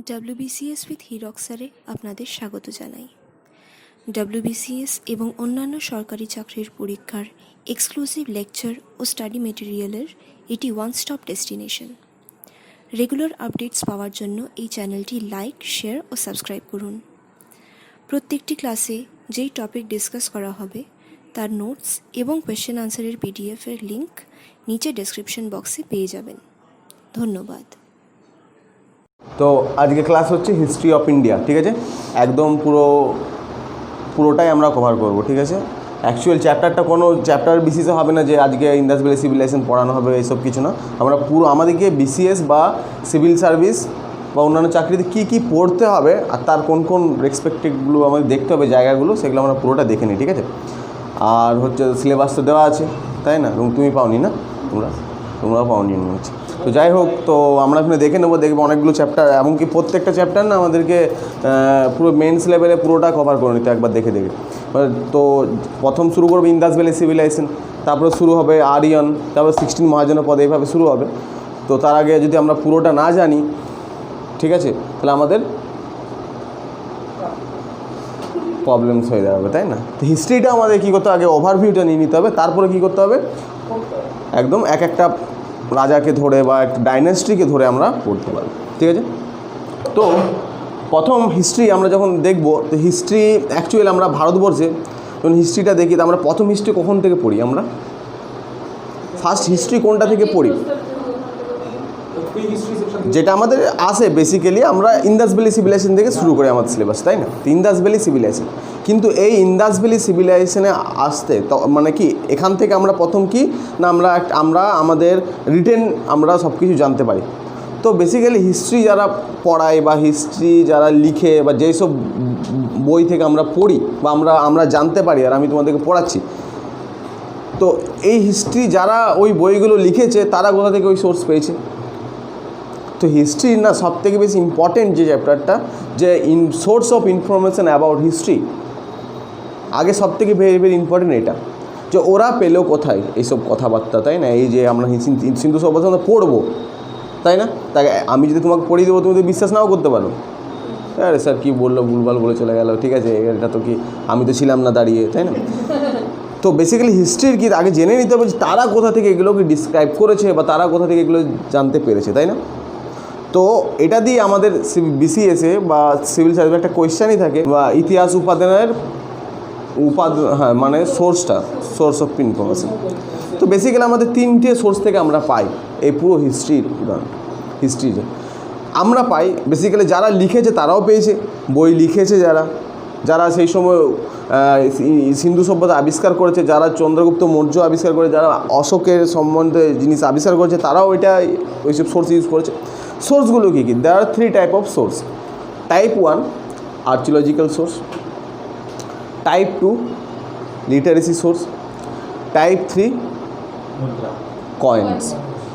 WBCS with Hirak স্যারে আপনাদের স্বাগত জানাই। WBCS এবং অন্যান্য সরকারি চাকরির পরীক্ষার এক্সক্লুসিভ লেকচার ও স্টাডি মেটেরিয়ালের এটি one stop destination. Regular updates পাওয়ার জন্য এই চ্যানেলটি লাইক, শেয়ার ও সাবস্ক্রাইব করুন। প্রত্যেকটি ক্লাসে যেই টপিক ডিসকাস করা হবে তার নোটস এবং কোয়েশ্চেন আনসারের PDF-এর লিঙ্ক নিচে ডেসক্রিপশন বক্সে পেয়ে যাবেন। ধন্যবাদ। তো আজকে ক্লাস হচ্ছে হিস্ট্রি অফ ইন্ডিয়া, ঠিক আছে। একদম পুরোটাই আমরা কভার করব, ঠিক আছে। অ্যাকচুয়াল চ্যাপ্টারটা কোনো চ্যাপ্টার বিসিএসে হবে না যে আজকে ইন্ডাস ভ্যালি সিভিলাইজেশন পড়ানো হবে, এইসব কিছু না। আমরা পুরো আমাদেরকে বিসিএস বা সিভিল সার্ভিস বা অন্যান্য চাকরিতে কী কী পড়তে হবে আর তার কোন কোন রেসপেক্টিভগুলো আমাদের দেখতে হবে, জায়গাগুলো, সেগুলো আমরা পুরোটা দেখে নিই, ঠিক আছে। আর হচ্ছে সিলেবাস তো দেওয়া আছে, তাই না? এবং তুমি পাওনি না, তোমরাও পাওনি মনে হচ্ছে। তো যাই হোক, তো আমরা এখানে দেখে নেবো, দেখবো অনেকগুলো চ্যাপ্টার, এমনকি প্রত্যেকটা চ্যাপ্টার না আমাদেরকে পুরো মেন্স লেভেলে পুরোটা কভার করে নিতে একবার দেখে। তো প্রথম শুরু করবে ইন্দাস ভ্যালি সিভিলাইজেশন, তারপরে শুরু হবে আরিয়ান, তারপরে 16 মহাজনপদ, এইভাবে শুরু হবে। তো তার আগে যদি আমরা পুরোটা না জানি, ঠিক আছে, তাহলে আমাদের প্রবলেমস হয়ে যাবে, তাই না? তো হিস্ট্রিটা আমাদের কী করতে হবে, আগে ওভারভিউটা নিয়ে নিতে হবে, তারপরে কী করতে হবে, একদম এক একটা রাজাকে ধরে বা একটা ডাইনাস্টিকে ধরে আমরা পড়তে পারি, ঠিক আছে। তো প্রথম হিস্ট্রি আমরা যখন দেখব, তো হিস্ট্রি অ্যাকচুয়ালি আমরা ভারতবর্ষে যখন হিস্ট্রিটা দেখি, তো আমরা প্রথম হিস্ট্রি কখন থেকে পড়ি, আমরা ফার্স্ট হিস্ট্রি কোনটা থেকে পড়ি, যেটা আমাদের আসে বেসিক্যালি আমরা ইন্দাস ভ্যালি সিভিলাইজেশন থেকে শুরু করি আমাদের সিলেবাস, তাই না? ইন্দাস ভ্যালি সিভিলাইজেশন, কিন্তু এই ইন্দাস ভ্যালি সিভিলাইজেশনে আসতে তো মানে কি এখান থেকে আমরা প্রথম কি না আমরা আমাদের রিটেন আমরা সব কিছু জানতে পারি। তো বেসিক্যালি হিস্ট্রি যারা পড়ায় বা হিস্ট্রি যারা লিখে বা যেই সব বই থেকে আমরা পড়ি বা আমরা জানতে পারি, আর আমি তোমাদেরকে পড়াচ্ছি, তো এই হিস্ট্রি যারা ওই বইগুলো লিখেছে তারা কোথা থেকে ওই সোর্স পেয়েছে। তো হিস্ট্রি না সবথেকে বেশি ইম্পর্টেন্ট যে চ্যাপ্টারটা, যে source of information about history, আগে সবথেকে ভেরি ইম্পর্টেন্ট এটা, যে ওরা পেলো কোথায় এইসব কথাবার্তা, তাই না? এই যে আমরা সিন্ধু সভ্যতা আমরা পড়বো, তাই না? তাকে আমি যদি তোমাকে পড়িয়ে দেবো, তুমি তো বিশ্বাস নাও করতে পারো, আরে স্যার কী বললো, ভুলভাল বলে চলে গেলো, ঠিক আছে, এটা তো কি আমি তো ছিলাম না দাঁড়িয়ে, তাই না? তো বেসিক্যালি হিস্ট্রির কি আগে জেনে নিতে হবে যে তারা কোথা থেকে এগুলোকে ডিসক্রাইব করেছে বা তারা কোথা থেকে এগুলো জানতে পেরেছে, তাই না? তো এটা দিয়ে আমাদের বিসিএসে বা সিভিল সার্ভিস একটা কোয়েশ্চেনই থাকে, বা ইতিহাস উপাদানের হ্যাঁ মানে সোর্স অফ ইনফরমেশান। তো বেসিক্যালি আমাদের 3টে সোর্স থেকে আমরা পাই এই পুরো হিস্ট্রিতে আমরা পাই। বেসিক্যালি যারা লিখেছে তারাও পেয়েছে, বই লিখেছে যারা সেই সময় সিন্ধু সভ্যতা আবিষ্কার করেছে, যারা চন্দ্রগুপ্ত মৌর্য আবিষ্কার করেছে, যারা অশোকের সম্বন্ধে জিনিস আবিষ্কার করেছে, তারাও ওইসব সোর্স ইউজ করেছে। সোর্সগুলো কী কী? দেয়ার আর 3 type of swords. Type 1 archaeological source, type 2 literacy source, type 3 coins,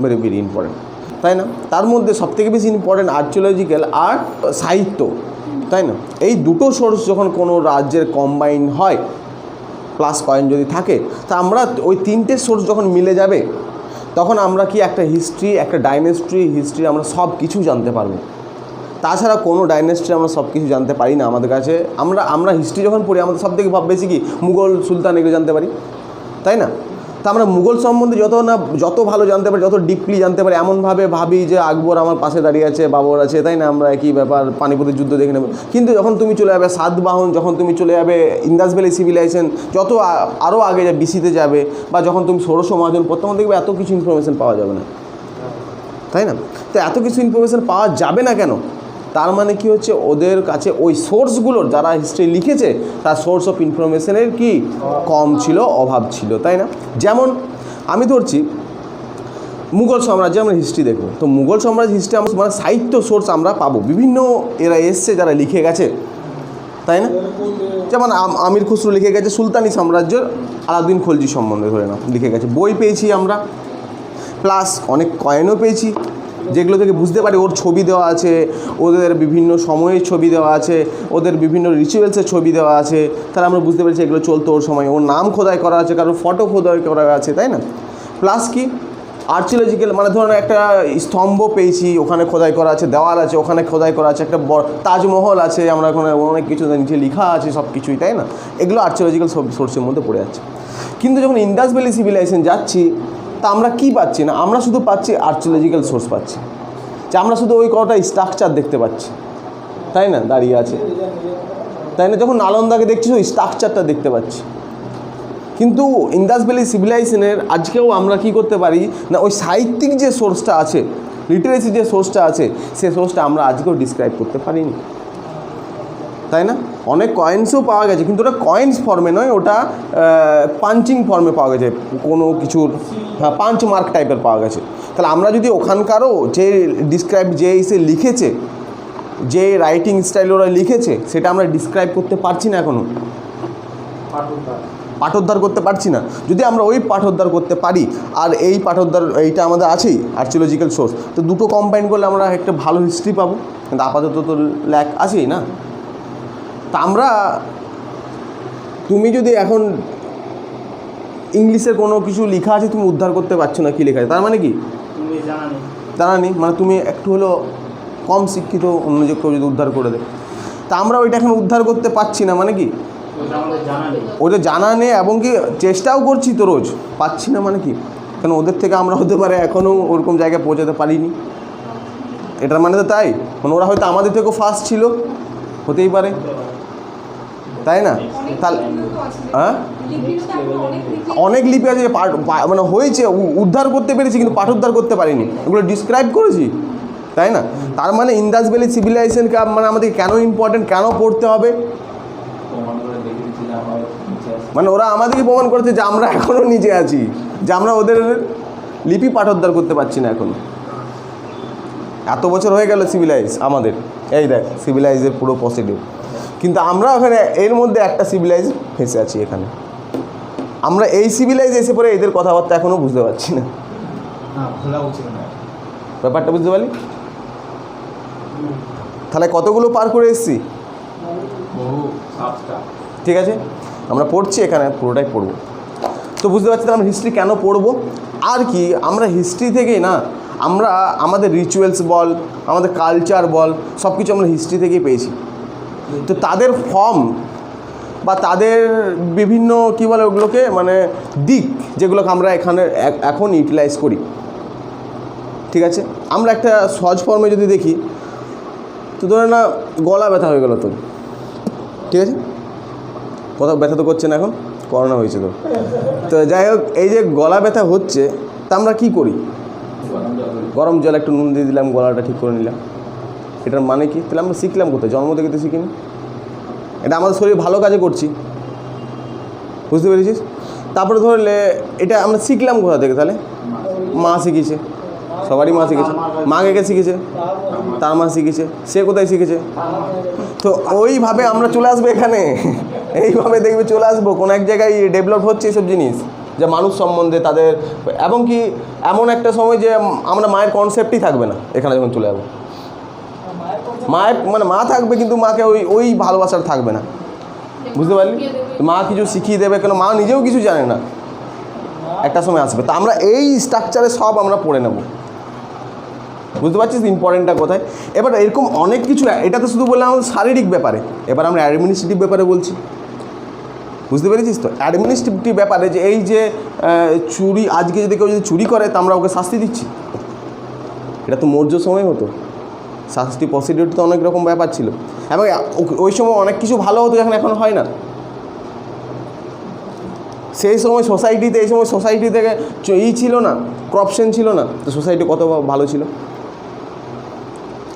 very important, তাই না? তার মধ্যে সবথেকে বেশি ইম্পর্টেন্ট আর্কিওলজিক্যাল আর সাহিত্য, তাই না? এই দুটো সোর্স যখন কোনো রাজ্যের কম্বাইন হয় প্লাস কয়েন যদি থাকে, তা আমরা ওই 3টে সোর্স যখন মিলে যাবে, তখন আমরা কি একটা হিস্ট্রি, একটা ডাইনেস্ট্রি হিস্ট্রি আমরা সব কিছু জানতে পারবো। তাছাড়া কোনো ডাইনেস্ট্রি আমরা সব কিছু জানতে পারি না। আমাদের কাছে আমরা হিস্ট্রি যখন পড়ি, আমাদের সব থেকে বেশি কি মুঘল সুলতান এগুলো জানতে পারি, তাই না? তা আমরা মুঘল সম্বন্ধে যত ভালো জানতে পারি, যত ডিপলি জানতে পারি, এমনভাবে ভাবি যে আকবর আমার পাশে দাঁড়িয়ে আছে, বাবর আছে, তাই না? আমরা একই ব্যাপার, পানিপথের যুদ্ধ দেখে নেব। কিন্তু যখন তুমি চলে যাবে সাতবাহন, যখন তুমি চলে যাবে ইন্দাস ভ্যালি সিভিলাইজেশন, যত আরও আগে বিসিতে যাবে, বা যখন তুমি ষোড়শ মহাজন, তখন দেখবে এত কিছু ইনফরমেশান পাওয়া যাবে না, তাই না? তো এত কিছু ইনফরমেশান পাওয়া যাবে না কেন? তার মানে কি হচ্ছে, ওদের কাছে ওই সোর্সগুলোর, যারা হিস্ট্রি লিখেছে তার সোর্স অফ ইনফরমেশনের কি কম ছিল, অভাব ছিল, তাই না? যেমন আমি ধরছি মুঘল সাম্রাজ্যে আমরা হিস্ট্রি দেখব, তো মুঘল সাম্রাজ্য হিস্ট্রি আমরা মানে সাহিত্য সোর্স আমরা পাবো, বিভিন্ন এরা এসছে যারা লিখে গেছে, তাই না? যেমন আমির খুসরো লিখে গেছে সুলতানি সাম্রাজ্যের আলাউদ্দিন খলজি সম্বন্ধে, ধরে নাও লিখে গেছে, বই পেয়েছি আমরা, প্লাস অনেক কয়েনও পেয়েছি, যেগুলো থেকে বুঝতে পারি ওর ছবি দেওয়া আছে, ওদের বিভিন্ন সময়ের ছবি দেওয়া আছে, ওদের বিভিন্ন রিচুয়ালসের ছবি দেওয়া আছে, তাহলে আমরা বুঝতে পেরেছি এগুলো চলতো ওর সময়, ওর নাম খোদাই করা আছে, কারোর ফটো খোদাই করা আছে, তাই না? প্লাস কি আর্কিওলজিক্যাল মানে ধরুন একটা স্তম্ভ পেয়েছি, ওখানে খোদাই করা আছে, দেওয়াল আছে, ওখানে খোদাই করা আছে, একটা বড় তাজমহল আছে, আমরা ওখানে অনেক কিছু নিচে লেখা আছে সব কিছুই, তাই না? এগুলো আর্কিওলজিক্যাল সোর্সের মধ্যে পড়ে যাচ্ছে। কিন্তু যখন ইন্দাস ভ্যালি সিভিলাইজেশন যাচ্ছি, তা আমরা কী পাচ্ছি না, আমরা শুধু পাচ্ছি আর্কিওলজিক্যাল সোর্স পাচ্ছি, যে আমরা শুধু ওই কটা স্ট্রাকচার দেখতে পাচ্ছি, তাই না, দাঁড়িয়ে আছে, তাই না? যখন নালন্দাকে দেখছি ওই স্ট্রাকচারটা দেখতে পাচ্ছি। কিন্তু ইন্দাস ভ্যালি সিভিলাইজেশনের আজকেও আমরা কি করতে পারি না, ওই সাহিত্যিক যে সোর্সটা আছে, লিটারেসি যে সোর্সটা আছে, সে সোর্সটা আমরা আজকেও ডিসক্রাইব করতে পারিনি, তাই না? অনেক কয়েন্সও পাওয়া গেছে, কিন্তু ওটা কয়েন্স ফর্মে নয়, ওটা পাঞ্চিং ফর্মে পাওয়া গেছে, কোনো কিছুর পাঞ্চ মার্ক টাইপের পাওয়া গেছে। তাহলে আমরা যদি ওখানকারও যে ডিসক্রাইব যে এসে লিখেছে, যে রাইটিং স্টাইল ওরা লিখেছে, সেটা আমরা ডিসক্রাইব করতে পারছি না এখনও, পাঠোদ্ধার করতে পারছি না। যদি আমরা ওই পাঠোদ্ধার করতে পারি, আর এই পাঠোদ্ধার এইটা আমাদের আছেই আর্কিওলজিক্যাল সোর্স, তো দুটো কম্বাইন করলে আমরা একটা ভালো হিস্ট্রি পাবো। কিন্তু আপাতত তো ল্যাক আছেই না। তা আমরা, তুমি যদি এখন ইংলিশের কোনো কিছু লেখা আছে তুমি উদ্ধার করতে পারছো না, কী লেখা আছে, তার মানে কি জানা নেই, মানে তুমি একটু হলো কম শিক্ষিত, অন্য যে কেউ যদি উদ্ধার করে দেয়, তা আমরা ওইটা এখন উদ্ধার করতে পারছি না, মানে কি ওটা জানা নেই, এবং কি চেষ্টাও করছি তো রোজ, পাচ্ছি না, মানে কি, কেন ওদের থেকে আমরা হতে পারে এখনও ওরকম জায়গায় পৌঁছাতে পারিনি, এটার মানে তো তাই, মানে ওরা হয়তো আমাদের থেকেও ফার্স্ট ছিল, হতেই পারে, তাই না? তাহলে হ্যাঁ, অনেক লিপি আছে মানে হয়েছে, উদ্ধার করতে পেরেছি, কিন্তু পাঠোদ্ধার করতে পারিনি, এগুলো ডিসক্রাইব করেছি, তাই না? তার মানে ইন্দাস ভ্যালি সিভিলাইজেশনকে মানে আমাদের কেন ইম্পর্টেন্ট, কেন পড়তে হবে, মানে ওরা আমাদেরকে প্রমাণ করেছে যে আমরা এখনও নিচে আছি, যে আমরা ওদের লিপি পাঠোদ্ধার করতে পারছি না এখন। এত বছর হয়ে গেল সিভিলাইজ আমাদের, এই দেখ সিভিলাইজের পুরো পজিটিভ, কিন্তু আমরা ওখানে এর মধ্যে একটা সিভিলাইজ ফেঁসে আছি এখানে। আমরা এই সিভিলাইজ এসে পরে এদের কথাবার্তা এখনও বুঝতে পারছি না, ব্যাপারটা বুঝতে পারলি? তাহলে কতগুলো পার করে এসেছি, ঠিক আছে, আমরা পড়ছি এখানে, পুরোটাই পড়বো। তো বুঝতে পারছি আমরা হিস্ট্রি কেন পড়বো, আর কি আমরা হিস্ট্রি থেকেই না, আমরা আমাদের রিচুয়ালস বল, আমাদের কালচার বল, সব কিছু আমরা হিস্ট্রি থেকেই পেয়েছি। তো তাদের ফর্ম বা তাদের বিভিন্ন কী বলে ওগুলোকে, মানে দিক, যেগুলোকে আমরা এখানে এখন ইউটিলাইজ করি, ঠিক আছে? আমরা একটা সহজ ফর্মে যদি দেখি, তো ধরে না গলা ব্যথা হয়ে গেল তোর, ঠিক আছে, কোথাও ব্যথা তো করছে না, এখন করোনা হয়েছে তো, তো যাই হোক, এই যে গলা ব্যথা হচ্ছে, তা আমরা কী করি, গরম জল একটু নুন দিয়ে দিলাম, গলাটা ঠিক করে নিলাম, এটার মানে কি? তাহলে আমরা শিখলাম কোথায়, জন্ম থেকে তো শিখিনি, এটা আমাদের শরীর ভালো কাজে করছি, বুঝতে পেরেছিস? তারপরে ধরলে এটা আমরা শিখলাম কোথা থেকে, তাহলে মা শিখেছে, সবারই মা শিখেছে, মা কে শিখেছে, তার মা শিখেছে, সে কোথায় শিখেছে, তো ওইভাবে আমরা চলে আসবো এখানে, এইভাবে দেখবে চলে আসবো, কোনো এক জায়গায় ডেভেলপ হচ্ছে এইসব জিনিস, যে মানুষ সম্বন্ধে তাদের, এবং কি এমন একটা সময় যে আমরা মায়ের কনসেপ্টই থাকবে না এখানে যখন চলে যাবো, মায়ের মানে মা থাকবে, কিন্তু মাকে ওই ভালোবাসার থাকবে না, বুঝতে পারলি? মা কিছু শিখিয়ে দেবে, কেন মা নিজেও কিছু জানে না, একটা সময় আসবে। তা আমরা এই স্ট্রাকচারে সব আমরা পড়ে নেব, বুঝতে পারছিস ইম্পর্টেন্টটা কোথায়? এবার এরকম অনেক কিছু, এটা তো শুধু বললাম আমাদের শারীরিক ব্যাপারে, এবার আমরা অ্যাডমিনিস্ট্রেটিভ ব্যাপারে বলছি, বুঝতে পেরেছিস তো? অ্যাডমিনিস্ট্রেটিভ ব্যাপারে যে এই যে চুরি, আজকে যদি কেউ যদি চুরি করে, তা আমরা ওকে শাস্তি দিচ্ছি, এটা তো মৌর্য সময় হতো, শাস্তি প্রসিডিউর তো অনেক রকম ব্যাপার ছিল, এবং ওই সময় অনেক কিছু ভালো হতো, এখন হয় না। সেই সময় সোসাইটিতে, এই সময় সোসাইটি থেকে ছিল না, করাপশন ছিল না, তো সোসাইটি কত ভালো ছিল।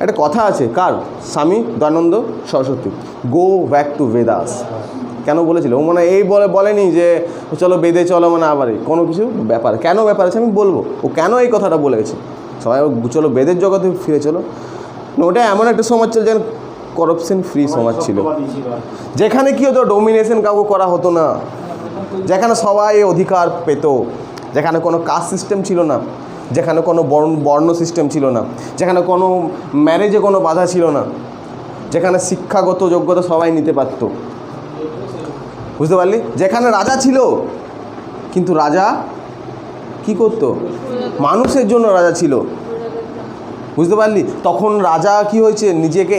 একটা কথা আছে, কার? Swami Dayanand Saraswati, go back to Vedas. কেন বলেছিল ও, মানে এই বলেনি যে চলো বেদে চলো, মানে আবার কোনো কিছু ব্যাপার, কেন ব্যাপার আছে আমি বলবো, ও কেন এই কথাটা বলে গেছে, সবাই চলো বেদের জগতে ফিরে চলো। ওটা এমন একটা সমাজ ছিল যেন করাপশন ফ্রি সমাজ ছিল, যেখানে কি হতো, ডোমিনেশন কাউকে করা হতো না, যেখানে সবাই অধিকার পেত, যেখানে কোনো কাস্ট সিস্টেম ছিল না, যেখানে কোনো বর্ণ সিস্টেম ছিল না, যেখানে কোনো ম্যারেজে কোনো বাধা ছিল না, যেখানে শিক্ষাগত যোগ্যতা সবাই নিতে পারত, বুঝতে পারলি? যেখানে রাজা ছিল, কিন্তু রাজা কি করতো? মানুষের জন্য রাজা ছিল, বুঝতে পারলি? তখন রাজা কি হয়েছে, নিজেকে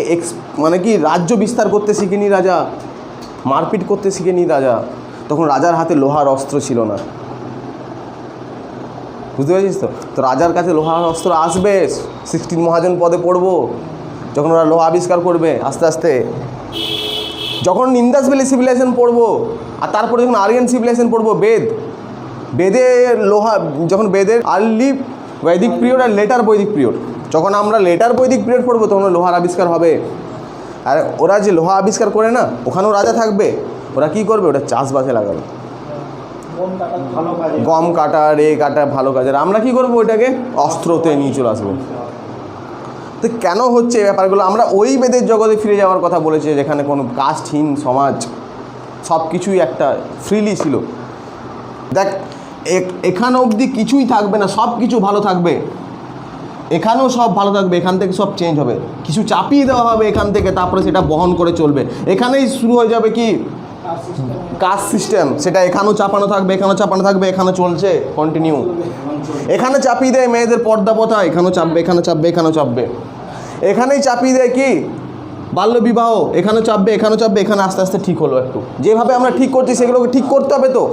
মানে কি রাজ্য বিস্তার করতে শিখেনি রাজা, মারপিট করতে শিখেনি রাজা। তখন রাজার হাতে লোহার অস্ত্র ছিল না, বুঝতে পেরেছিস তো? তো রাজার কাছে লোহার অস্ত্র আসবে 16 মহাজন পদে পড়বো যখন ওরা লোহা আবিষ্কার করবে আস্তে আস্তে। যখন ইন্দাস ভ্যালি সিভিলাইজেশন পড়বো, আর তারপরে যখন আরিয়ান সিভিলাইজেশন পড়বো, বেদে লোহা, যখন বেদের আর্লি বৈদিক পিরিয়ড আর লেটার বৈদিক পিরিয়ড, যখন আমরা লেটার বৈদিক পিরিয়ড পড়বো তখন লোহার আবিষ্কার হবে। আর ওরা যে লোহা আবিষ্কার করে না, ওখানেও রাজা থাকবে, ওরা কি করবে, ওটা চাষবাসে লাগাবে, গম কাটা, রে কাটা, ভালো কাজের। আমরা কি করবো, ওইটাকে অস্ত্রতে নিয়ে চলে আসবো। তো কেন হচ্ছে এই ব্যাপারগুলো? আমরা ওই বেদের জগতে ফিরে যাওয়ার কথা বলেছি, যেখানে কোনো কাস্টহীন সমাজ, সব কিছুই একটা ফ্রিলি ছিল। দেখ, এখানে অবধি কিছুই থাকবে না, সব কিছু ভালো থাকবে, এখানেও সব ভালো থাকবে, এখান থেকে সব চেঞ্জ হবে, কিছু চাপিয়ে দেওয়া হবে এখান থেকে, তারপরে সেটা বহন করে চলবে। এখানেই শুরু হয়ে যাবে কি কাস্ট সিস্টেম, সেটা এখানেও চাপানো থাকবে, এখানেও চাপানো থাকবে, এখানে চলছে কন্টিনিউ। এখানে চাপিয়ে দেয় মেয়েদের পর্দা প্রথা, এখানেও চাপবে, এখানে চাপবে, এখানেও চাপবে। এখানেই চাপিয়ে দেয় কি বাল্যবিবাহ, এখানেও চাপবে, এখানেও চাপবে। এখানে আস্তে আস্তে ঠিক হলো একটু, যেভাবে আমরা ঠিক করছি সেগুলোকে ঠিক করতে হবে। তো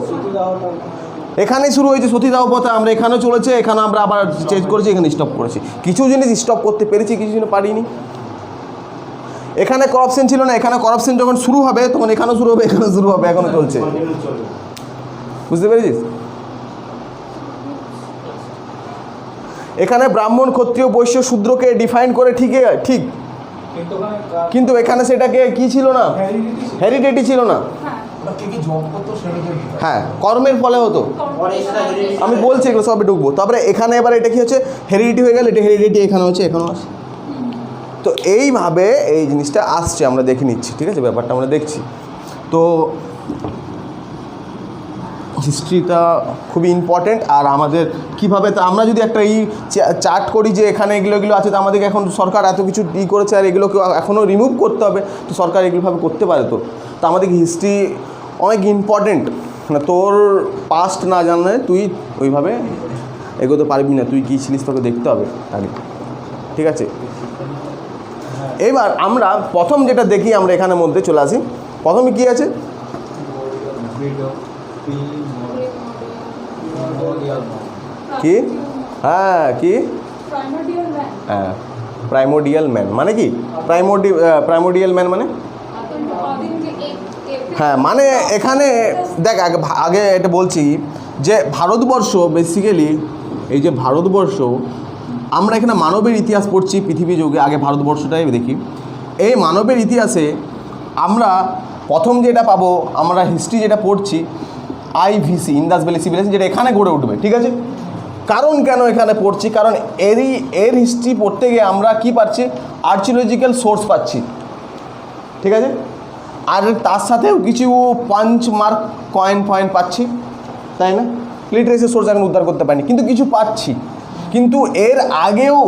এখানেই শুরু হয়েছে সতীদাহ প্রথা, আমরা এখানেও চলেছে, এখানে আমরা আবার চেঞ্জ করেছি, এখানে স্টপ করেছি। কিছু জিনিস স্টপ করতে পেরেছি, কিছু জিনিস পারিনি। এখানে করাপশন ছিল না, এখানে করাপশন যখন শুরু হবে তখন এখানেও শুরু হবে, এখানেও শুরু হবে, এখনও চলছে, বুঝতে পেরেছিস? এখানে ব্রাহ্মণ, ক্ষত্রিয়, বৈশ্য, শূদ্রকে ডিফাইন করে ঠিক, কিন্তু এখানে সেটাকে কি ছিল না, হেরিডিটি ছিল না। হ্যাঁ, কর্মের ফলে হতো, আমি বলছি এগুলো সবে ঢুকবো। তারপরে এখানে এবার এটা কি হচ্ছে, হেরিডিটি হয়ে গেল, এটা হেরিডিটি এখানে হচ্ছে, এখানেও আসে। তো এইভাবে এই জিনিসটা আসছে, আমরা দেখে নিচ্ছি, ঠিক আছে? ব্যাপারটা আমরা দেখছি। তো হিস্ট্রিটা খুবই ইম্পর্টেন্ট। আর আমাদের কীভাবে, তা আমরা যদি একটা চার্ট করি যে এখানে এগুলো আছে, তো আমাদেরকে এখন সরকার এত কিছু করেছে আর এগুলোকে এখনও রিমুভ করতে হবে, তো সরকার এগুলোভাবে করতে পারে। তো আমাদেরকে হিস্ট্রি অনেক ইম্পর্টেন্ট, না তোর পাস্ট না জানলে তুই ওইভাবে এগোতে পারবি না, তুই কী ছিলিস তোকে দেখতে হবে আগে, ঠিক আছে? এবার আমরা প্রথম যেটা দেখি, আমরা এখানের মধ্যে চলে আসি। প্রথমে কি আছে, কি? হ্যাঁ, কি? হ্যাঁ, প্রাইমোডিয়াল ম্যান মানে কি? প্রাইমোডিয়াল ম্যান মানে, হ্যাঁ, মানে এখানে দেখ, আগে এটা বলছি যে ভারতবর্ষ বেসিক্যালি, এই যে ভারতবর্ষ, আমরা এখানে মানবের ইতিহাস পড়ছি পৃথিবী যুগে, আগে ভারতবর্ষটাই দেখি। এই মানবের ইতিহাসে আমরা প্রথম যেটা পাবো, আমরা হিস্ট্রি যেটা পড়ছি IVC, ইন্দাস ভ্যালি সিভিলাইজেশন, যেটা এখানে গড়ে উঠবে, ঠিক আছে? কারণ কেন এখানে পড়ছি, কারণ এর হিস্ট্রি পড়তে গিয়ে আমরা কি পাচ্ছি, আর্চিওলজিক্যাল সোর্স পাচ্ছি, ঠিক আছে? আর তার সাথেও কিছু পাঞ্চ মার্ক কয়েন ফয়েন পাচ্ছি, তাই না? লিটারেচার সোর্স এখন উদ্ধার করতে পারিনি, কিন্তু কিছু পাচ্ছি। কিন্তু এর আগেও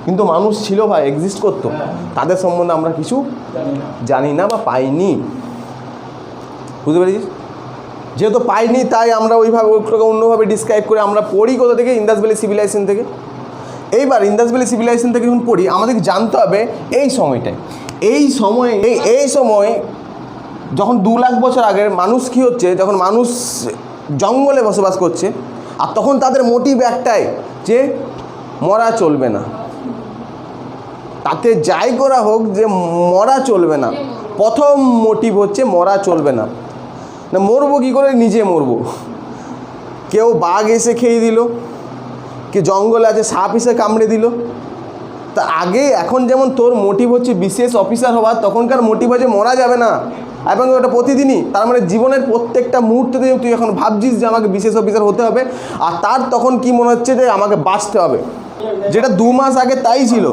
কিন্তু মানুষ ছিল ভাই, এক্সিস্ট করতো, তাদের সম্বন্ধে আমরা কিছু জানি না বা পাইনি, বুঝতে পেরেছিস? যেহেতু পাইনি, তাই আমরা ওইভাবে ওইটাকে অন্যভাবে ডিসক্রাইব করে আমরা পড়ি কোথা থেকে, ইন্দাস ভ্যালি সিভিলাইজেশন থেকে। এইবার ইন্দাস ভ্যালি সিভিলাইজেশন থেকে যখন পড়ি, আমাদেরকে জানতে হবে এই সময়টায়, এই সময় যখন 2 লাখ বছর আগের মানুষ কী হচ্ছে, যখন মানুষ জঙ্গলে বসবাস করছে, আর তখন তাদের মোটিভ একটাই যে মরা চলবে না, তাতে যাই করা হোক যে মরা চলবে না। প্রথম মোটিভ হচ্ছে মরা চলবে না, না মরবো কী করে, নিজে মরবো। কেউ বাঘ এসে খেয়ে দিল, কে জঙ্গলে আছে সাপ এসে কামড়ে দিল। তা আগে, এখন যেমন তোর মোটিভ হচ্ছে বিশেষ অফিসার হওয়ার, তখনকার মোটিভ হচ্ছে মরা যাবে না, এবং ওটা প্রতিদিনই। তার মানে জীবনের প্রত্যেকটা মুহূর্তে তুই এখন ভাবছিস যে আমাকে বিশেষ অফিসার হতে হবে, আর তার তখন কি মনে হচ্ছে যে আমাকে বাঁচতে হবে, যেটা 2 মাস আগে তাই ছিল,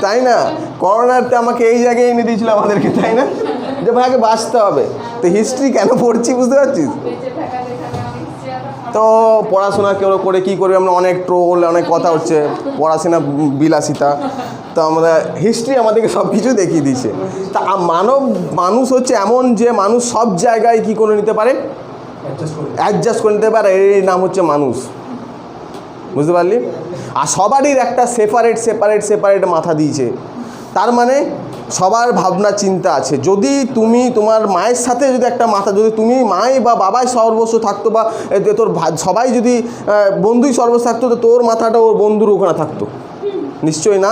তাই না? করোনাতে আমাকে এই জায়গায় এনে দিয়েছিল আমাদেরকে, তাই না? যে ভাই আগে বাঁচতে হবে। তো হিস্ট্রি কেন পড়ছি বুঝতে পারছিস? তো পড়াশোনা কেউ করে কী করবে, আমরা অনেক ট্রোল, অনেক কথা হচ্ছে, পড়াশোনা বিলাসিতা। তো আমরা হিস্ট্রি আমাদেরকে সব কিছু দেখিয়ে দিয়েছে। তা মানুষ হচ্ছে এমন যে মানুষ সব জায়গায় কী করে নিতে পারে, অ্যাডজাস্ট করে নিতে পারে, এর নাম হচ্ছে মানুষ। বুঝতে পারলি? আর সবারই একটা সেপারেট সেপারেট সেপারেট মাথা দিয়েছে, তার মানে সবার ভাবনা চিন্তা আছে। যদি তুমি তোমার মায়ের সাথে যদি একটা মাথা, যদি তুমি মাই বা বাবাই সর্বস্ব থাকতো, বা তোর সবাই যদি বন্ধুই সর্বস্ব থাকতো, তো তোর মাথাটা ওর বন্ধুর ওখানে থাকতো? নিশ্চয়ই না।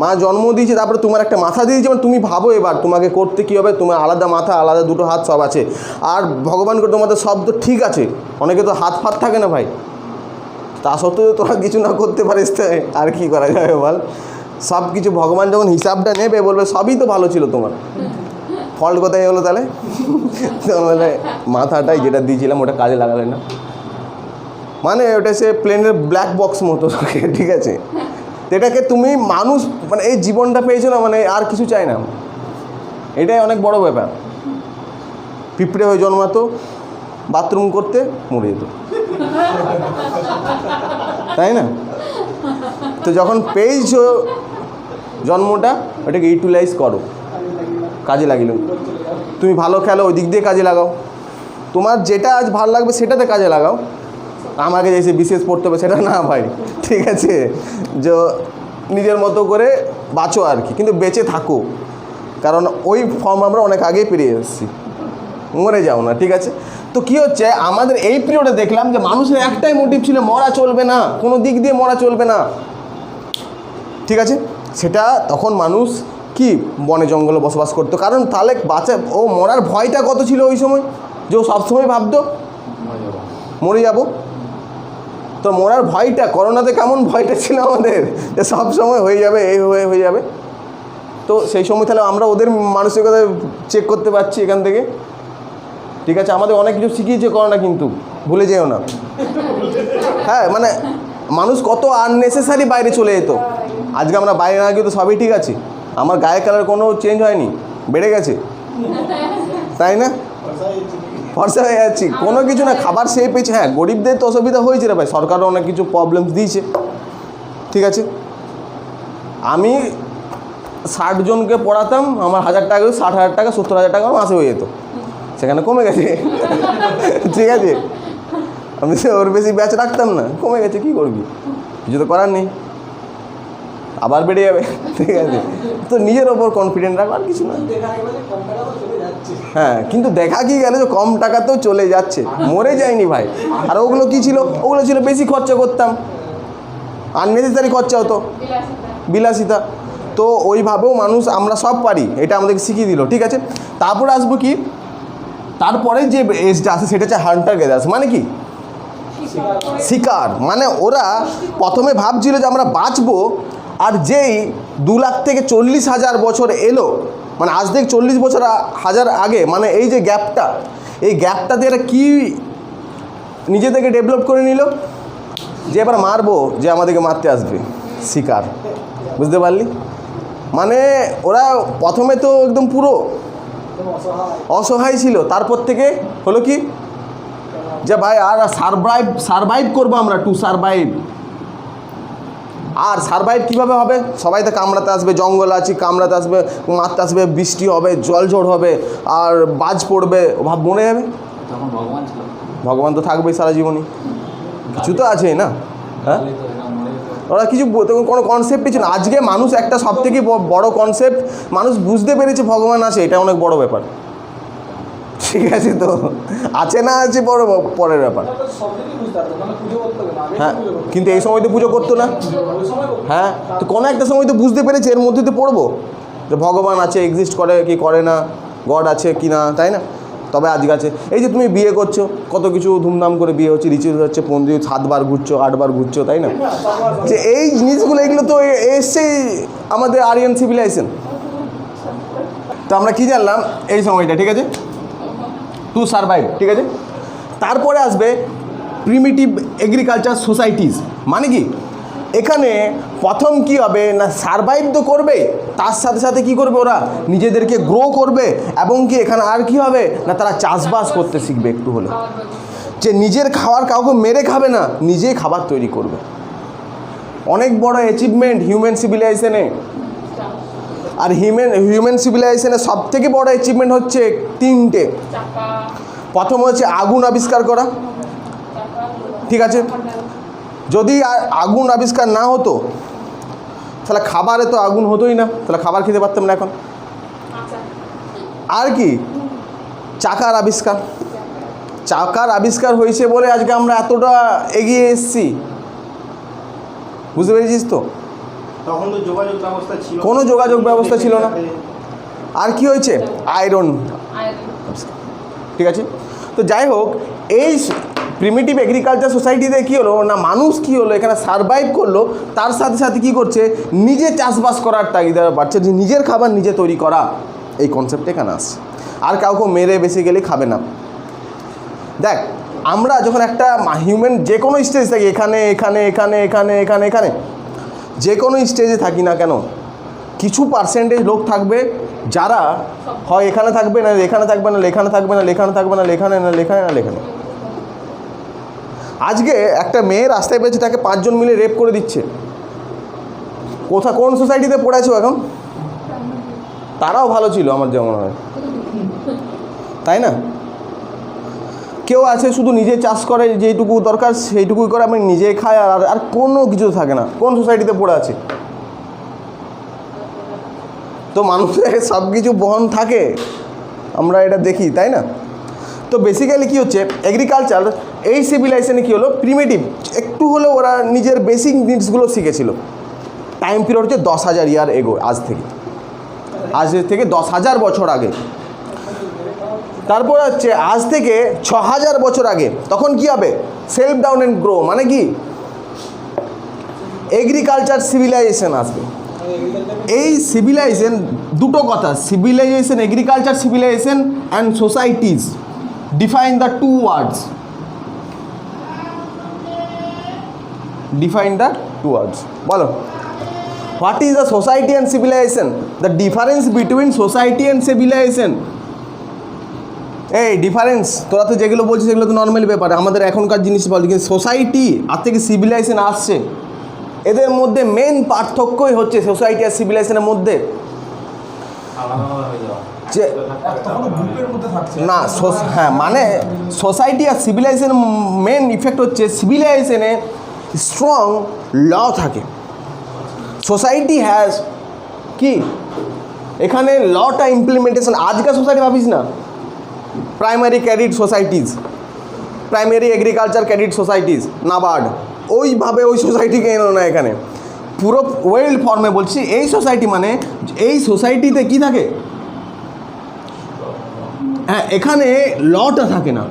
মা জন্ম দিয়েছে, তারপরে তোমার একটা মাথা দিয়েছে, মানে তুমি ভাবো এবার তোমাকে করতে কী হবে। তোমার আলাদা মাথা, আলাদা দুটো হাত সব আছে। আর ভগবান করে তোমাদের সব তো ঠিক আছে, অনেকে তো হাত ফাত থাকে না ভাই, তা সত্ত্বেও তোরা কিছু না করতে পারিস, আর কি করা যাবে বল? সব কিছু ভগবান যখন হিসাবটা নেবে বলবে সবই তো ভালো ছিল, তোমার ফল্ট কোথায় হলো তাহলে? তাহলে মাথাটাই যেটা দিয়েছিলাম ওটা কাজে লাগালে না, মানে ওটা সে প্লেনের ব্ল্যাক বক্স মতো, ঠিক আছে? এটাকে তুমি মানুষ মানে এই জীবনটা পেয়েছো না, মানে আর কিছু চাই না, এটাই অনেক বড় ব্যাপার। পিঁপড়ে হয়ে জন্মাতো, বাথরুম করতে মরে যেত, তাই না? তো যখন পেয়েছো জন্মটা, ওটাকে ইউটিলাইজ করো, কাজে লাগিল। তুমি ভালো খেলো, ওই দিক দিয়ে কাজে লাগাও। তোমার যেটা আজ ভালো লাগবে সেটাতে কাজে লাগাও। আমাকে যে বিশেষ পড়তে হবে সেটা না ভাই, ঠিক আছে? যে নিজের মতো করে বাঁচো আর কি, কিন্তু বেঁচে থাকো, কারণ ওই ফর্ম আমরা অনেক আগেই পেরিয়ে এসেছি। মরে যাও না, ঠিক আছে? তো কী হচ্ছে, আমাদের এই পিরিয়ডে দেখলাম যে মানুষের একটাই মোটিভ ছিল, মরা চলবে না, কোনো দিক দিয়ে মরা চলবে না, ঠিক আছে? সেটা তখন মানুষ কি বনে জঙ্গলে বসবাস করতো, কারণ তাহলে ও মরার ভয়টা কত ছিল ওই সময়, যে ও সবসময় ভাবতো মরে যাব। তো মরার ভয়টা, করোনাতে কেমন ভয়টা ছিল আমাদের, যে সব সময় হয়ে যাবে, এই হয়ে যাবে। তো সেই সময় তাহলে আমরা ওদের মানসিকতা চেক করতে পারছি এখান থেকে, ঠিক আছে? আমাদের অনেক কিছু শিখিয়েছে করোনা, কিন্তু ভুলে যেও না। হ্যাঁ, মানে মানুষ কত আননেসেসারি বাইরে চলে যেত। আজকে আমরা বাইরে না গিয়ে তো সবই ঠিক আছে, আমার গায়ের কালার কোনো চেঞ্জ হয়নি, বেড়ে গেছে, তাই না? ফর্সা হয়ে যাচ্ছি, কোনো কিছু না, খাবার সেই পেয়েছে। হ্যাঁ, গরিবদের তো অসুবিধা হয়েছে রে ভাই, সরকারও অনেক কিছু প্রবলেমস দিয়েছে, ঠিক আছে? আমি 60 জনকে পড়াতাম, আমার 1000 টাকা 60,000 টাকা 70,000 টাকা মাসে হয়ে যেত, সেখানে কমে গেছে, ঠিক আছে? আমি ওর বেশি ব্যাচ রাখতাম না, কমে গেছে, কী করবি, কিছু তো করার নেই, আবার বেড়ে যাবে, ঠিক আছে? তো নিজের ওপর কনফিডেন্ট রাখো, আর কিছু না। হ্যাঁ, কিন্তু দেখা কি গেল যে কম টাকাতেও চলে যাচ্ছে, মরে যায়নি ভাই। আর ওগুলো কি ছিল? ওগুলো ছিল বেশি খরচা করতাম, আননেসেসারি খরচা হতো, বিলাসিতা। তো ওইভাবেও মানুষ, আমরা সব পারি, এটা আমাদেরকে শিখিয়ে দিল, ঠিক আছে? তারপরে আসবো কি, তারপরে যে এজটা আছে সেটা হচ্ছে হান্টার গ্যাদার্স। মানে কি? শিকার। মানে ওরা প্রথমে ভাবছিল যে আমরা বাঁচবো, আর যেই 2 লাখ থেকে 40,000 বছর এলো, মানে আজ থেকে 40 বছর হাজার আগে, মানে এই যে গ্যাপটা, এই গ্যাপটাতে এরা কী নিজেদেরকে ডেভেলপ করে নিল, যে এবার মারবো, যে আমাদেরকে মারতে আসবে, শিকার। বুঝতে পারলি? মানে ওরা প্রথমে তো একদম পুরো অসহায় ছিল, তারপর থেকে হলো কি, যে ভাই আর সারভাইভ করবো আমরা, টু সারভাইভ। আর সারভাইভ কীভাবে হবে? সবাই তো কামড়াতে আসবে, জঙ্গল আছে, কামড়াতে আসবে, মারতে আসবে, বৃষ্টি হবে, জলঝড় হবে, আর বাজ পড়বে, ভাব মরে যাবে। ভগবান তো থাকবেই সারা জীবনই, কিছু তো আছেই না? হ্যাঁ, ওরা কিছু কোনো কনসেপ্টই ছিল না। আজকে মানুষ একটা সবথেকে বড় কনসেপ্ট মানুষ বুঝতে পেরেছে, ভগবান আছে, এটা অনেক বড় ব্যাপার, ঠিক আছে? তো আছে না আছে বড় পরের ব্যাপার। হ্যাঁ, কিন্তু এই সময় তো পুজো করতো না। হ্যাঁ, তো কোনো একটা সময় তো বুঝতে পেরেছে, এর মধ্যে তো পড়বো যে ভগবান আছে, এক্সিস্ট করে কি করে না, গড আছে কি না, তাই না? তবে আজকে আছে। এই যে তুমি বিয়ে করছো, কত কিছু ধুমধাম করে বিয়ে হচ্ছে, রিচুয়াল হচ্ছে, 7 বার ঘুরছো, 8 বার ঘুরছো, তাই না? যে এই জিনিসগুলো, এগুলো তো এসছেই আমাদের আরিয়ান সিভিলাইজেশন। তো আমরা কি জানলাম এই সময়টা, ঠিক আছে? টু সারভাইভ, ঠিক আছে? তারপরে আসবে প্রিমিটিভ এগ্রিকালচার সোসাইটিস। মানে কি, এখানে প্রথম কি হবে না, সারভাইভ তো করবে, তার সাথে সাথে কি করবে, ওরা নিজেদেরকে গ্রো করবে, এবং কি এখানে আর কি হবে না, তারা চাষবাস করতে শিখবে একটু হলে, যে নিজের খাবার কাউকে মেরে খাবে না, নিজেই খাবার তৈরি করবে। অনেক বড় অ্যাচিভমেন্ট হিউম্যান সিভিলাইজেশনে। আর হিউম্যান সিভিলাইজেশনের সব থেকে বড় অ্যাচিভমেন্ট হচ্ছে 3টে। প্রথম হচ্ছে আগুন আবিষ্কার করা, ঠিক আছে? যদি আগুন আবিষ্কার না হতো তাহলে খাবারে তো আগুন হতোই না, তাহলে খাবার খেতে পারতাম না এখন। আর কি, চাকার আবিষ্কার, চাকার আবিষ্কার হয়েছে বলে আজকে আমরা এতটা এগিয়ে এসেছি, বুঝতে পেরেছিস তো? তখন তো যোগাযোগ ব্যবস্থা ছিল, কোনো যোগাযোগ ব্যবস্থা ছিল না। আর কি হয়েছে, আয়রন, ঠিক আছে। তো যাই হোক, এই প্রিমিটিভ এগ্রিকালচার সোসাইটিতে কী হলো না, মানুষ কী হলো এখানে সারভাইভ করলো, তার সাথে সাথে কী করছে, নিজে চাষবাস করার তাগিদা বাড়ছে, যে নিজের খাবার নিজে তৈরি করা, এই কনসেপ্টে এখানে আসছে। আর কাউকে মেরে বেসিক্যালি খাবে না। দেখ, আমরা যখন একটা হিউম্যান যে কোনো স্টেজ থাকি, এখানে এখানে এখানে এখানে এখানে এখানে যে কোনো স্টেজে থাকি না কেন, কিছু পার্সেন্টেজ লোক থাকবে যারা হয় এখানে থাকবে, না এখানে থাকবে, না এখানে থাকবে, না এখানে থাকবে, না এখানে, না এখানে, না এখানে। আজকে একটা মেয়ে রাস্তায় পেয়েছে, তাকে 5 জন মিলে রেপ করে দিচ্ছে। কোন সোসাইটিতে পড়েছো এখন? তারাও ভালো ছিল আমার যেমন হয়, তাই না? কেউ আছে শুধু নিজে চাষ করে, যেইটুকু দরকার সেইটুকুই করে, আমি নিজে খাই, আর কোনো কিছু থাকে না। কোন সোসাইটিতে পড়ে আছে? তো মানুষের সব কিছু বহন থাকে, আমরা এটা দেখি, তাই না? তো বেসিক্যালি কী হচ্ছে, এগ্রিকালচার এই সিভিলাইজেশনে কী হলো, প্রিমিটিভ একটু হলেও ওরা নিজের বেসিক নিডসগুলো শিখেছিল। টাইম পিরিয়ড হচ্ছে 10,000 ইয়ার এগো, আজ থেকে 10,000 বছর আগে। তারপর হচ্ছে আজ থেকে 6,000 বছর আগে, তখন কি হবে, সেলফ ডাউন অ্যান্ড গ্রো, মানে কি এগ্রিকালচার সিভিলাইজেশন আসবে। এই সিভিলাইজেশন দুটো কথা, civilization, agriculture civilization and societies, define the two words, define the two words. বলো, what is the society and civilization, the difference between society and civilization. এই difference তোরা তো যেগুলো বলছিস সেগুলো তো নর্মালি ব্যাপার, আমাদের এখনকার জিনিস বলি, কিন্তু সোসাইটি আর থেকে সিভিলাইজেশন আসছে, এদের মধ্যে মেন পার্থক্যই হচ্ছে সোসাইটি আর সিভিলাইজেশনের মধ্যে যে না, হ্যাঁ, মানে সোসাইটি আর সিভিলাইজেশন মেন ইফেক্ট হচ্ছে, সিভিলাইজেশনে স্ট্রং ল থাকে, সোসাইটি হ্যাজ কি এখানে লটা ইমপ্লিমেন্টেশন। আজকাল সোসাইটি ভাবিস না, primary credit societies, primary agriculture credit societies, NABARD, ওইভাবে ওই সোসাইটিকে এনো না, এখানে পুরো ওয়েল ফর্মে বলছি। এই সোসাইটি মানে এই সোসাইটিতে কি থাকে, হ্যাঁ, এখানে লটা থাকে না,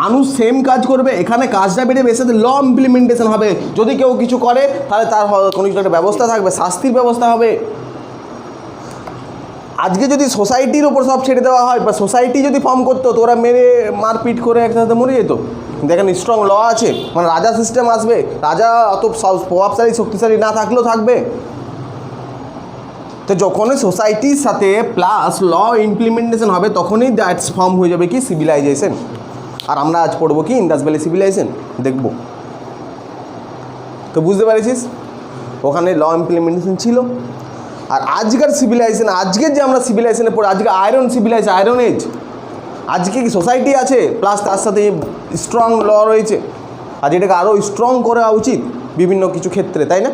মানুষ সেম কাজ করবে, এখানে কাজটা বেড়ে বেশি ল ইমপ্লিমেন্টেশন হবে। যদি কেউ কিছু করে তাহলে তার কোনো কিছু একটা ব্যবস্থা থাকবে, শাস্তির ব্যবস্থা হবে। আজকে যদি সোসাইটির ওপর সব ছেড়ে দেওয়া হয়, বা সোসাইটি যদি ফর্ম করতো, তো ওরা মেরে মারপিট করে একসাথে মরে যেত। দেখেন স্ট্রং ল আছে, মানে রাজা সিস্টেম আসবে, রাজা অত প্রভাবশালী শক্তিশালী না থাকলেও থাকবে। তো যখনই সোসাইটির সাথে প্লাস ল ইমপ্লিমেন্টেশন হবে, তখনই দ্যাটস ফর্ম হয়ে যাবে কি সিভিলাইজেশন। আর আমরা আজ পড়বো কি ইন্দাস ভ্যালি সিভিলাইজেশন দেখব। তো বুঝতে পারছিস, ওখানে ল ইমপ্লিমেন্টেশন ছিল। আর আজকের সিভিলাইজেশন, আজকের যে আমরা সিভিলাইজেশনে পড়ে, আজকে আয়রন সিভিলাইজেশন, আয়রন এজ, আজকে কি সোসাইটি আছে প্লাস তার সাথে স্ট্রং ল রয়েছে, আর এটাকে আরও স্ট্রং করা উচিত বিভিন্ন কিছু ক্ষেত্রে, তাই না?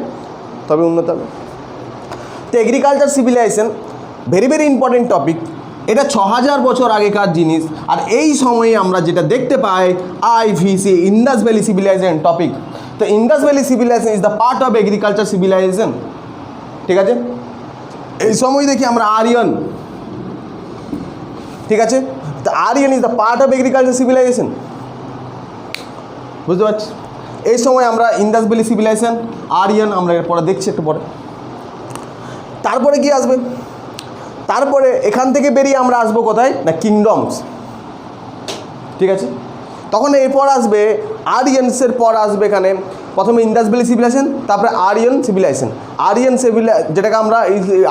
তবে উন্নত হবে। তো agriculture civilisation very very important topic. এটা 6,000 বছর আগেকার জিনিস। আর এই সময়ে আমরা যেটা দেখতে পাই, IVC, Indus valley civilization topic. তো Indas valley civilization is the part of agriculture civilization, ঠিক আছে? এই সময় দেখি আমরা আরিয়ান, ঠিক আছে? তো Aryan is the part of agriculture civilisation, বুঝতে পারছি? এই সময় আমরা ইন্দাস ভ্যালি সিভিলাইজেশন, আরিয়ান, আমরা এরপরে দেখছি একটু পরে। তারপরে কি আসবে? তারপরে এখান থেকে বেরিয়ে আমরা আসবো কোথায় না, কিংডমস, ঠিক আছে? তখন এরপর আসবে আরিয়ানসের পর আসবে এখানে প্রথমে ইন্দাস ভ্যালি সিভিলাইজেশন, তারপরে আরিয়ান সিভিলাইজেশন। আরিয়ান যেটাকে আমরা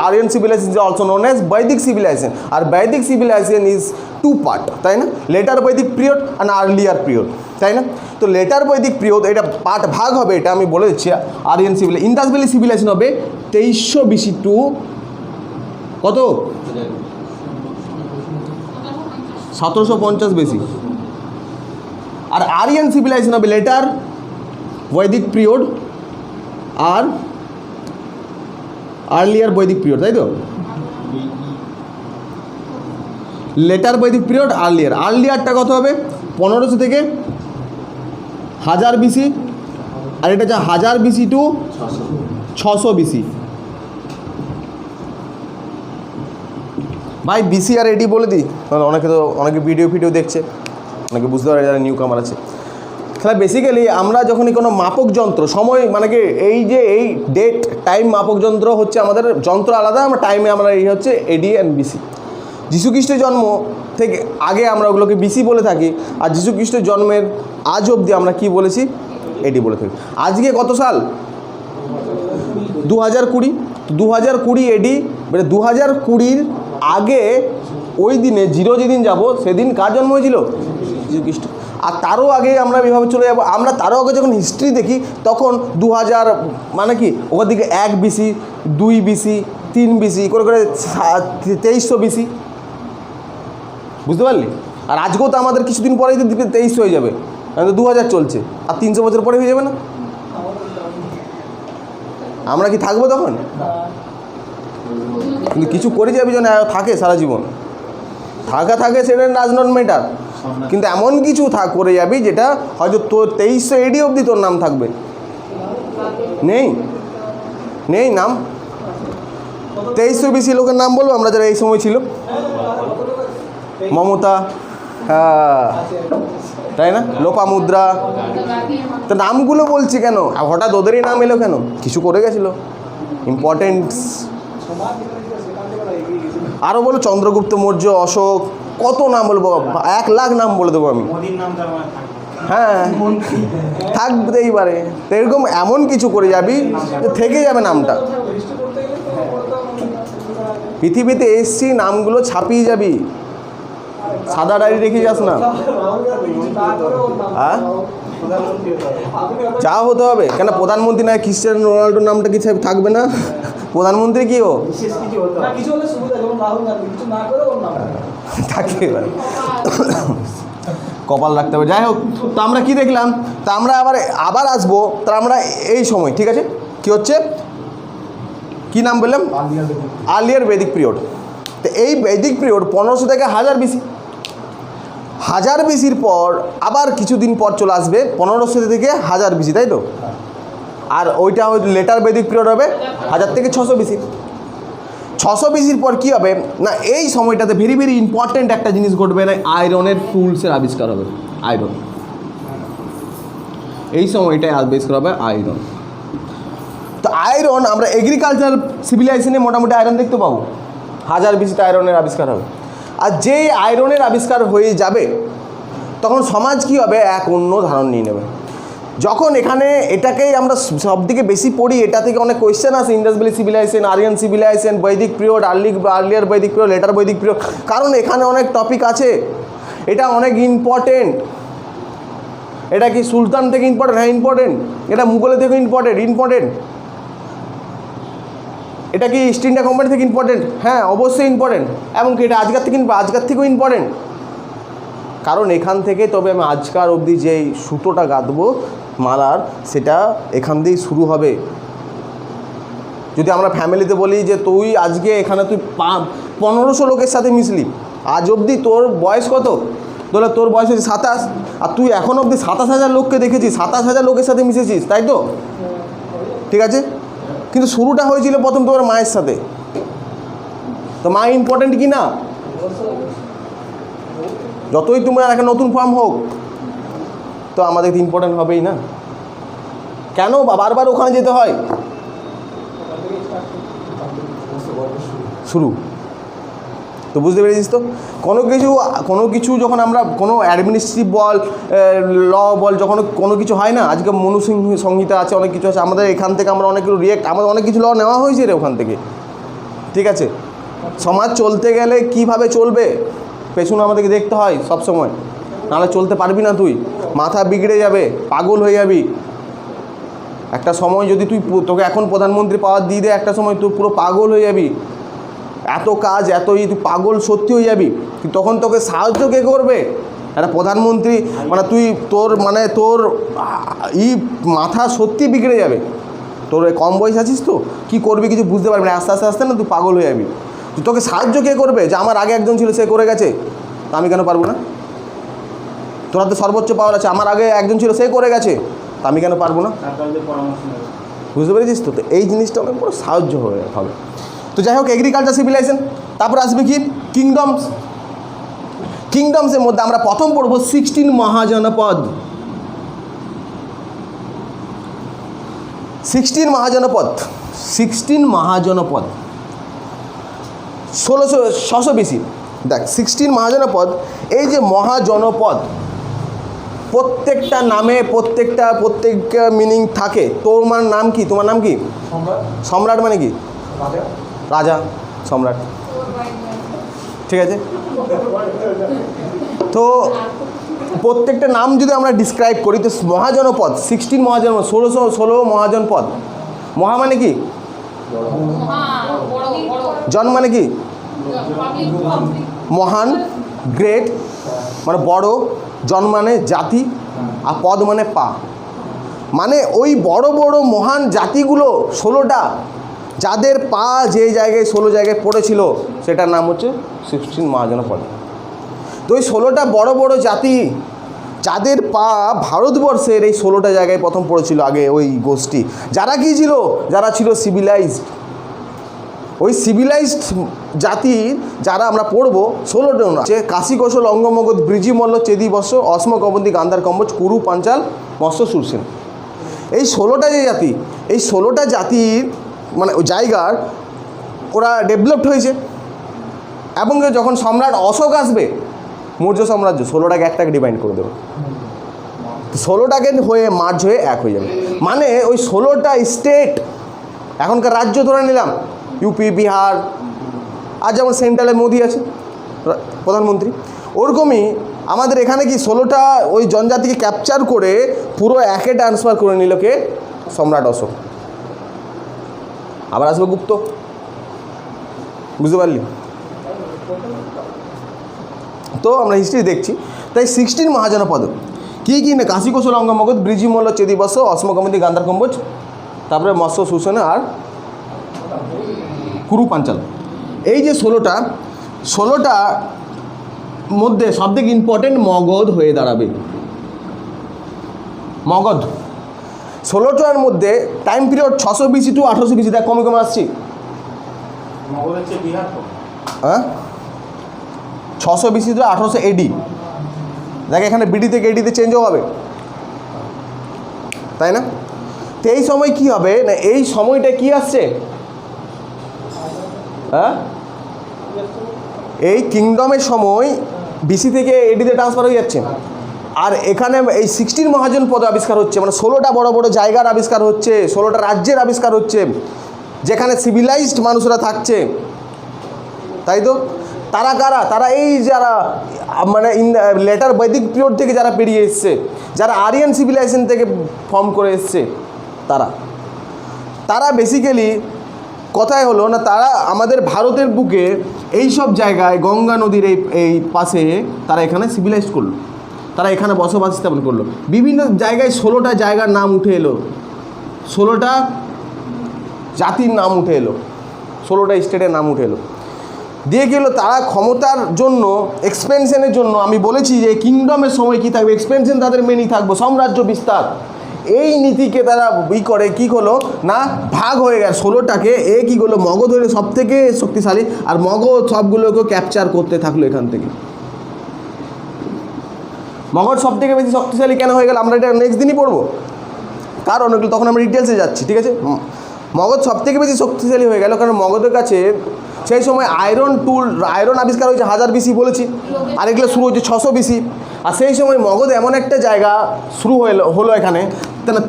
Aryan civilisation is also known as বৈদিক সিভিলাইজেশন। আর বৈদিক সিভিলাইজেশন ইজ টু পার্ট, তাই না? লেটার বৈদিক পিরিয়ড অ্যান্ড আর্লিয়ার পিরিয়ড, তাই না? তো লেটার বৈদিক পিরিয়ড এটা পার্ট ভাগ হবে, এটা আমি বলে দিচ্ছি। Aryan civilisation, Indus valley civilisation হবে 2300 BC টু কত 1750 বেশি। আর আরিয়ান সিভিলাইজেশন হবে লেটার বৈদিক পিরিয়ড আর আর্লিয়ার বৈদিক পিরিয়ড, তাই তো? লেটার বৈদিক পিরিয়ড, আর্লিয়ারটা কত হবে? 1500 থেকে 1000 BC, আর এটা হচ্ছে 1000 BC টু 600 BC। ভাই BC আর AD বলে দিই, অনেকে ভিডিও দেখছে, অনেকে বুঝতে পারে যারা নিউ কামার আছে। তাহলে বেসিক্যালি আমরা যখনই কোনো মাপক যন্ত্র সময় মানে কি এই ডেট টাইম মাপক যন্ত্র হচ্ছে আমাদের যন্ত্র আলাদা, আমরা টাইমে আমরা এই হচ্ছে AD অ্যান্ড BC। যীশুখ্রিস্টের জন্ম থেকে আগে আমরা ওগুলোকে BC বলে থাকি, আর যীশুখ্রিস্টের জন্মের আজ অবধি আমরা কি বলেছি? AD বলে থাকি। আজকে কত সাল? 2020। 2020 AD, মানে 2020 আগে ওই দিনে যেদিন যাব সেদিন কার জন্ম হয়েছিল? যীশুখ্রিস্ট। আর তারও আগে আমরা এভাবে চলে যাবো, আমরা তারও আগে যখন হিস্ট্রি দেখি তখন 2000 মানে কি ওখান থেকে 1 BC, 2 BC, 3 BC করে 2300 BC, বুঝতে পারলি? আর আজকেও তো আমাদের কিছুদিন পরেই তো 2300 হয়ে যাবে, তো 2000 চলছে, আর 300 বছর পরে হয়ে যাবে না? আমরা কি থাকবো তখন? কিন্তু কিছু করে যাবি যেন থাকে সারা জীবন, থাকে সেটা ডাজ নট ম্যাটার, কিন্তু এমন কিছু করে যাবি যেটা হয়তো তোর 2300 AD অবধি তোর নাম থাকবে। নেই নাম? 2300 BC লোকের নাম বলবো আমরা যারা এই সময় ছিল? মমতা, হ্যাঁ তাই না, লোপামুদ্রা, তো নামগুলো বলছি কেন? হঠাৎ ওদেরই নাম এলো কেন? কিছু করে গেছিলো ইম্পর্টেন্স। আরও বলো চন্দ্রগুপ্ত মৌর্য, অশোক, কত নাম বলবো, 1 লাখ নাম বলে দেবো আমি। হ্যাঁ থাকতেই পারে, এরকম এমন কিছু করে যাবি যে থেকে যাবে নামটা। পৃথিবীতে এসছি নামগুলো ছাপিয়ে যাবি, সাদা ডায়েরি রেখে যাস না। হ্যাঁ চা হতে হবে কেন? প্রধানমন্ত্রী নয় ক্রিস্টিয়ানো রোনাল্ডোর নামটা কি থাকবে না? প্রধানমন্ত্রী কি ও থাকে, কপাল রাখতে হবে। যাই হোক, তো আমরা কি দেখলাম? তা আমরা আবার আসবো। তা আমরা এই সময় ঠিক আছে কি হচ্ছে, কি নাম বললাম? আর্লিয়ার বৈদিক পিরিয়ড। তো এই বৈদিক পিরিয়ড 1500 থেকে 1000 BC। 1000 BCর পর আবার কিছুদিন পর চলে আসবে 1500 থেকে 1000 BC, তাই তো? আর ওইটা লেটার বৈদিক পিরিয়ড হবে 1000 থেকে 600 BC। 600 BCর পর কী হবে না, এই সময়টাতে ভেরি ইম্পর্ট্যান্ট একটা জিনিস ঘটবে না, আয়রনের টুলসের আবিষ্কার হবে। আয়রন, এই সময়টায় আবিষ্কার হবে আয়রন। তো আয়রন আমরা এগ্রিকালচার সিভিলাইজেশনে মোটামুটি আয়রন দেখতে পাবো। 1000 BCতে আয়রনের আবিষ্কার হবে। আর যেই আয়রনের আবিষ্কার হয়ে যাবে তখন সমাজ কী হবে, এক অন্য ধারণ নিয়ে নেবে। যখন এখানে এটাকেই আমরা সবদিকে বেশি পড়ি, এটা থেকে অনেক কোয়েশ্চেন আসে, Indus valley civilisation, Aryan civilisation, বৈদিক পিরিয়ড, আর্লিয়ার বৈদিক পিরিয়ড, লেটার বৈদিক পিরিয়ড, কারণ এখানে অনেক টপিক আছে, এটা অনেক ইম্পর্টেন্ট। এটা কি সুলতান থেকে ইম্পর্টেন্ট? হ্যাঁ ইম্পর্টেন্ট। এটা মুঘলের থেকে ইম্পর্টেন্ট। এটা কি ইস্ট ইন্ডিয়া কোম্পানি থেকে ইম্পর্টেন্ট? হ্যাঁ অবশ্যই ইম্পর্টেন্ট। এমনকি এটা আজকের থেকেও ইম্পর্টেন্ট, কারণ এখান থেকে তবে আমি আজকার অবধি যেই সুতোটা গাঁথবো মালার, সেটা এখান দিয়েই শুরু হবে। যদি আমরা ফ্যামিলিতে বলি যে তুই আজকে এখানে তুই 1500 লোকের সাথে মিশলি, আজ অবধি তোর বয়স কত? তাহলে তোর বয়স হচ্ছে 27, আর তুই এখন অবধি 27,000 লোককে দেখেছিস, 27,000 লোকের সাথে মিশেছিস, তাই তো? ঠিক আছে, কিন্তু শুরুটা হয়েছিল প্রথম তোমার মায়ের সাথে। তো মা ইম্পর্টেন্ট কি না? যতই তোমার একটা নতুন ফর্ম হোক, তো আমাদের ইম্পর্টেন্ট হবেই না। কেন বারবার ওখানে যেতে হয়? শুরু তো বুঝতে পেরেছিস তো? কোনো কিছু যখন আমরা কোনো অ্যাডমিনিস্ট্রেটিভ বল, ল বল, যখন কোনো কিছু হয় না, আজকে মনু সংহিতা আছে, অনেক কিছু আছে, আমাদের এখান থেকে আমরা অনেকগুলো আমাদের অনেক কিছু ল নেওয়া হয়েছে রে ওখান থেকে। ঠিক আছে, সমাজ চলতে গেলে কিভাবে চলবে পেছনে আমাদেরকে দেখতে হয় সব সময়, নাহলে চলতে পারবি না, তুই মাথা বিগড়ে যাবে, পাগল হয়ে যাবি। একটা সময় যদি তোকে এখন প্রধানমন্ত্রী পাওয়ার দিয়ে দেয়, একটা সময় তুই পুরো পাগল হয়ে যাবি, এত কাজ তুই পাগল সত্যি হয়ে যাবি। তখন তোকে সাহায্য কে করবে? একটা প্রধানমন্ত্রী মানে তোর মাথা সত্যি বিগড়ে যাবে। তোর কম বয়স আছিস তো কী করবি কিছু বুঝতে পারবি না, আস্তে আস্তে আস্তে না তুই পাগল হয়ে যাবি। তোকে সাহায্য কে করবে? যে আমার আগে একজন ছিল সে করে গেছে, তা আমি কেন পারবো না? তোরা তো সর্বোচ্চ পাওয়ার আছে, আমার আগে একজন ছিল সে করে গেছে, তা আমি কেন পারবো না? বুঝতে পেরেছিস তো? এই জিনিসটা অনেক বড় সাহায্য হবে। তো যাই হোক, এগ্রিকালচার সিভিলাইজেশন। তারপর আসবে কি কিংডমস। কিংডমসের মধ্যে আমরা প্রথম পড়ব 16 মহাজনপদ। 16 মহাজনপদ 1600 বেশি। দেখ 16 মহাজনপদ, এই যে মহাজনপদ প্রত্যেকটা নামে প্রত্যেকটা মিনিং থাকে। তোমার নাম কি? তোমার নাম কি? সম্রাট মানে কি? রাজা, সম্রাট, ঠিক আছে। তো প্রত্যেকটা নাম যদি আমরা ডিসক্রাইব করি তো মহাজনপদ 16 মহাজনপদ 16 মহাজনপদ। মহা মানে কি? জন মানে কি? মহান, গ্রেট মানে বড়, জন মানে জাতি, আর পদ মানে পা। মানে ওই বড় বড় মহান জাতিগুলো 16টা, যাদের পা যে জায়গায় 16 জায়গায় পড়েছিল সেটার নাম হচ্ছে 16 মহাজনপদ। তো ওই 16টা বড় বড় জাতি যাদের পা ভারতবর্ষের এই 16টা জায়গায় প্রথম পড়েছিল আগে, ওই গোষ্ঠী যারা কী ছিল, যারা ছিল সিভিলাইজড। ওই সিভিলাইজড জাতির যারা আমরা পড়বো 16টা আছে: কাশী, কৌশল, অঙ্গমগধ, বৃজিমল্ল, চেদি, বৎস, অশ্ম, কবন্দী, গান্ধার, কম্বোজ, কুরু, পাঞ্চাল, মৎস্য, সুরসেন। এই 16টা যে জাতি, এই 16টা জাতির মানে ওই জায়গার ওরা ডেভেলপড হয়েছে। এবং যখন সম্রাট অশোক আসবে, মৌর্য সাম্রাজ্য 16টাকে একটাকে ডিভাইড করে দেবে, 16টাকে হয়ে মার্জ হয়ে এক হয়ে যাবে। মানে ওই 16টা স্টেট, এখনকার রাজ্য ধরে নিলাম ইউপি, বিহার, আর যেমন সেন্ট্রালে মোদি আছে প্রধানমন্ত্রী, ওরকমই আমাদের এখানে কি 16টা ওই জনজাতিকে ক্যাপচার করে পুরো একে ট্রান্সফার করে নিল কে? সম্রাট অশোক। আবার আসবে গুপ্ত, বুঝতে পারলি? তো আমরা হিস্ট্রি দেখছি। তাই 16 মহাজনপদ কী কী না? কাশী, কৌশল, অঙ্গমগধ, বৃজিমল্ল, চেদি, বৎস, অশ্ম, কবন্দী, গান্ধার, কম্বোজ, তারপরে মৎস্য, সুরসেন আর কুরু, পাঞ্চাল। এই যে 16টা মধ্যে সবথেকে ইম্পর্টেন্ট মগধ হয়ে দাঁড়াবে। মগধ 16টার মধ্যে time period 600 BC to 1800 BC। দেখ কমে কমে আসছি। হ্যাঁ, 600 BC টু 1800 AD। দেখ এখানে বিডি থেকে এডিতে চেঞ্জও হবে, তাই না? তো এই সময় কী হবে না, এই সময়টা কি আসছে? হ্যাঁ, এই কিংডমের সময় বিসি থেকে এডিতে ট্রান্সফার হয়ে যাচ্ছে। আর এখানে এই 16 মহাজনপদ আবিষ্কার হচ্ছে, মানে 16টা বড় বড় জায়গার আবিষ্কার হচ্ছে, 16টা রাজ্যের আবিষ্কার হচ্ছে, যেখানে সিভিলাইজড মানুষরা থাকছে, তাই তো? তারা কারা? তারা এই যারা মানে লেটার বৈদিক পিরিয়ড থেকে যারা পেরিয়ে এসছে, যারা আরিয়ান সিভিলাইজেশন থেকে ফর্ম করে এসছে, তারা বেসিক্যালি কথাই হলো না, তারা আমাদের ভারতের বুকে এই সব জায়গায় গঙ্গা নদীর এই পাশে তারা এখানে সিভিলাইজ করলো, তারা এখানে বসবাস স্থাপন করলো। বিভিন্ন জায়গায় 16টা জায়গার নাম উঠে এলো, 16টা জাতির নাম উঠে এলো, 16টা স্টেটের নাম উঠে এলো। দিয়ে গেলো তারা ক্ষমতার জন্য, এক্সপেনশনের জন্য। আমি বলেছি যে কিংডমের সময় কী থাকবে? এক্সপেনশন তাদের মেনই থাকবো, সাম্রাজ্য বিস্তার। এই নীতিকে তারা করে কী হলো না, ভাগ হয়ে গেল 16টাকে। কী করলো, মগধ হলো সব থেকে শক্তিশালী, আর মগধ সবগুলোকে ক্যাপচার করতে থাকলো এখান থেকে। মগধ সব থেকে বেশি শক্তিশালী কেন হয়ে গেল আমরা এটা নেক্সট দিনই পড়বো, কারণ ওগুলো তখন আমরা ডিটেলসে যাচ্ছি, ঠিক আছে? মগধ সব থেকে বেশি শক্তিশালী হয়ে গেল কারণ মগধের কাছে সেই সময় আয়রন আবিষ্কার হয়েছে 1000 BC বলেছি, আর এগুলো শুরু হয়েছে 600 BC। আর সেই সময় মগধ এমন একটা জায়গা শুরু হলো এখানে,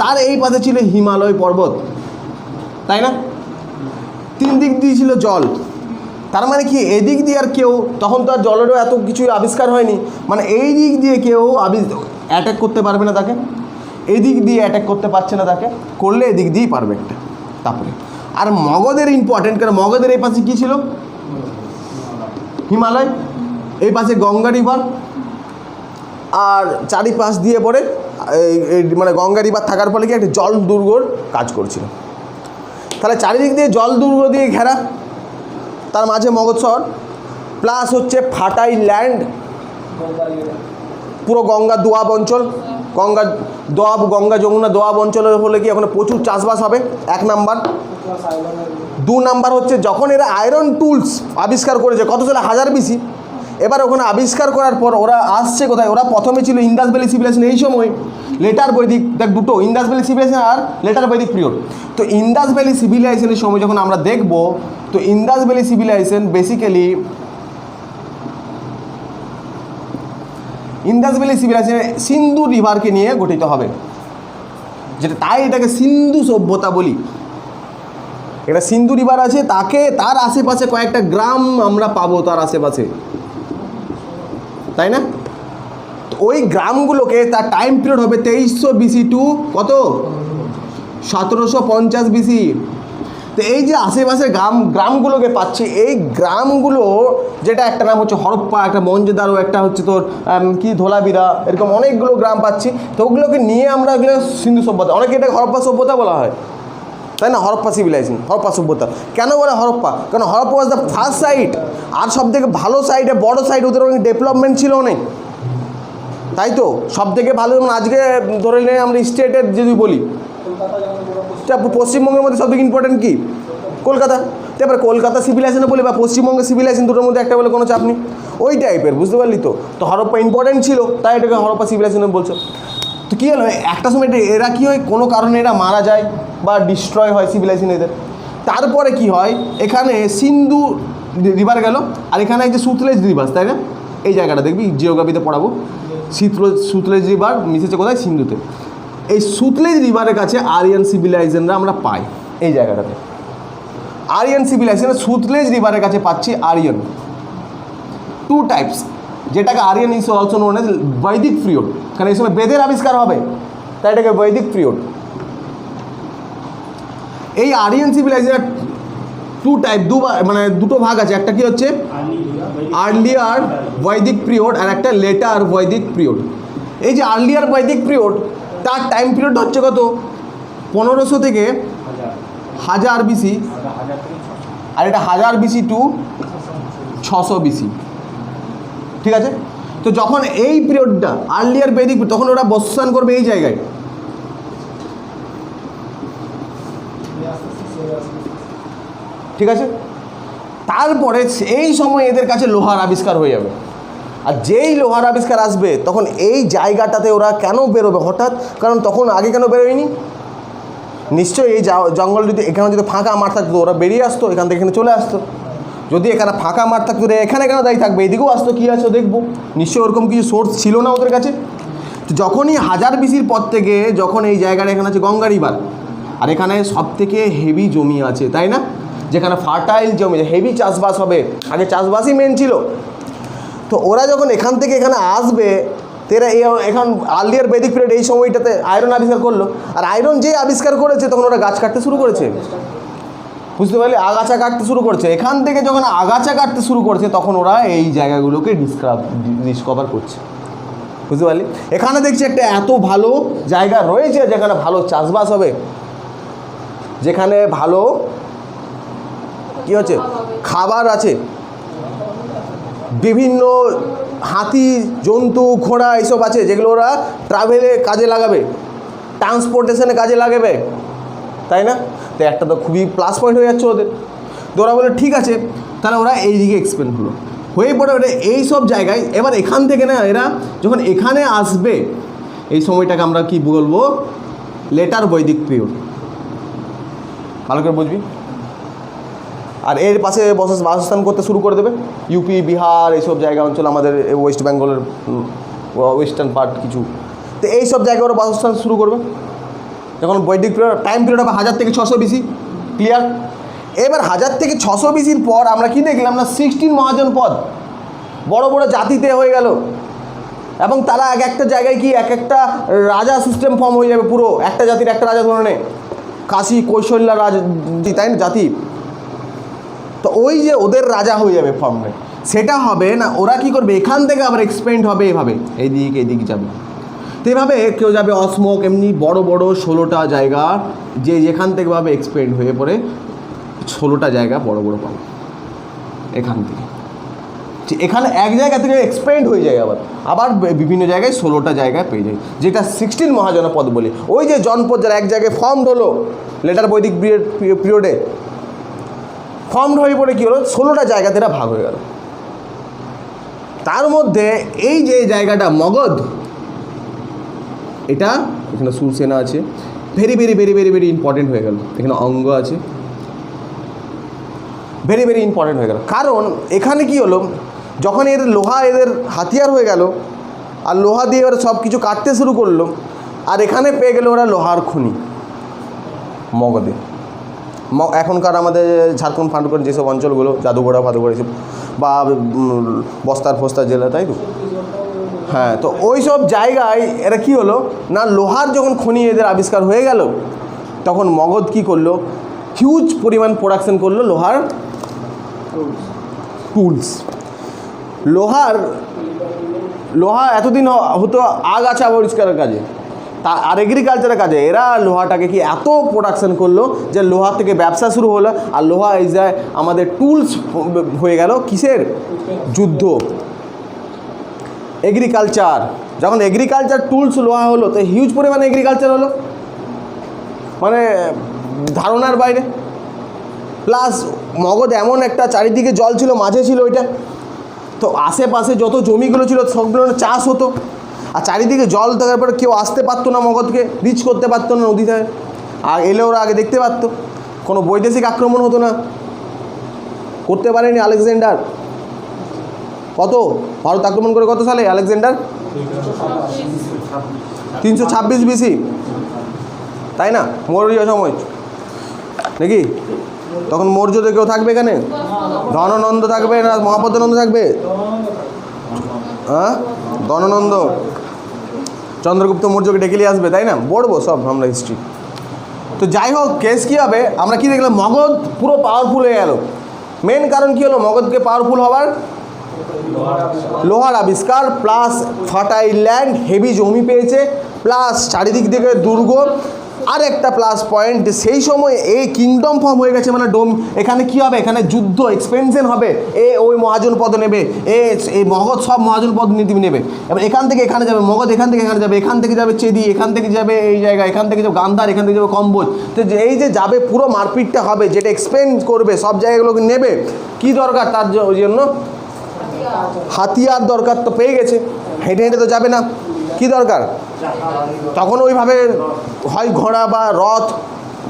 তার এই পাশে ছিল হিমালয় পর্বত, তাই না? 3 দিক দিয়ে ছিল জল। তার মানে কি এদিক দিয়ে আর কেউ, তখন তো আর জলেরও এত কিছু আবিষ্কার হয়নি, মানে এই দিক দিয়ে কেউ অ্যাটাক করতে পারবে না তাকে, এই দিক দিয়ে অ্যাটাক করতে পারছে না তাকে, করলে এদিক দিয়েই পারবে একটা। তারপরে আর মগধের ইম্পর্টেন্ট, কারণ মগধের এই পাশে কী ছিল? হিমালয়, এই পাশে গঙ্গা রিভার, আর চারিপাশ দিয়ে পড়ে মানে গঙ্গা রিভার থাকার ফলে কি একটা জল দুর্গর কাজ করছিল। তাহলে চারিদিক দিয়ে জল দুর্গ দিয়ে ঘেরা, তার মাঝে মগধ শহর, প্লাস হচ্ছে ফার্টাইল ল্যান্ড, পুরো গঙ্গা দোয়াব অঞ্চল, গঙ্গা যমুনা দোয়াব অঞ্চলের হলে কি ওখানে প্রচুর চাষবাস হবে, 1 নাম্বার। 2 নাম্বার হচ্ছে যখন এরা আয়রন টুলস আবিষ্কার করেছে কত সালে 1000 BC, এবার ওখানে আবিষ্কার করার পর ওরা আসছে কোথায়, ওরা প্রথমে ছিল ইন্দাস ভ্যালি সিভিলাইজেশন, এই সময় লেটার বৈদিক, দেখ দুটো, ইন্দাস ভ্যালি সিভিলাইজেশন আর লেটার বৈদিক পিরিয়ড। তো ইন্দাস ভ্যালি সিভিলাইজেশনের সময় যখন আমরা দেখব, তো Indas valley civilization basically Indus valley civilization Sindhu রিভারকে নিয়ে গঠিত হবে, যেটা তাই এটাকে সিন্ধু সভ্যতা বলি। এটা সিন্ধু রিভার আছে, তার আশেপাশে কয়েকটা গ্রাম আমরা পাবো তার আশেপাশে, তাই না? তো ওই গ্রামগুলোকে তার টাইম পিরিয়ড হবে 2300 BC টু কত 1750 BC। তো এই যে আশেপাশে গ্রামগুলোকে পাচ্ছি, এই গ্রামগুলো যেটা একটা নাম হচ্ছে হরপ্পা, একটা মহেঞ্জোদারো, একটা হচ্ছে তোর কি ধোলাবিরা, এরকম অনেকগুলো গ্রাম পাচ্ছি। তো ওগুলোকে নিয়ে আমরা এগুলো সিন্ধু সভ্যতা, অনেকে এটা হরপ্পা সভ্যতা বলা হয়, তাই না? হরপ্পা সিভিলাইজেশন, হরপ্পা সভ্যতা কেন বলে হরপ্পা? কারণ Harappa was the first site, আর সব থেকে ভালো সাইটে, বড় সাইট, ওদের অনেক ডেভেলপমেন্ট ছিল অনেক, তাই তো সব থেকে ভালো। যেমন আজকে ধরে নিয়ে আমরা স্টেটের যদি বলি, পশ্চিমবঙ্গের মধ্যে সব থেকে ইম্পর্টেন্ট কি? কলকাতা। তারপরে কলকাতা সিভিলাইজেশনে বলি বা পশ্চিমবঙ্গের সিভিলাইজেশন, দুটোর মধ্যে একটা বলে কোনো চাপ নেই, ওই টাইপের, বুঝতে পারলি তো? তো হরপ্পা ইম্পর্টেন্ট ছিল, তাই এটাকে হরপ্পা সিভিলাইজেশন বলছো। তো কী হলো, একটা সময় এরা কী হয়, কোনো কারণে এরা মারা যায় বা ডিস্ট্রয় হয় সিভিলাইজেশন এদের। তারপরে কি হয়, এখানে সিন্ধু রিভার গেল, আর এখানে এই যে সুতলেজ রিভার, তাই না? এই জায়গাটা দেখবি জিওগ্রাফিতে পড়াবো, সুতলেজ রিভার মিশেছে কোথায়? সিন্ধুতে। এই সুতলেজ রিভারের কাছে আরিয়ান সিভিলাইজেশনরা আমরা পাই, এই জায়গাটাতে আরিয়ান সিভিলাইজেশন। সুতলেজ রিভারের কাছে পাচ্ছি আরিয়ান, 2 টাইপস, যেটাকে Aryan is also known as বৈদিক পিরিয়ড, কারণ এই সময় বেদের আবিষ্কার হবে, তাই এটাকে বৈদিক পিরিয়ড। এই আরিয়ান সিভিলাইজেশনের 2 টাইপ, মানে দুটো ভাগ আছে, একটা কি হচ্ছে আর্লিয়ার বৈদিক পিরিয়ড আর একটা লেটার বৈদিক পিরিয়ড। এই যে আর্লিয়ার বৈদিক পিরিয়ড, তার টাইম পিরিয়ড হচ্ছে কত 1500 থেকে 1000 BC, আর এটা 1000 BC টু 600 BC, ঠিক আছে? তো যখন এই পিরিয়ডটা আর্লিয়ার বৈদিক, তখন ওরা বসস্থান করবে এই জায়গায়, ঠিক আছে? তারপরে এই সময় এদের কাছে লোহার আবিষ্কার হয়ে যাবে, আর যেই লোহার আবিষ্কার আসবে তখন এই জায়গাটাতে ওরা কেন বেরোবে হঠাৎ? কারণ তখন আগে কেন বেরোয়নি? নিশ্চয়ই এই জঙ্গল যদি এখানে যদি ফাঁকা মাঠ থাকতো, ওরা বেরিয়ে আসতো, এখান থেকে এখানে চলে আসতো। যদি এখানে ফাঁকা মাঠ থাকতো, এখানে কেন দাঁড়িয়ে থাকবে, এদিকেও আসতো, কী আছে দেখবো। নিশ্চয়ই ওরকম কিছু সোর্স ছিল না ওদের কাছে। তো যখনই 1000 BCর পর থেকে, যখন এই জায়গাটা এখানে আছে গঙ্গা রিভার, আর এখানে সব থেকে হেভি জমি আছে, তাই না? যেখানে ফার্টাইল জমি, হেভি চাষবাস হবে, আগে চাষবাসই মেন ছিল। তো ওরা যখন এখান থেকে এখানে আসবে, তেরা এখন আর্লিয়ার বৈদিক পিরিয়ড, এই সময়টাতে আয়রন আবিষ্কার করলো, আর আয়রন যেই আবিষ্কার করেছে তখন ওরা গাছ কাটতে শুরু করেছে, বুঝতে পারলি? আগাছা কাটতে শুরু করছে। এখান থেকে যখন আগাছা কাটতে শুরু করছে, তখন ওরা এই জায়গাগুলোকে ডিসকভার করছে, বুঝতে পারলি? এখানে দেখছি একটা এত ভালো জায়গা রয়েছে, যেখানে ভালো চাষবাস হবে, যেখানে ভালো কী হচ্ছে খাবার আছে, বিভিন্ন হাতি, জন্তু, ঘোড়া এইসব আছে, যেগুলো ওরা ট্রাভেলে কাজে লাগাবে, ট্রান্সপোর্টেশনে কাজে লাগাবে, তাই না? তো একটা তো খুবই প্লাস পয়েন্ট হয়ে যাচ্ছে ওদের। তো ওরা বলে ঠিক আছে, তাহলে ওরা এই দিকে এক্সপেন্ড হলো, হয়ে পড়ে ওটা এই সব জায়গায়। এবার এখান থেকে না এরা যখন এখানে আসবে, এই সময়টাকে আমরা কি বলবো, লেটার বৈদিক পিরিয়ড, ভালো করে বুঝবি। আর এর পাশে বাসস্থান করতে শুরু করে দেবে ইউপি, বিহার, এইসব জায়গা অঞ্চল, আমাদের ওয়েস্ট বেঙ্গলের ওয়েস্টার্ন পার্ট কিছু। তো এই সব জায়গায় ওরা বাসস্থান শুরু করবে যখন বৈদিক পিরিয়ড, টাইম পিরিয়ড হবে 1000 থেকে 600 BC, ক্লিয়ার? এবার 1000 থেকে 600 BCর পর আমরা কি দেখলাম না, 16 মহাজন পদ, বড় বড় জাতিতে হয়ে গেল, এবং তারা এক একটা জায়গায় কি এক একটা রাজা সিস্টেম ফর্ম হয়ে যাবে, পুরো একটা জাতির একটা রাজা ধরনে, কাশী কৈশল্যা রাজ, তাই না, জাতি। তো ওই যে ওদের রাজা হয়ে যাবে ফর্মে, সেটা হবে না, ওরা কি করবে এখান থেকে আবার এক্সপেন্ড হবে এভাবে এইদিক যাবে। তো এভাবে কেউ যাবে অসমক, এমনি বড় বড় 16টা জায়গা যে যেখান থেকে ভাবে এক্সপেন্ড হয়ে পড়ে 16টা জায়গা বড় বড় পাবে এখান থেকে। এখানে এক জায়গা থেকে এক্সপেন্ড হয়ে যায় আবার বিভিন্ন জায়গায় 16টা জায়গায় পেয়ে যায়, যেটা 16 মহাজনপদ বলে। ওই যে জনপদ যারা এক জায়গায় ফর্মড হলো লেটার বৈদিক পিরিয়ডে ফর্মড হয়ে পড়ে কী হলো 16টা জায়গাতে এরা ভাগ হয়ে গেল। তার মধ্যে এই যে জায়গাটা মগধ, এটা এখানে সুরসেনা আছে, very very very very very important হয়ে গেল। এখানে অঙ্গ আছে, ভেরি ভেরি ইম্পর্টেন্ট হয়ে গেল। কারণ এখানে কি হলো, যখন লোহা এদের হাতিয়ার হয়ে গেল আর লোহা দিয়ে ওরা সব কিছু কাটতে শুরু করলো, আর এখানে পেয়ে গেল ওরা লোহার খনি মগধে। এখনকার আমাদের ঝাড়খণ্ড ফান্ডকর যেসব অঞ্চলগুলো জাদুঘোড়া ফাদুঘোড়া এসব বা বস্তার ফস্তার জেলা, তাই তো? হ্যাঁ, তো ওই সব জায়গায় এরা কি হলো না, লোহার যখন খনি এদের আবিষ্কার হয়ে গেল, তখন মগধ কি করলো, হিউজ পরিমাণ প্রোডাকশন করলো লোহার টুলস। লোহা এতদিন হতো আগাছা পরিষ্কারের কাজে আর এগ্রিকালচারের কাজে, এরা লোহাটাকে কি এত প্রোডাকশন করলো যে লোহা থেকে ব্যবসা শুরু হলো, আর লোহা এই যায় আমাদের টুলস হয়ে গেল কিসের, যুদ্ধ, এগ্রিকালচার। যখন এগ্রিকালচার টুলস লোহা হলো তো হিউজ পরিমাণে এগ্রিকালচার হলো, মানে ধারণার বাইরে। প্লাস মগধ এমন একটা চারিদিকে জল ছিল, মাঝে ছিল ওইটা, তো আশেপাশে যত জমিগুলো ছিল সবগুলো চাষ হতো, আর চারিদিকে জল থাকার পরে কেউ আসতে পারতো না মগধকে রিচ করতে পারতো না নদী থেকে, আর এলে ওরা আগে দেখতে পারতো, কোনো বৈদেশিক আক্রমণ হতো না, করতে পারেনি আলেকজান্ডার। কত ভারত আক্রমণ করে কত সালে আলেকজান্ডার? 326 BC, তাই না? মৌর্য সময় নাকি? তখন মৌর্যদের কেউ থাকবে এখানে? ধননন্দ থাকবে না মহাপদ্মনন্দ থাকবে? হ্যাঁ, ধননন্দ চন্দ্রগুপ্ত মৌর্যকে ডেকে নিয়ে আসবে, তাই না? পড়বো সব আমরা হিস্ট্রি। তো যাই হোক, কেস কী হবে, আমরা কি দেখলাম, মগধ পুরো পাওয়ারফুল হয়ে গেল। মেন কারণ কী হলো মগধকে পাওয়ারফুল হওয়ার? লোহার আবিষ্কার, প্লাস ফার্টাইল ল্যান্ড, হেভি জমি পেয়েছে, প্লাস চারিদিক থেকে দুর্গ। আর একটা প্লাস পয়েন্ট, সেই সময় এই কিংডম ফর্ম হয়ে গেছে, মানে এখানে কি হবে, এখানে যুদ্ধ এক্সপেনশন হবে, ওই মহাজন পদ নেবে, এই মগধ সব মহাজন পদ নীতি নেবে। এবার এখান থেকে এখানে যাবে মগধ, এখান থেকে এখানে যাবে, এখান থেকে যাবে চেদি, এখান থেকে যাবে এই জায়গা, এখান থেকে যাবে গান্ধার, এখান থেকে যাবে কম্বোজ। তো এই যে যাবে পুরো মারপিটটা হবে, যেটা এক্সপেন্ড করবে সব জায়গাগুলোকে নেবে, কি দরকার তার জন্য? হাতিয়ার দরকার। তো পেয়ে গেছে, হেঁটে হেঁটে তো যাবে না, কি দরকার? তখন ওইভাবে হয় ঘোড়া বা রথ,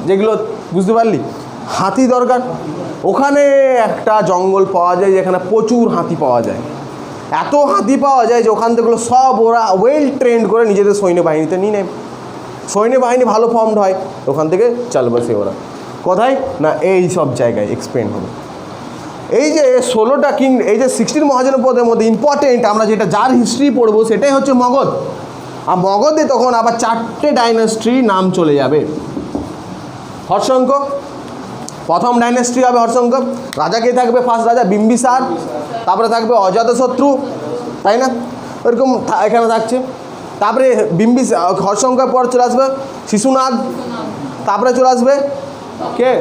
যেগুলো বুঝতে পারলি, হাতি দরকার। ওখানে একটা জঙ্গল পাওয়া যায় যেখানে প্রচুর হাতি পাওয়া যায়, এত হাতি পাওয়া যায় যে ওখান থেকে সব ওরা ওয়েল ট্রেন্ড করে নিজেদের সৈন্যবাহিনীতে নিয়ে নেয়। সৈন্যবাহিনী ভালো ফর্মড হয়, ওখান থেকে চালবে সে ওরা কোথায় না এই সব জায়গায় এক্সপেন্ড হবে। এই যে 16টা এই যে 16 মহাজনপদের মধ্যে ইম্পর্টেন্ট আমরা যেটা যার হিস্ট্রি পড়বো সেটাই হচ্ছে মগধ। আর মগধে তখন আবার 4টে ডাইনাস্ট্রির নাম চলে যাবে। হর্ষঙ্ক প্রথম ডাইনাস্ট্রি হবে, হর্ষঙ্ক। রাজা কে থাকবে? ফার্স্ট রাজা বিম্বিসার, তারপরে থাকবে অজাতশত্রু, তাই না? এরকম এখানে থাকছে। তারপরে হর্ষঙ্কের পর চলে আসবে শিশুনাগ, তারপরে চলে আসবে কে?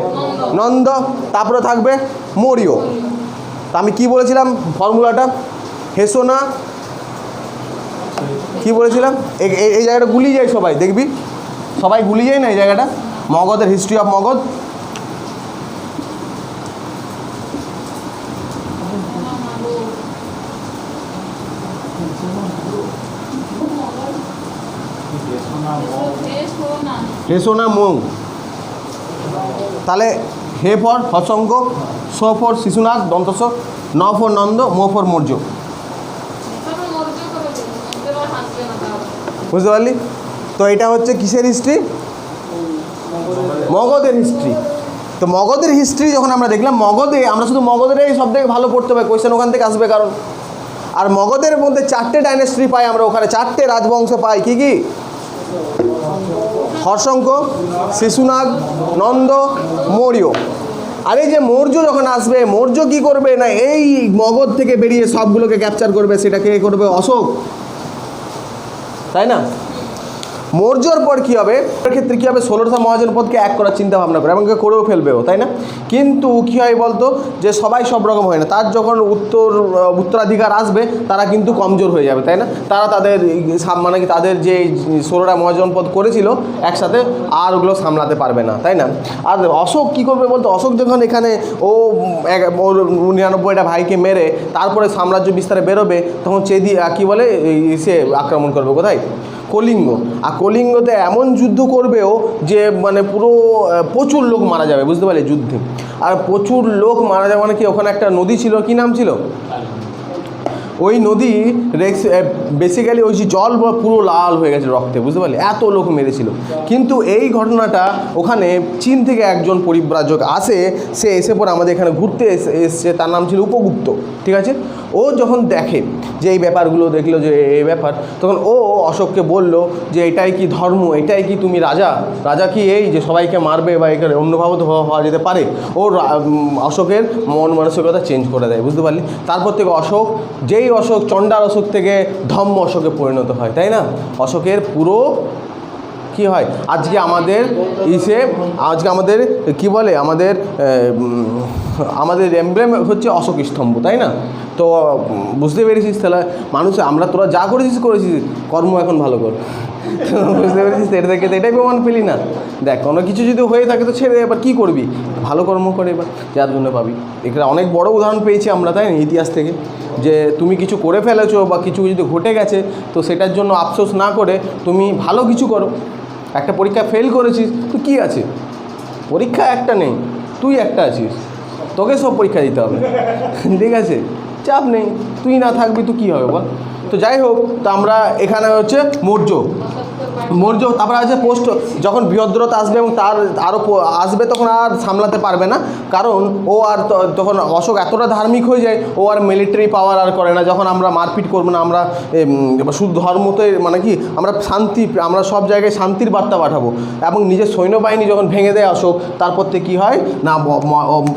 নন্দ, তারপরে থাকবে মৌর্য। তা আমি কি বলেছিলাম ফর্মুলাটা? হেসোনা, কি বলেছিলাম? এই জায়গাটা গুলিয়ে যায় সবাই, দেখবি সবাই গুলিয়ে যায় না এই জায়গাটা, মগধের হিস্ট্রি অফ মগধ। হেসোনা মৌ, তাহলে হে ফর হর্ষঙ্ক, স ফর শিশুনাগ দন্তস, ন ফর নন্দ, ম ফর মৌর্য। বুঝতে পারলি? তো এটা হচ্ছে কিসের হিস্ট্রি? মগধের হিস্ট্রি। তো মগধের হিস্ট্রি যখন আমরা দেখলাম, মগধে আমরা শুধু মগধেরই সব থেকে ভালো পড়তে পারি, কোয়েশ্চেন ওখান থেকে আসবে। কারণ আর মগধের মধ্যে 4টে ডাইনাস্ট্রি পাই আমরা, ওখানে 4টে রাজবংশ পাই। কি কি? হর্ষঙ্ক, শিশুনাগ, নন্দ, মৌর্য। আরে যে মৌর্য যখন আসবে, মৌর্য কি করবে না এই মগধ থেকে বেরিয়ে সবগুলোকে ক্যাপচার করবে, সেটা কে করবে? অশোক, তাই না? মৌর্যর পর কী হবে, ক্ষেত্রে কী হবে, 16টা মহাজনপদকে এক করার চিন্তা ভাবনা করে এবং করেও ফেলবেও, তাই না? কিন্তু কী হয় বলতো, যে সবাই সব রকম হয় না, তার যখন উত্তরাধিকার আসবে তারা কিন্তু কমজোর হয়ে যাবে, তাই না? তারা তাদের মানে কি তাদের যে 16টা মহাজনপদ করেছিল একসাথে আর ওগুলো সামলাতে পারবে না, তাই না? আর অশোক কী করবে বলতো, অশোক যখন এখানে ওর 99টা ভাইকে মেরে তারপরে সাম্রাজ্য বিস্তারে বেরোবে, তখন কী বলে সে আক্রমণ করবে কোথায়? কলিঙ্গ। আর কলিঙ্গতে এমন যুদ্ধ করবেও যে মানে পুরো প্রচুর লোক মারা যাবে, বুঝতে পারলে, যুদ্ধে। আর প্রচুর লোক মারা যাবে মানে কি, ওখানে একটা নদী ছিল, কি নাম ছিল ওই নদী? বেসিক্যালি ওই যে জল পুরো লাল হয়ে গেছে রক্তে, বুঝতে পারলে, এত লোক মেরেছিল। কিন্তু এই ঘটনাটা ওখানে চীন থেকে একজন পরিব্রাজক আসে, সে এসে পরে আমাদের এখানে ঘুরতে এসছে, তার নাম ছিল উপগুপ্ত, ঠিক আছে? ও যখন দেখে যে এই ব্যাপারগুলো, দেখলো যে এই ব্যাপার, তখন ও অশোককে বলল যে এটাই কি ধর্ম, এটাই কি তুমি রাজা? রাজা কি এই যে সবাইকে মারবে বা এখানে অন্যভাবে তো হওয়া যেতে পারে? ও অশোকের মন মানসিকতা চেঞ্জ করে দেয়, বুঝতে পারলি? তারপর থেকে অশোক চণ্ডাল অশোক থেকে ধম্ম অশোকে পরিণত হয়, তাই না? অশোকের পুরো কি হয়, আজকে আমাদের কি বলে, আমাদের এমব্লেম হচ্ছে অশোক স্তম্ভ, তাই না? তো বুঝতে পেরেছিস তাহলে তোরা যা করেছিস কর্ম এখন ভালো কর। বুঝতে পেরেছিস? এটা থেকে তো এটাই প্রমাণ পেলি না। দেখ, কোনো কিছু যদি হয়ে থাকে তো ছেড়ে, এবার কী করবি? ভালো কর্ম করে এবার, যার জন্য পাবি। এখানে অনেক বড় উদাহরণ পেয়েছি আমরা, তাই না, ইতিহাস থেকে, যে তুমি কিছু করে ফেলেছো বা কিছু যদি ঘটে গেছে তো সেটার জন্য আফসোস না করে তুমি ভালো কিছু করো। একটা পরীক্ষা ফেল করেছিস তো কী আছে, পরীক্ষা একটা নেই, তুই একটা আছিস, তোকে সব পরীক্ষা দিতে হবে, ঠিক আছে? চাপ নেই, তুই না থাকবি তো কী হবে বল? তো যাই হোক, তো আমরা এখানে হচ্ছে মৌর্য, তারপরে আছে পোস্ট। যখন বৃহদ্রতা আসবে এবং তার আরও আসবে, তখন আর সামলাতে পারবে না, কারণ ও আর তখন অশোক এতটা ধার্মিক হয়ে যায়, ও আর মিলিটারি পাওয়ার আর করে না। যখন আমরা মারপিট করবো না, আমরা শুধু ধর্মতে মানে কি, আমরা সব জায়গায় শান্তির বার্তা পাঠাবো, এবং নিজের সৈন্যবাহিনী যখন ভেঙে দেয় অশোক, তারপর থেকে কী হয় না,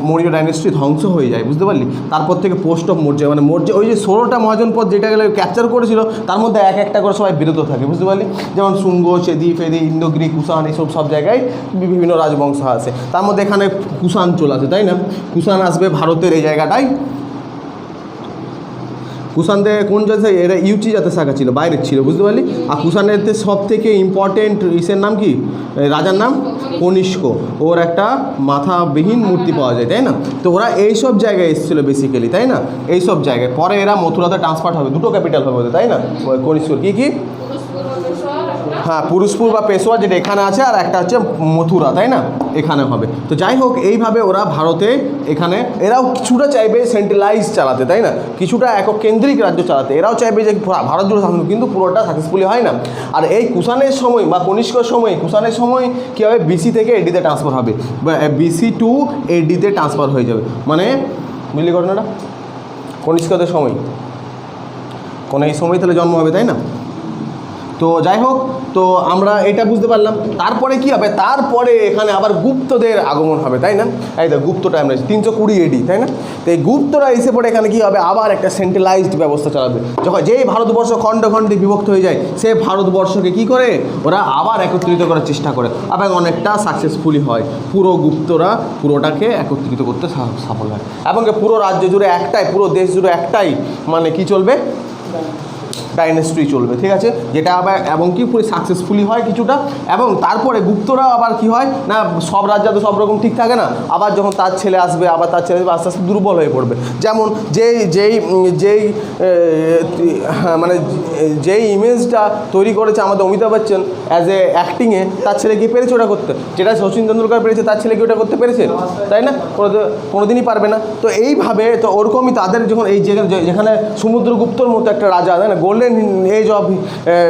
মৌর্য ডাইনেস্টি ধ্বংস হয়ে যায়, বুঝতে পারলি? তারপর থেকে পোস্ট অফ মৌর্য, মানে মৌর্য ওই যে 16টা মহাজনপদ যেটা গেলে ক্যাপচার করেছিল, তার মধ্যে এক একটা করে সবাই বিরত থাকে, বুঝতে পারলি? যেমন শুঙ্গ, চেদি, ফেদি, ইন্দোগ্রি, কুষাণ, এইসব সব জায়গায় বিভিন্ন রাজবংশ আছে। তার মধ্যে এখানে কুষাণ চলে আসে, তাই না? কুষাণ আসবে ভারতের এই জায়গাটায়। কুষাণদের কোন জায়গায়? এরা ইউচি জাতের শাখা ছিল, বাইরের ছিল, বুঝতে পারলি? আর কুষাণের সব থেকে ইম্পর্টেন্ট ইসের নাম কি, রাজার নাম কনিষ্ক। ওর একটা মাথাবিহীন মূর্তি পাওয়া যায়, তাই না? তো ওরা এইসব জায়গায় এসেছিলো বেসিক্যালি, তাই না? এইসব জায়গায় পরে এরা মথুরাতে ট্রান্সফার হবে, দুটো ক্যাপিটাল হবে ওদের, তাই না? কনিষ্কর কী হ্যাঁ, পুরুষপুর বা পেশোয়া যেটা এখানে আছে, আর একটা হচ্ছে মথুরা, তাই না? এখানে হবে। তো যাই হোক, এইভাবে ওরা ভারতে এখানে এরাও কিছুটা চাইবে সেন্ট্রালাইজ চালাতে, তাই না? কিছুটা একক কেন্দ্রিক রাজ্য চালাতে এরাও চাইবে যে ভারত জুড়ে শাসন, কিন্তু পুরোটা সাকসেসফুলি হয় না। আর এই কুষাণের সময় বা কনিষ্কর সময়, কুষাণের সময় কী হবে, বিসি থেকে এডিতে ট্রান্সফার হবে, বা বিসি টু এডিতে ট্রান্সফার হয়ে যাবে। মানে বুঝলি ঘটনাটা? কনিষ্কদের সময় এই সময় তাহলে জন্ম হবে, তাই না? তো যাই হোক, তো আমরা এটা বুঝতে পারলাম। তারপরে কি হবে, তারপরে এখানে আবার গুপ্তদের আগমন হবে, তাই না? এই তো গুপ্ত টাইম 320 AD, তাই না? তো এই গুপ্তরা এসে পড়ে এখানে কী হবে, আবার একটা সেন্ট্রালাইজড ব্যবস্থা চালাবে। যখন যেই ভারতবর্ষ খণ্ডে খণ্ডে বিভক্ত হয়ে যায়, সে ভারতবর্ষকে কি করে, ওরা আবার একত্রিত করার চেষ্টা করে, এবং অনেকটা সাকসেসফুলি হয়। পুরো গুপ্তরা পুরোটাকে একত্রিত করতে সফল হয়, এবং পুরো রাজ্য জুড়ে একটাই, পুরো দেশ জুড়ে একটাই মানে কি চলবে, ডাইনেস্টি চলবে, ঠিক আছে? যেটা আবার এবং কি পুরো সাকসেসফুলি হয় কিছুটা। এবং তারপরে গুপ্তরা আবার কি হয় না, সব রাজ্য তো সব রকম ঠিক থাকে না, আবার যখন তার ছেলে আসবে, আবার তার ছেলে আস্তে আস্তে দুর্বল হয়ে পড়বে। যেমন যেই ইমেজটা তৈরি করেছে আমাদের অমিতাভ বচ্চন অ্যাজ এ অ্যাক্টিংয়ে, তার ছেলে কি পেরেছে ওটা করতে? যেটা সচিন তেন্ডুলকর পেরেছে, তার ছেলে কি ওটা করতে পেরেছে? তাই না? কোনোদিনই পারবে না। তো এইভাবে তো ওরকমই তাদের যখন এই যেখানে সমুদ্রগুপ্তর মতো একটা রাজা, তাই না, golden age of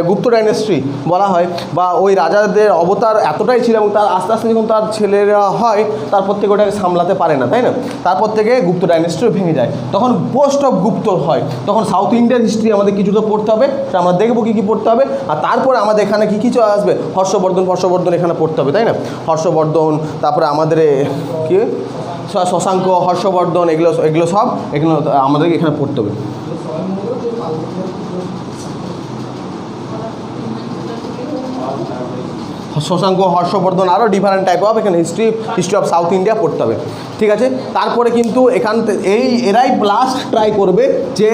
Gupta dynasty বলা হয়, বা ওই রাজাদের অবতার এতটাই ছিল, এবং তার আস্তে আস্তে যখন তার ছেলেরা হয়, তারপর থেকে ওটাকে সামলাতে পারে না, তাই না? তারপর থেকে গুপ্ত ডাইনেস্টিও ভেঙে যায়, তখন পোস্ট অফ গুপ্ত হয়। তখন সাউথ ইন্ডিয়ান হিস্ট্রি আমাদের কিছু তো পড়তে হবে, আমরা দেখবো কী কী পড়তে হবে। আর তারপরে আমাদের এখানে কী কিছু আসবে, হর্ষবর্ধন এখানে পড়তে হবে, তাই না? হর্ষবর্ধন, তারপরে আমাদের কি শশাঙ্ক, হর্ষবর্ধন, এগুলো এগুলো সব এগুলো আমাদেরকে এখানে পড়তে হবে। শশাঙ্ক, হর্ষবর্ধন, আরও ডিফারেন্ট টাইপ অফ এখানে হিস্ট্রি অফ সাউথ ইন্ডিয়া পড়তে হবে, ঠিক আছে। তারপরে কিন্তু এরাই লাস্ট ট্রাই করবে যে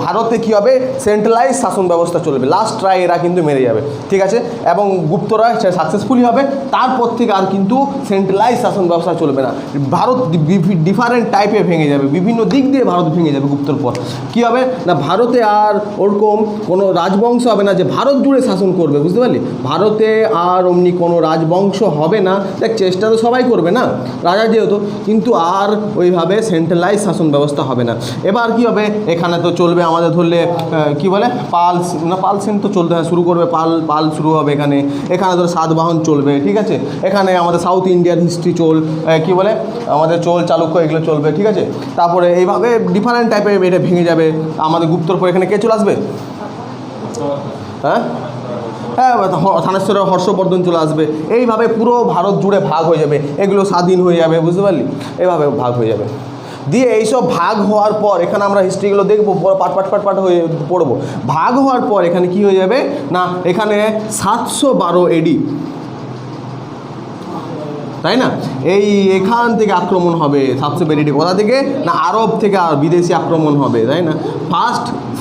ভারতে কী হবে, সেন্ট্রালাইজ শাসন ব্যবস্থা চলবে। লাস্ট ট্রাই এরা কিন্তু মেরে যাবে, ঠিক আছে, এবং গুপ্তরা সাকসেসফুলি হবে। তারপর থেকে আর কিন্তু সেন্ট্রালাইজ শাসন ব্যবস্থা চলবে না। ভারত ডিফারেন্ট টাইপে ভেঙে যাবে, বিভিন্ন দিক দিয়ে ভারত ভেঙে যাবে গুপ্তর পর। কী হবে না, ভারতে আর ওরকম কোনো রাজবংশ হবে না যে ভারত জুড়ে শাসন করবে, বুঝতে পারলি। ভারতে আর অমনি কোনো রাজবংশ হবে না। দেখ, চেষ্টা তো সবাই করবে না, রাজা যেহেতু, কিন্তু আর ওইভাবে সেন্ট্রালাইজ শাসন ব্যবস্থা হবে না। এবার কি হবে, এখানে তো চলবে আমাদের ধরলে কি বলে পাল সেন তো চলতে শুরু করবে, পাল শুরু হবে এখানে ধরো সাতবাহন চলবে, ঠিক আছে। এখানে আমাদের সাউথ ইন্ডিয়ার হিস্ট্রি কি বলে আমাদের চালুক্য এগুলো চলবে, ঠিক আছে। তারপরে এইভাবে ডিফারেন্ট টাইপের এটা ভেঙে যাবে। আমাদের গুপ্তর পর এখানে কে চলে আসবে, হ্যাঁ, থানেশ্বরের হর্ষবর্ধন চলে আসবে। এইভাবে পুরো ভারত জুড়ে ভাগ হয়ে যাবে, এগুলো স্বাধীন হয়ে যাবে, বুঝতে পারলি। এভাবে ভাগ হয়ে যাবে। দিয়ে এইসব ভাগ হওয়ার পর এখানে আমরা হিস্ট্রিগুলো দেখবো, পাট হয়ে পড়বো। ভাগ হওয়ার পর এখানে কি হয়ে যাবে না, এখানে 712 AD, তাই না, এখান থেকে আক্রমণ হবে। 712 AD কোথা থেকে না, আরব থেকে বিদেশি আক্রমণ হবে, তাই না।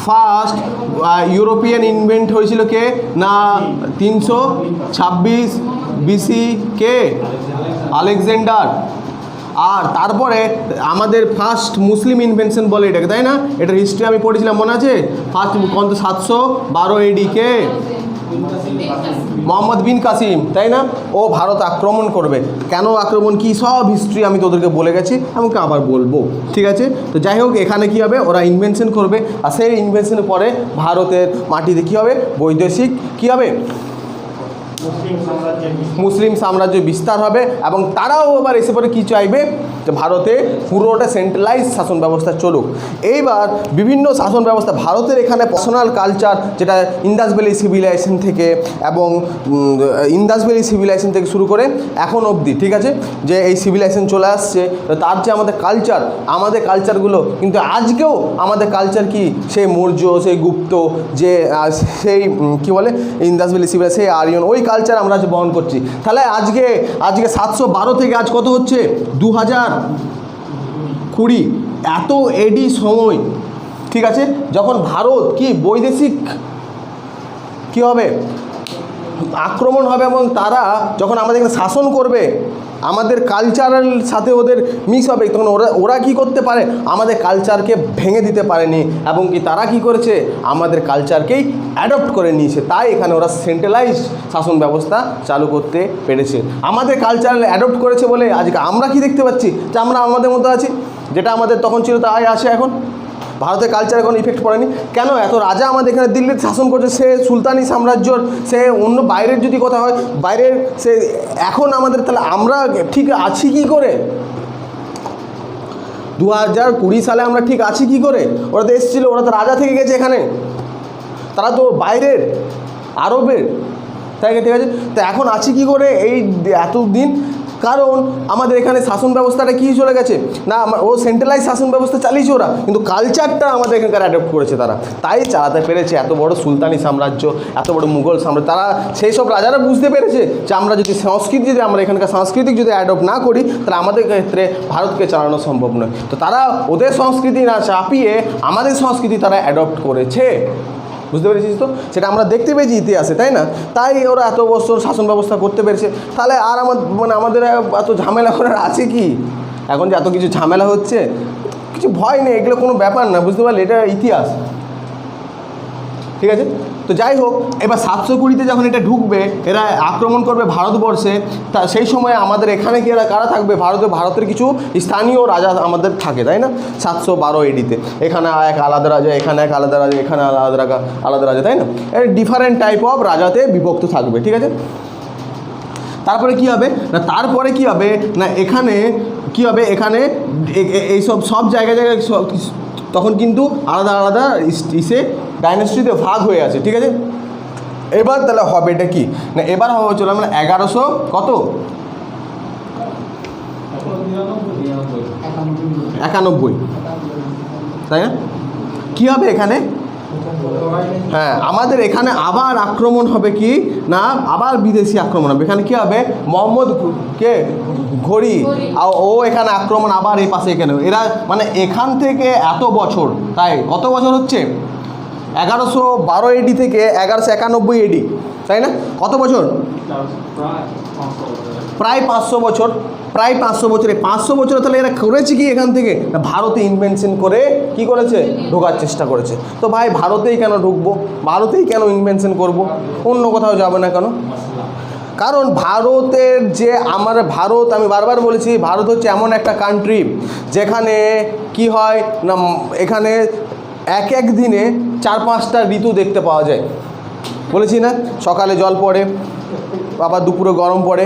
ফার্স্ট ইউরোপিয়ান ইনভেন্ট হয়েছিল কে না, 326 BC কে, আলেকজান্ডার। আর তারপরে আমাদের ফার্স্ট মুসলিম ইনভেনশন বলে এটাকে, তাই না। এটার হিস্ট্রি আমি পড়েছিলাম, মনে আছে। ফার্স্ট 712 AD কে, মোহাম্মদ বিন কাসিম, তাই না। ও ভারত আক্রমণ করবে। কেন আক্রমণ, কি সব হিস্ট্রি আমি তোদেরকে বলে গেছি, আমাকে আবার বলবো, ঠিক আছে। তো যাই হোক, এখানে কি হবে, ওরা ইনভেনশন করবে। আর সেই ইনভেনশনের পরে ভারতের মাটিতে কী হবে, বৈদেশিক কী হবে, মুসলিম সাম্রাজ্য বিস্তার হবে। এবং তারাও আবার এসে পরে কী চাইবে, যে ভারতে পুরোটা সেন্ট্রালাইজ শাসন ব্যবস্থা চলুক। এইবার বিভিন্ন শাসন ব্যবস্থা ভারতের এখানে পার্সোনাল কালচার, যেটা ইন্দাস ভ্যালি সিভিলাইজেশন থেকে এবং ইন্দাস ভ্যালি সিভিলাইজেশন থেকে শুরু করে এখন অবধি, ঠিক আছে, যে এই সিভিলাইজেশন চলে আসছে। তার যে আমাদের কালচারগুলো কিন্তু আজকেও আমাদের কালচার কি, সেই মৌর্য, সেই গুপ্ত, যে সেই কী বলে ইন্দাস ভ্যালি সিভিলাইজেশন, সেই আরিয়ন, ওই কালচার আমরা আজ বহন করছি। তাহলে আজকে 712 থেকে আজ কত হচ্ছে, 2020, এত AD সময়, ঠিক আছে, যখন ভারত কি বৈদেশিক কী হবে, আক্রমণ হবে। এবং তারা যখন আমাদের এখানে শাসন করবে, আমাদের কালচারের সাথে ওদের মিক্স হবে, তখন ওরা কী করতে পারে, আমাদের কালচারকে ভেঙে দিতে পারেনি। এবং কি তারা কি করেছে, আমাদের কালচারকেই অ্যাডপ্ট করে নিয়েছে। তাই এখানে ওরা সেন্ট্রালাইজড শাসন ব্যবস্থা চালু করতে পেরেছে। আমাদের কালচার অ্যাডপ্ট করেছে বলে আজকে আমরা কি দেখতে পাচ্ছি, যে আমরা আমাদের মতো আছি, যেটা আমাদের তখন ছিল তাই আছে এখন। ভারতের কালচার কোনো ইফেক্ট পড়েনি। কেন, এত রাজা আমাদের এখানে দিল্লিতে শাসন করছে, সে সুলতানি সাম্রাজ্যর, সে অন্য বাইরের যদি কথা হয় বাইরের, সে এখন আমাদের, তাহলে আমরা ঠিক আছি কি করে, 2020 সালে আমরা ঠিক আছি কি করে। ওরা তো এসেছিলো, ওরা তো রাজা থেকে গেছে এখানে, তারা তো বাইরের আরবের, তাই ঠিক আছে। তো এখন আছি কি করে এই এতদিন, কারণ আমাদের এখানে শাসন ব্যবস্থাটা কী চলে গেছে না, ও সেন্ট্রালাইজ শাসন ব্যবস্থা চালিয়েছে ওরা, কিন্তু কালচারটা আমাদের এখানকার অ্যাডপ্ট করেছে তারা, তাই চালাতে পেরেছে। এত বড় সুলতানি সাম্রাজ্য, এত বড় মুঘল সাম্রাজ্য, তারা সেই সব রাজারা বুঝতে পেরেছে যে আমরা যদি আমরা এখানকার সাংস্কৃতিক যদি অ্যাডপ্ট না করি, তাহলে আমাদের ক্ষেত্রে ভারতকে চালানো সম্ভব নয়। তো তারা ওদের সংস্কৃতি না চাপিয়ে আমাদের সংস্কৃতি তারা অ্যাডপ্ট করেছে, বুঝতে পেরেছিস তো। সেটা আমরা দেখতে পেয়েছি ইতিহাসে, তাই না। তাই ওরা এত বছর শাসন ব্যবস্থা করতে পেরেছে। তাহলে আর আমাদের এত ঝামেলা করার আছে কি, এখন যে এত কিছু ঝামেলা হচ্ছে, কিছু ভয় নেই, এগুলো কোনো ব্যাপার না, বুঝতে পারলে, এটা ইতিহাস, ঠিক আছে। তো যাই হোক, এবার 720-তে যখন এটা ঢুকবে, এরা আক্রমণ করবে ভারতবর্ষে, তা সেই সময় আমাদের এখানে কি এরা কারা থাকবে, ভারতের কিছু স্থানীয় রাজা আমাদের থাকে, তাই না। 712 AD-তে এখানে এক আলাদা রাজা, এখানে এক আলাদা রাজা, এখানে আলাদা রাজা, তাই না। এর ডিফারেন্ট টাইপ অফ রাজাতে বিভক্ত থাকবে, ঠিক আছে। তারপরে কি হবে না, এখানে কি হবে, এখানে এইসব সব জায়গায় তখন কিন্তু আলাদা ডাইনেস্টিতে ভাগ হয়ে আছে, ঠিক আছে। এবার তাহলে হবে এটা কি না, এবার হবে চলো আমরা 1100 কত 91, তাই না? কী হবে এখানে? হ্যাঁ, আমাদের এখানে আবার আক্রমণ হবে কি না, আবার বিদেশি আক্রমণ হবে। এখানে কি হবে, মোহাম্মদ কে ঘড়ি ও এখানে আক্রমণ আবার এই পাশে এখানে, এরা মানে এখান থেকে এত বছর, তাই কত বছর হচ্ছে 1112 এডি থেকে 1191 এডি, তাই না? কত বছর? প্রায় 500 বছর, প্রায় 500 বছরে 500 বছরে তাহলে এরা করেছে কি এখান থেকে না, ভারতে ইনভেনশন করে কি করেছে, ঢোকার চেষ্টা করেছে। তো ভাই ভারতেই কেন ঢুকবো, ভারতেই কেন ইনভেনশন করব, অন্য কোথাও যাবে না কেন? কারণ ভারতের যে আমার ভারত, আমি বারবার বলেছি, ভারত হচ্ছে এমন একটা কান্ট্রি যেখানে কি হয় না, এখানে এক দিনে 4-5টা ঋতু দেখতে পাওয়া যায়। বলেছি না, সকালে জল পড়ে, আবার দুপুরে গরম পড়ে,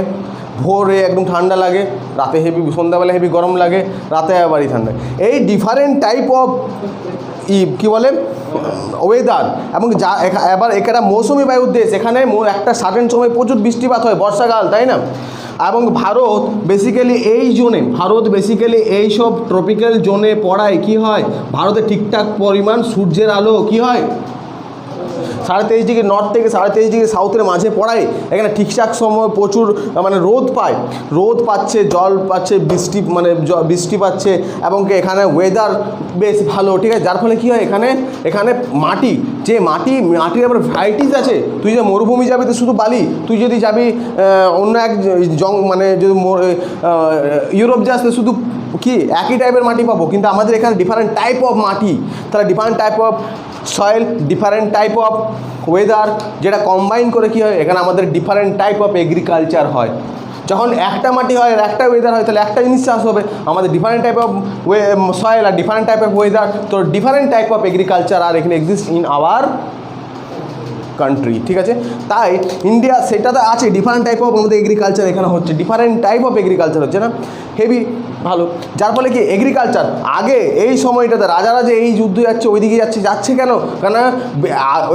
ভোরে একদম ঠান্ডা লাগে, রাতে হেভি, সন্ধ্যাবেলা হেভি গরম লাগে, রাতে আবারই ঠান্ডা। এই ডিফারেন্ট টাইপ অফ কী বলে ওয়েদার, এবং যা এবার এখানে মৌসুমি বায়ুর দেশ, এখানে একটা সার্টেন সময় প্রচুর বৃষ্টিপাত হয়, বর্ষাকাল, তাই না? এবং ভারত বেসিক্যালি এই জোনে, ভারত বেসিক্যালি এই সব ট্রপিক্যাল জোনে পড়ায় কি হয়, ভারতে ঠিকঠাক পরিমাণ সূর্যের আলো কি হয় 23.5 ডিগ্রি নর্থ থেকে 23.5 ডিগ্রি সাউথের মাঝে পড়ায়, এখানে ঠিকঠাক সময় প্রচুর মানে রোদ পায়, রোদ পাচ্ছে, জল পাচ্ছে, বৃষ্টি মানে বৃষ্টি পাচ্ছে, এবং এখানে ওয়েদার বেশ ভালো, ঠিক আছে? যার ফলে কী হয়, এখানে মাটি, যে মাটির আবার ভ্যারাইটিস আছে। তুই যে মরুভূমি যাবি তো শুধু বালি, তুই যদি যাবি অন্য এক মানে যদি ইউরোপ যাস তো শুধু কি একই টাইপের মাটি পাবো, কিন্তু আমাদের এখানে ডিফারেন্ট টাইপ অফ মাটি, তাহলে different type of soil, different type of weather, যেটা কম্বাইন করে কী হয়, এখানে আমাদের ডিফারেন্ট টাইপ অফ এগ্রিকালচার হয়। যখন একটা মাটি হয় আর একটা ওয়েদার হয়, তাহলে একটা জিনিস চাষ হবে, আমাদের ডিফারেন্ট টাইপ অফ সয়েল আর ডিফারেন্ট টাইপ অফ ওয়েদার, তো ডিফারেন্ট টাইপ অফ এগ্রিকালচার আর এখানে এক্সিস্ট ইন আওয়ার কান্ট্রি, ঠিক আছে? তাই ইন্ডিয়া সেটাতে আছে, ডিফারেন্ট টাইপ অফ আমাদের এগ্রিকালচার এখানে হচ্ছে, ডিফারেন্ট টাইপ অফ এগ্রিকালচার হচ্ছে না, হেভি ভালো। যার ফলে কি এগ্রিকালচার আগে এই সময়টাতে রাজারা যে এই যুদ্ধ যাচ্ছে, ওইদিকে যাচ্ছে কেন, কেন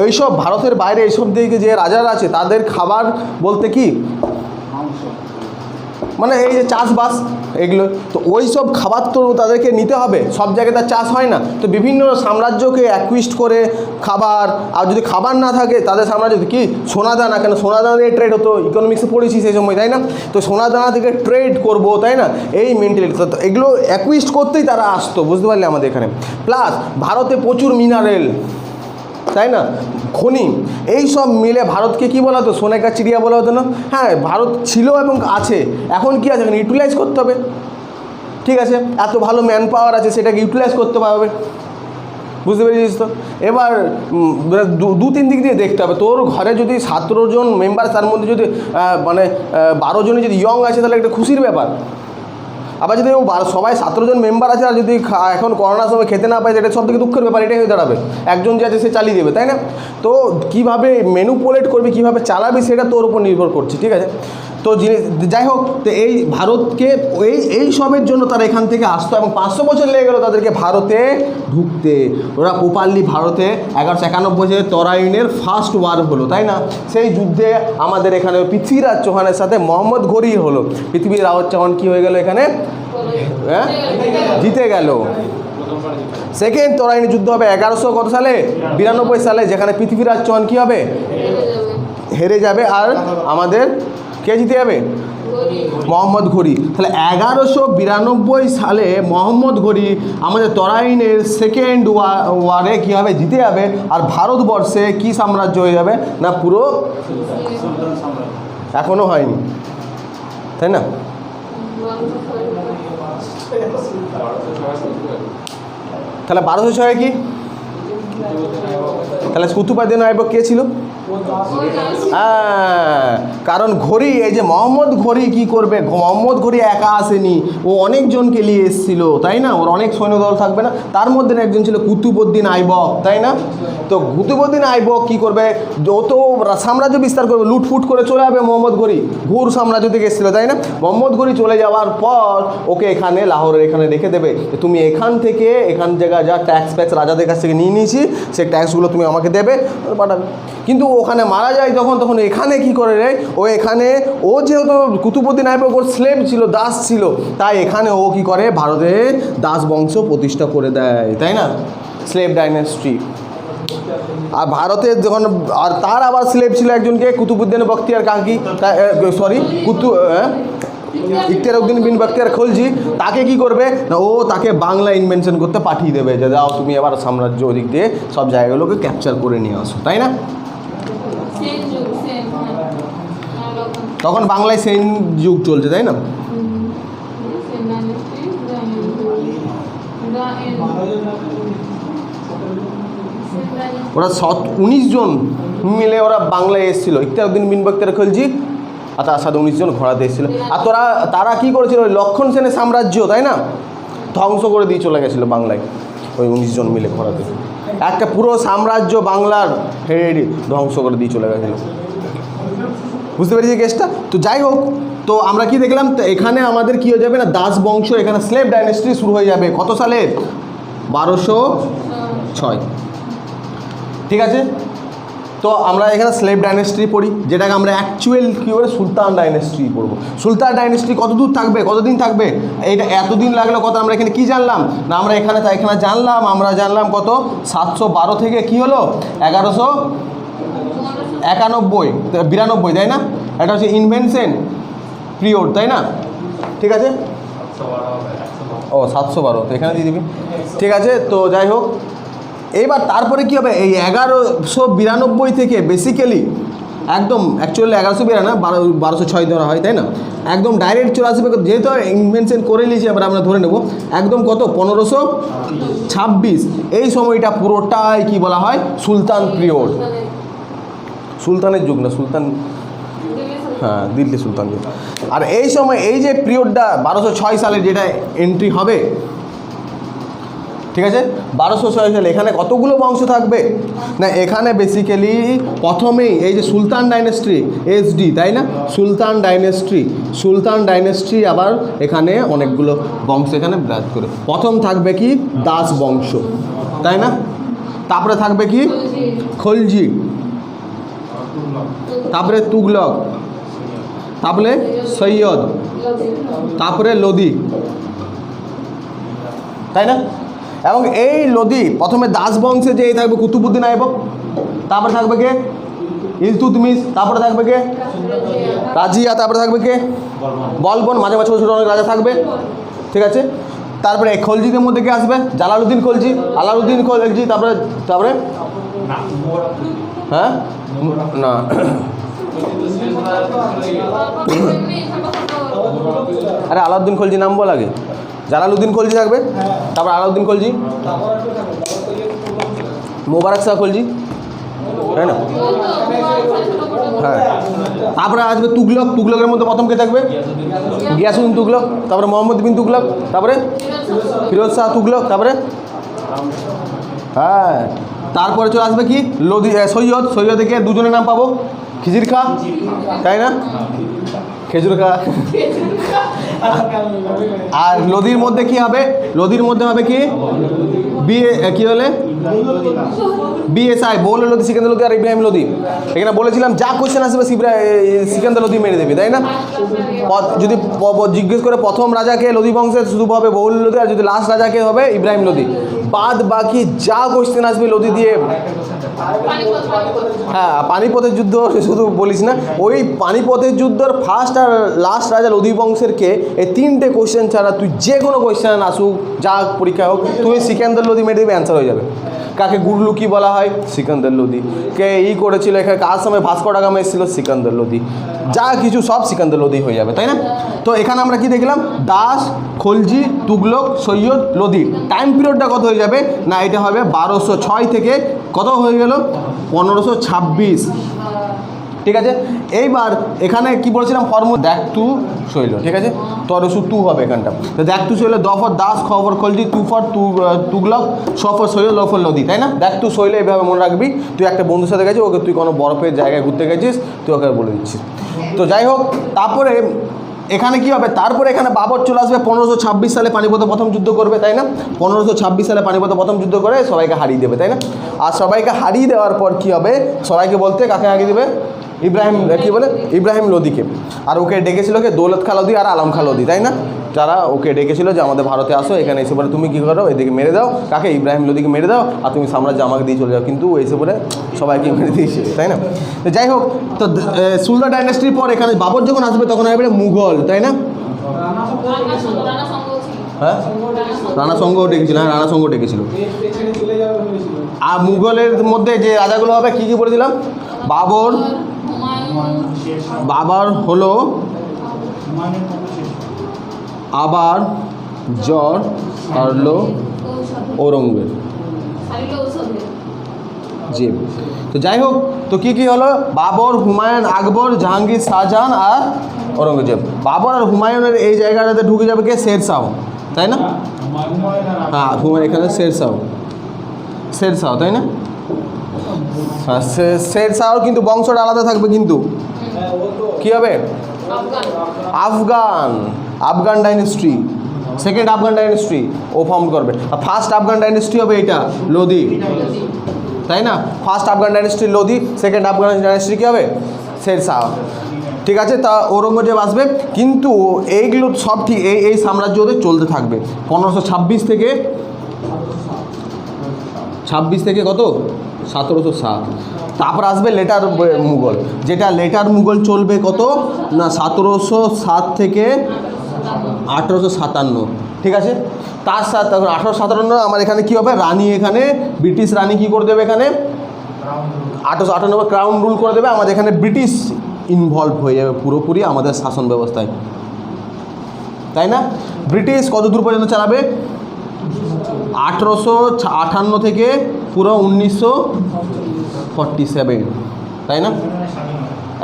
ওইসব ভারতের বাইরে এইসব দিকে যে রাজারা আছে তাদের খাবার বলতে কি মানে এই যে চাষবাস এগুলো, তো ওই সব খাবার তো তাদেরকে নিতে হবে, সব জায়গায় তার চাষ হয় না, তো বিভিন্ন সাম্রাজ্যকে অ্যাকুইস্ট করে খাবার, আর যদি খাবার না থাকে তাদের সাম্রাজ্য কি সোনাদানা, কেন সোনাদানা দিয়ে ট্রেড হতো, ইকোনমিক্সে পড়েছি সেই সময়, তাই না? তো সোনাদানা থেকে ট্রেড করব, তাই না? এই মেন্টালিটি, তো এগুলো অ্যাকুইস্ট করতেই তারা আসতো, বুঝতে পারলে আমাদের এখানে। প্লাস ভারতে প্রচুর মিনারেল, তাই না, খনি, এই সব মিলে ভারতকে কী বলা হতো, সোনেকা চিড়িয়া বলা হতো না? হ্যাঁ, ভারত ছিল এবং আছে, এখন কি আছে, ইউটিলাইজ করতে হবে, ঠিক আছে? এত ভালো ম্যান পাওয়ার আছে, সেটাকে ইউটিলাইজ করতে পারবে, বুঝতে পেরেছিস তো? এবার 2-3 দিক দিয়ে দেখতে হবে, তোর ঘরে যদি 17 জন মেম্বার, তার মধ্যে যদি মানে 12 জনই যদি ইয়ং আছে, তাহলে একটা খুশির ব্যাপার। আবার যদি সবাই 17 জন মেম্বার আছে আর যদি এখন করোনার সময় খেতে না পায়, এটা সব থেকে দুঃখের ব্যাপার, এটাই হয়ে দাঁড়াবে। একজন যে আছে সে চালিয়ে দেবে, তাই না? তো কীভাবে ম্যানিপুলেট করবি, কীভাবে চালাবি, সেটা তোর উপর নির্ভর করছে, ঠিক আছে? তো যাই হোক, তো এই ভারতকে এই সবের জন্য তারা এখান থেকে আসতো, এবং 500 বছর লেগে গেলো তাদেরকে ভারতে ঢুকতে। ওরা প্রপারলি ভারতে 1191 তরাইনের ফার্স্ট ওয়ার হলো, তাই না? সেই যুদ্ধে আমাদের এখানে পৃথ্বীরাজ চৌহানের সাথে মোহাম্মদ ঘড়ি হলো। পৃথ্বীরাজ চৌহান কী হয়ে গেল এখানে, হ্যাঁ, জিতে গেল। সেকেন্ড তরাইনি যুদ্ধ হবে 1192 সালে, যেখানে পৃথ্বীরাজ চৌহান কী হবে, হেরে যাবে, আর আমাদের কে জিতে যাবে, মোহাম্মদ ঘড়ি। তাহলে 1192 সালে মোহাম্মদ ঘড়ি আমাদের তরাইনের সেকেন্ড ওয়ারে কী হবে, জিতে যাবে, আর ভারতবর্ষে কি সাম্রাজ্য হয়ে যাবে না, পুরো এখনও হয়নি, তাই না? তাহলে 1206 কি, তাহলে কুতুবউদ্দিন আইবক কে ছিল? হ্যাঁ, কারণ ঘড়ি, এই যে মোহাম্মদ ঘড়ি কি করবে, মোহাম্মদ ঘড়ি একা আসেনি, ও অনেকজনকে নিয়ে এসেছিল, তাই না? ওর অনেক সৈন্যদল থাকবে না, তার মধ্যে একজন ছিল কুতুবউদ্দিন আইবক, তাই না? তো কুতুবউদ্দিন আইবক কী করবে, যত সাম্রাজ্য বিস্তার করবে, লুটফুট করে চলে যাবে মোহাম্মদ ঘড়ি, ঘুর সাম্রাজ্য থেকে এসেছিল, তাই না? মোহাম্মদ ঘড়ি চলে যাওয়ার পর ওকে এখানে লাহোরের এখানে রেখে দেবে, তুমি এখান থেকে এখান জায়গা যা ট্যাক্স ফ্যাক্স রাজাদের কাছ থেকে নিয়ে নিয়েছি, সেই ট্যাক্সগুলো তুমি আমাকে দেবে, পাঠাবে। কিন্তু ও ওখানে মারা যায় তখন এখানে কি করে রে, ও যেহেতু কুতুবউদ্দিন আইবক ওর স্লেভ ছিল, দাস ছিল, তাই এখানে ও কি করে ভারতে দাস বংশ প্রতিষ্ঠা করে দেয়, তাই না, স্লেভ ডাইনেস্টি। আর ভারতে যখন তার আবার স্লেভ ছিল একজনকে কুতুবউদ্দিন বখতিয়ার কাকি, ইখতিয়ার উদ্দিন বিন বখতিয়ার খলজি, তাকে কি করবে না, ও তাকে বাংলা ইনভেনশন করতে পাঠিয়ে দেবে যে যাও তুমি এবার সাম্রাজ্য ওদিক দিয়ে সব জায়গাগুলোকে ক্যাপচার করে নিয়ে আসো, তাই না। তখন বাংলায় সেন যুগ চলছে, তাই না। ওরা 19 জন মিলে ওরা বাংলায় এসেছিল, ইখতিয়ার উদ্দিন বিন বখতিয়ার খলজি আর তার সাথে 19 জন ঘোড়াতে এসেছিল। আর তারা কি করেছিল, ওই লক্ষণ সেনের সাম্রাজ্য, তাই না, ধ্বংস করে দিয়ে চলে গেছিলো বাংলায়, ওই 19 জন মিলে ঘোড়াতে একটা পুরো সাম্রাজ্য বাংলার হেড ধ্বংস করে দিয়ে চলে গেছিলো। বুঝতে পেরেছি কেসটা। তো যাই হোক, তো আমরা কি দেখলাম, তো এখানে আমাদের কি হয়ে যাবে না, দাস বংশ, এখানে স্লেভ ডাইনেস্টি শুরু হয়ে যাবে কত সালে, 1206। ঠিক আছে, তো আমরা এখানে স্লেভ ডাইনেস্টি পড়ি, যেটাকে আমরা অ্যাকচুয়াল কী করে সুলতান ডাইনেস্টি পড়বো। সুলতান ডাইনেস্টি কত দূর থাকবে, কতদিন থাকবে, এইটা এতদিন লাগলো কত, আমরা এখানে কি জানলাম না, আমরা এখানে জানলাম কত 712 থেকে কি হলো 1191-92, তাই না, এটা হচ্ছে ইনভেনশন পিরিয়ড, তাই না। ঠিক আছে, ও 712, তো এখানে দিয়ে দিবি, ঠিক আছে। তো যাই হোক, এইবার তারপরে কী হবে, এই 1192 থেকে বেসিক্যালি একদম অ্যাকচুয়ালি 1192 না, 1206 ধরা হয়, তাই না, একদম ডাইরেক্ট চলে আসবে, যেহেতু ইনভেনশন করে নিয়েছি এবার আমরা ধরে নেব একদম কত 1526। এই সময়টা পুরোটাই কি বলা হয়, সুলতান পিরিয়ড, সুলতানের যুগ না, সুলতান, হ্যাঁ দিল্লি সুলতান যুগ। আর এই সময় এই যে পিরিয়ডটা 1206 সালে যেটা এন্ট্রি হবে, ঠিক আছে, 1206 সালে এখানে কতগুলো বংশ থাকবে না, এখানে বেসিক্যালি প্রথমেই এই যে সুলতান ডাইনেস্টি এসডি, তাই না, সুলতান ডাইনেস্টি আবার এখানে অনেকগুলো বংশ এখানে বিরাজ করে। প্রথম থাকবে কি দাস বংশ, তাই না, তারপরে থাকবে কি খলজি, তারপরে তুগলক, তারপরে সৈয়দ, তারপরে লোদি, তাই না। এবং এই লোদি প্রথমে দাস বংশে যে থাকবে কুতুবউদ্দিন আইবক, তারপরে থাকবে কে ইলতুৎমিশ, তারপরে থাকবে কে রাজিয়া, তারপরে থাকবে কে বলবন, মাঝে মাঝে ছোটো অনেক রাজা থাকবে, ঠিক আছে। তারপরে এই খলজিদের মধ্যে কে আসবে, জালালউদ্দিন খলজি, তারপরে হ্যাঁ না আরে আলাউদ্দিন খলজি নাম বল আগে, জালালউদ্দিন খলজি থাকবে, তারপর আলাউদ্দিন খলজি, মোবারক শাহ খলজি, তাই না, হ্যাঁ। তারপরে আসবে তুগলকের মধ্যে প্রথম কে থাকবে, গিয়াসউদ্দিন তুগলক, তারপরে মোহাম্মদ বিন তুগলক, তারপরে ফিরোজ শাহ তুগলক, তারপরে হ্যাঁ, তারপরে চলে আসবে কি লোদি, সৈয়দ থেকে দুজনের নাম পাবো, খিজির খা, তাই না, খেজুর খা। আর লোদির মধ্যে কি হবে, লোদির মধ্যে হবে কি কি হলে বিএসআই, বৌল লোদি, সিকান্দার লোদি আর ইব্রাহিম লোদি। এখানে বলেছিলাম যা কোয়েশ্চেন আসবে সিকান্দার লোদি মেরে দেবে, তাই না। যদি জিজ্ঞেস করে প্রথম রাজাকে লোদি বংশের শুধু হবে বৌল লোদি, আর যদি লাস্ট রাজাকে হবে ইব্রাহিম লোদি। বাদ বাকি যা কোয়েশ্চেন আসবে লোদি দিয়ে, হ্যাঁ পানিপথের যুদ্ধ শুধু বলিস না, ওই পানিপথের যুদ্ধর ফার্স্ট আর লাস্ট রাজা লোদি বংশের কে, এই তিনটে কোয়েশ্চেন ছাড়া তুই যে কোনো কোয়েশ্চেন আসুক যা পরীক্ষা হোক, তুমি সিকান্দার লোদি মেরে দেবে, অ্যান্সার হয়ে যাবে। কাকে গুরলুকি বলা হয়, সিকান্দার লোদি। কে করেছিল এখানে, কার সময় ভাস্কো ডা গামা এসেছিল, সিকান্দার লোদি। যা কিছু সব সিকান্দার লোদি হয়ে যাবে, তাই না। তো এখানে আমরা কি দেখলাম, দাস, খলজি, তুগলক, সৈয়দ, লোদি। টাইম পিরিয়ডটা কত হয়ে যাবে না, এটা হবে 1206 থেকে কত হয়ে গেল 1526, ঠিক আছে। এইবার এখানে কি বলেছিলাম ফর্মুলা, দেখ তু শৈল, ঠিক আছে, তোর ওষুধ তু হবে এখানটা। তো দেখ তু শৈল, দ ফর দাস, খ ফর খলজি, তু ফর তুগলক, স ফর সৈয়দ, ল ফর লোদি, তাই না। দেখ তু শৈল এইভাবে মনে রাখবি। তুই একটা বন্ধুর সাথে গেছিস, ওকে তুই কোনো বরফের জায়গায় ঘুরতে গেছিস, তুই ওকে বলে দিচ্ছিস। তো যাই হোক, তারপরে এখানে কি হবে, তারপরে এখানে বাবর চলে আসবে 1526 সালে পানিপথে প্রথম যুদ্ধ করবে, তাই না? 1526 সালে পানিপথে প্রথম যুদ্ধ করে সবাইকে হারিয়ে দেবে, তাই না? আর সবাইকে হারিয়ে দেওয়ার পর কি হবে, সবাইকে বলতে কাকে হারিয়ে দেবে, ইব্রাহিম কি বলে, ইব্রাহিম লোদিকে। আর ওকে ডেকেছিল কে, দৌলত খাঁ লোদি আর আলম খাঁ লোদি, তাই না? যারা ওকে ডেকেছিল যে আমাদের ভারতে আসো, এখানে এসে বলে তুমি কী করো, এদিকে মেরে দাও কাকে, ইব্রাহিম লোদিকে মেরে দাও, আর তুমি সাম্রাজ্য আমাকে দিয়ে চলে যাও। কিন্তু ও এসে বলে সবাইকে মেরে দিয়েছে, তাই না? তো যাই হোক, তো সুলতান ডাইনাস্টির পর এখানে বাবর যখন আসবে তখন আসবে মুঘল, তাই না? হ্যাঁ, রানা সংঘ ডেকেছিল, হ্যাঁ রানা সংঘ ডেকেছিল। আর মুঘলের মধ্যে যে রাজাগুলো হবে কী কী বলে দিলাম, বাবর, বাবর হলো, আবার জ্বর হলো ঔরঙ্গজেব, জি। তো যাই হোক, তো কী কী হলো, বাবর, হুমায়ুন, আকবর, জাহাঙ্গীর, শাহজাহান আর ঔরঙ্গজেব। বাবর আর হুমায়ুনের এই জায়গাটাতে ঢুকে যাবে কে, শেরশাহ, তাই না? হ্যাঁ, হুমায়ুন এখানে শেরশাহ, শেরশাহ, তাই না? হ্যাঁ, শেরশাহর কিন্তু বংশটা আলাদা থাকবে, কিন্তু কী হবে, Afghan, Afghan dynasty, second Afghan dynasty ও ফর্ম করবে। আর ফার্স্ট আফগান ডাইনেস্টি হবে এইটা লোদি, তাই না? First Afghan dynasty Lodi, second Afghan dynasty কী হবে, শেরশাহ, ঠিক আছে? তা ঔরঙ্গজেব আসবে, কিন্তু এইগুলো সব ঠিক এই সাম্রাজ্য ওদের চলতে থাকবে 1526 থেকে 26 থেকে কত 1707। তারপর আসবে লেটার মুঘল, যেটা লেটার মুঘল চলবে কত না 1707 থেকে 1857, ঠিক আছে? তার সাথে 1857 আমার এখানে কী হবে, রানী, এখানে ব্রিটিশ রানী কী করে দেবে, এখানে 1898 ক্রাউন রুল করে দেবে, আমাদের এখানে ব্রিটিশ ইনভলভ হয়ে যাবে পুরোপুরি আমাদের শাসন ব্যবস্থায়, তাই না? ব্রিটিশ কত দূর পর্যন্ত চালাবে, 1858 থেকে পুরো 1947, তাই না?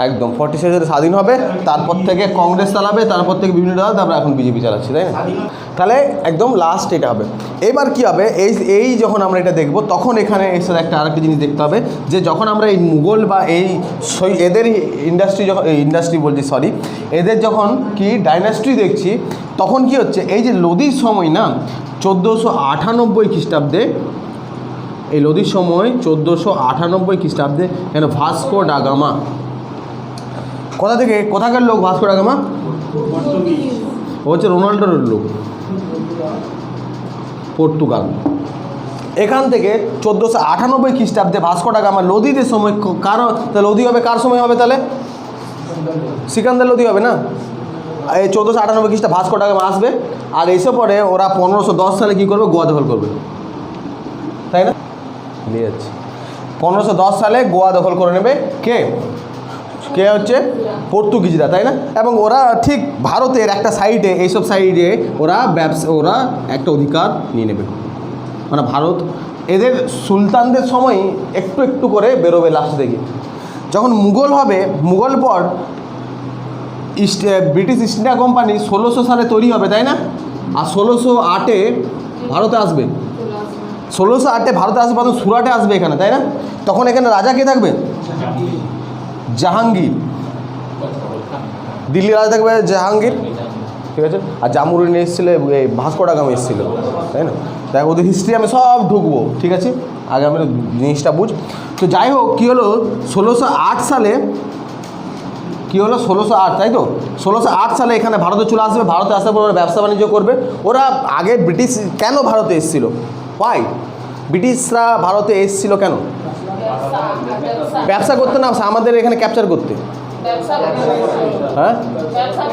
একদম 47 স্বাধীন হবে, তারপর থেকে কংগ্রেস চালাবে, তারপর থেকে বিভিন্ন দল, তারপর এখন বিজেপি চালাচ্ছে, তাই না? তাহলে একদম লাস্ট এটা হবে। এবার কি হবে, এই যখন আমরা এটা দেখব তখন এখানে এর সাথে একটা আরেকটা জিনিস দেখতে হবে, যে যখন আমরা এই মুঘল বা এই এদের ইন্ডাস্ট্রি যখন ইন্ডাস্ট্রি বলছি সরি এদের যখন কি ডাইনাস্ট্রি দেখছি, তখন কি হচ্ছে, এই যে লোদির সময় না 1498 খ্রিস্টাব্দে, এই লোদির সময় 1498 খ্রিস্টাব্দে এখানে ভাস্কো ডা গামা, কোথাকার লোক ভাস্কো ডা গামা, ও হচ্ছে রোনাল্ডোর লোক, পর্তুগাল। এখান থেকে 1498 খ্রিস্টাব্দে ভাস্কো ডা গামা লোদিদের সময়, লোদি হবে কার সময় হবে তাহলে, সিকান্দার লোদি হবে না? এই 1498 খ্রিস্টাব্দে ভাস্কো ডা গামা আসবে, আর এসে পরে ওরা 1510 সালে কী করবে, গোয়া দখল করবে, তাই না? নিয়ে যাচ্ছে 1510 সালে গোয়া দখল করে নেবে কে হচ্ছে, পর্তুগিজরা, তাই না? এবং ওরা ঠিক ভারতের একটা সাইডে, এইসব সাইডে ওরা ওরা একটা অধিকার নিয়ে নেবে, মানে ভারত এদের সুলতানদের সময় একটু একটু করে বেরোবে লাস্ট দিকে। যখন মুঘল হবে, মুঘল পর ব্রিটিশ ইস্ট ইন্ডিয়া কোম্পানি 1600 সালে তৈরি হবে, তাই না? আর 1608-এ ভারতে আসবে, 1608-এ ভারতে আসবে, তখন সুরাটে আসবে এখানে, তাই না? তখন এখানে রাজা কে থাকবে, জাহাঙ্গীর, দিল্লি রাজা থাকবে জাহাঙ্গীর, ঠিক আছে? আর জামুরিন এসেছিল, ভাস্কো ডা গামা এসেছিল, তাই না? তাই ওদের হিস্ট্রি আমি সব ঢুকবো, ঠিক আছে? আগে আমি জিনিসটা বুঝ। তো যাই হোক, কী হলো 1608 সালে, কী হলো 1608, তাই তো 1608 সালে এখানে ভারতে চলে আসবে। ভারতে আসার পর ওরা ব্যবসা বাণিজ্য করবে। ওরা আগে ব্রিটিশ কেন ভারতে এসেছিল, ওয়াই ব্রিটিশরা ভারতে এসেছিল কেন, ব্যবসা করতে না, আমাদের এখানে ক্যাপচার করতে, হ্যাঁ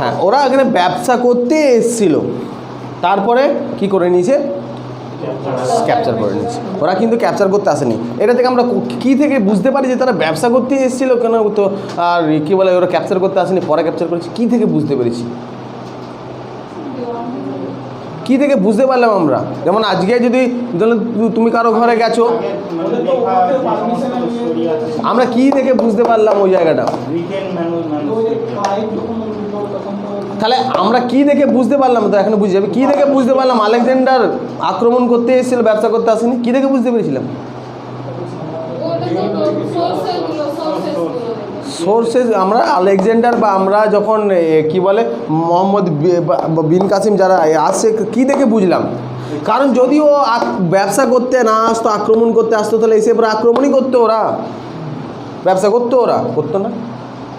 হ্যাঁ, ওরা এখানে ব্যবসা করতে এসেছিল, তারপরে কি করে নিয়েছে, ক্যাপচার করে নিয়েছে। ওরা কিন্তু ক্যাপচার করতে আসেনি। এটা থেকে আমরা কী থেকে বুঝতে পারি যে তারা ব্যবসা করতে এসেছিল কেন, তো আর কী বলে ওরা ক্যাপচার করতে আসেনি, পরে ক্যাপচার করেছে, কী থেকে বুঝতে পেরেছি, কী থেকে বুঝতে পারলাম আমরা? যেমন আজকে যদি তুমি কারো ঘরে গেছো, আমরা কী থেকে বুঝতে পারলাম ওই জায়গাটা, তাহলে আমরা কী দেখে বুঝতে পারলাম, তো এখন বুঝে যাবে কী দেখে বুঝতে পারলাম আলেকজান্ডার আক্রমণ করতে এসেছিল, ব্যবসা করতে আসেনি, কী দেখে বুঝতে পেরেছিলাম? সোর্সেস আমরা আলেকজান্ডার বা আমরা যখন কি বলে মোহাম্মদ বিন কাসিম যারা আসছে কি দেখে বুঝলাম, কারণ যদি ও ব্যবসা করতে না আসতো, আক্রমণ করতে আসতো, তাহলে এসে পরে আক্রমণই করতো, ওরা ব্যবসা করতো, ওরা করতো না,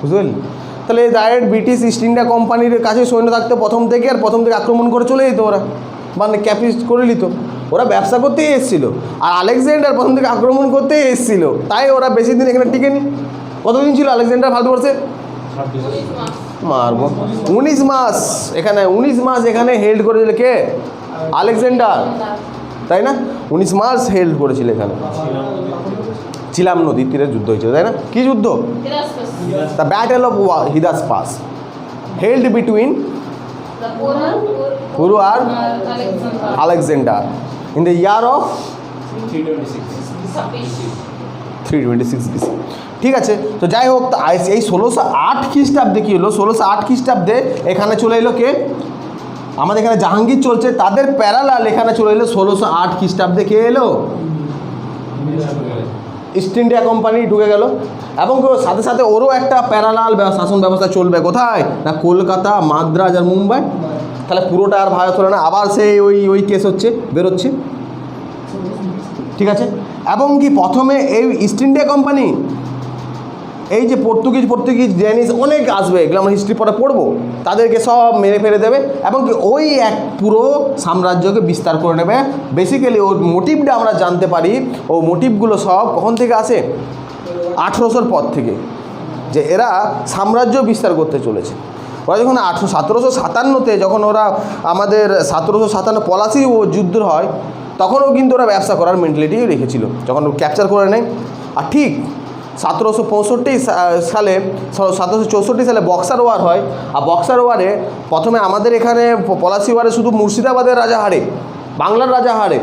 বুঝতে পারলি? তাহলে ডাইরেক্ট ব্রিটিশ ইস্ট ইন্ডিয়া কোম্পানির কাছে সৈন্য থাকতো প্রথম থেকে, আর প্রথম থেকে আক্রমণ করে চলে যেত ওরা, মানে ক্যাপিট করে নিত। ওরা ব্যবসা করতেই এসেছিলো, আর আলেকজান্ডার প্রথম থেকে আক্রমণ করতেই এসেছিলো, তাই ওরা বেশি দিন এখানে টিকেনি। কতদিন ছিল আলেকজান্ডার ভারতবর্ষে? মারবো 19 মাস। এখানে 19 মাস এখানে হেল্ড করেছিল কে? আলেকজান্ডার, তাই না? 19 মাস হেল্ড করেছিল এখানে। চিলাম নদীর তীরে যুদ্ধ হয়েছিল, তাই না? কি যুদ্ধ? The battle of Hydaspes held between Puru আর Alexander in the year of 326 BC। ঠিক আছে, তো যাই হোক, এই 1608 খ্রিস্টাব্দে কী হলো? 1608 খ্রিস্টাব্দে এখানে চলে এলো কে? আমাদের এখানে জাহাঙ্গীর চলছে, তাদের প্যারালাল এখানে চলে এলো 1608 খ্রিস্টাব্দে কে এলো? ইস্ট ইন্ডিয়া কোম্পানি ঢুকে গেল, এবং সাথে সাথে ওরও একটা প্যারালাল শাসন ব্যবস্থা চলবে। কোথায় না? কলকাতা, মাদ্রাজ আর মুম্বাই। তাহলে পুরোটা আর ভারত হলো না, আবার সেই ওই কেস হচ্ছে, বেরোচ্ছে। ঠিক আছে, এবং কি প্রথমে এই ইস্ট ইন্ডিয়া কোম্পানি, এই যে পর্তুগিজ ডেনিশ অনেক আসবে, এগুলো আমরা হিস্ট্রি পরে পড়বো, তাদেরকে সব মেরে ফেলে দেবে, এবং কি ওই এক পুরো সাম্রাজ্যকে বিস্তার করে নেবে। বেসিক্যালি ওর মোটিভটা আমরা জানতে পারি, ও মোটিভগুলো সব কখন থেকে আসে? 1800 পর থেকে, যে এরা সাম্রাজ্য বিস্তার করতে চলেছে। ওরা যখন 1757-তে যখন ওরা আমাদের 1757 পলাশি ও যুদ্ধ হয়, তখনও কিন্তু ওরা ব্যবসা করার মেন্টালিটি রেখেছিল, যখন ক্যাপচার করে নেয়। আর ঠিক 1764 সালে 1764 সালে বক্সার ওয়ার হয়, আর বক্সার ওয়ারে প্রথমে আমাদের এখানে পলাশি ওয়ারে শুধু মুর্শিদাবাদের রাজা হারে, বাংলার রাজা হারে।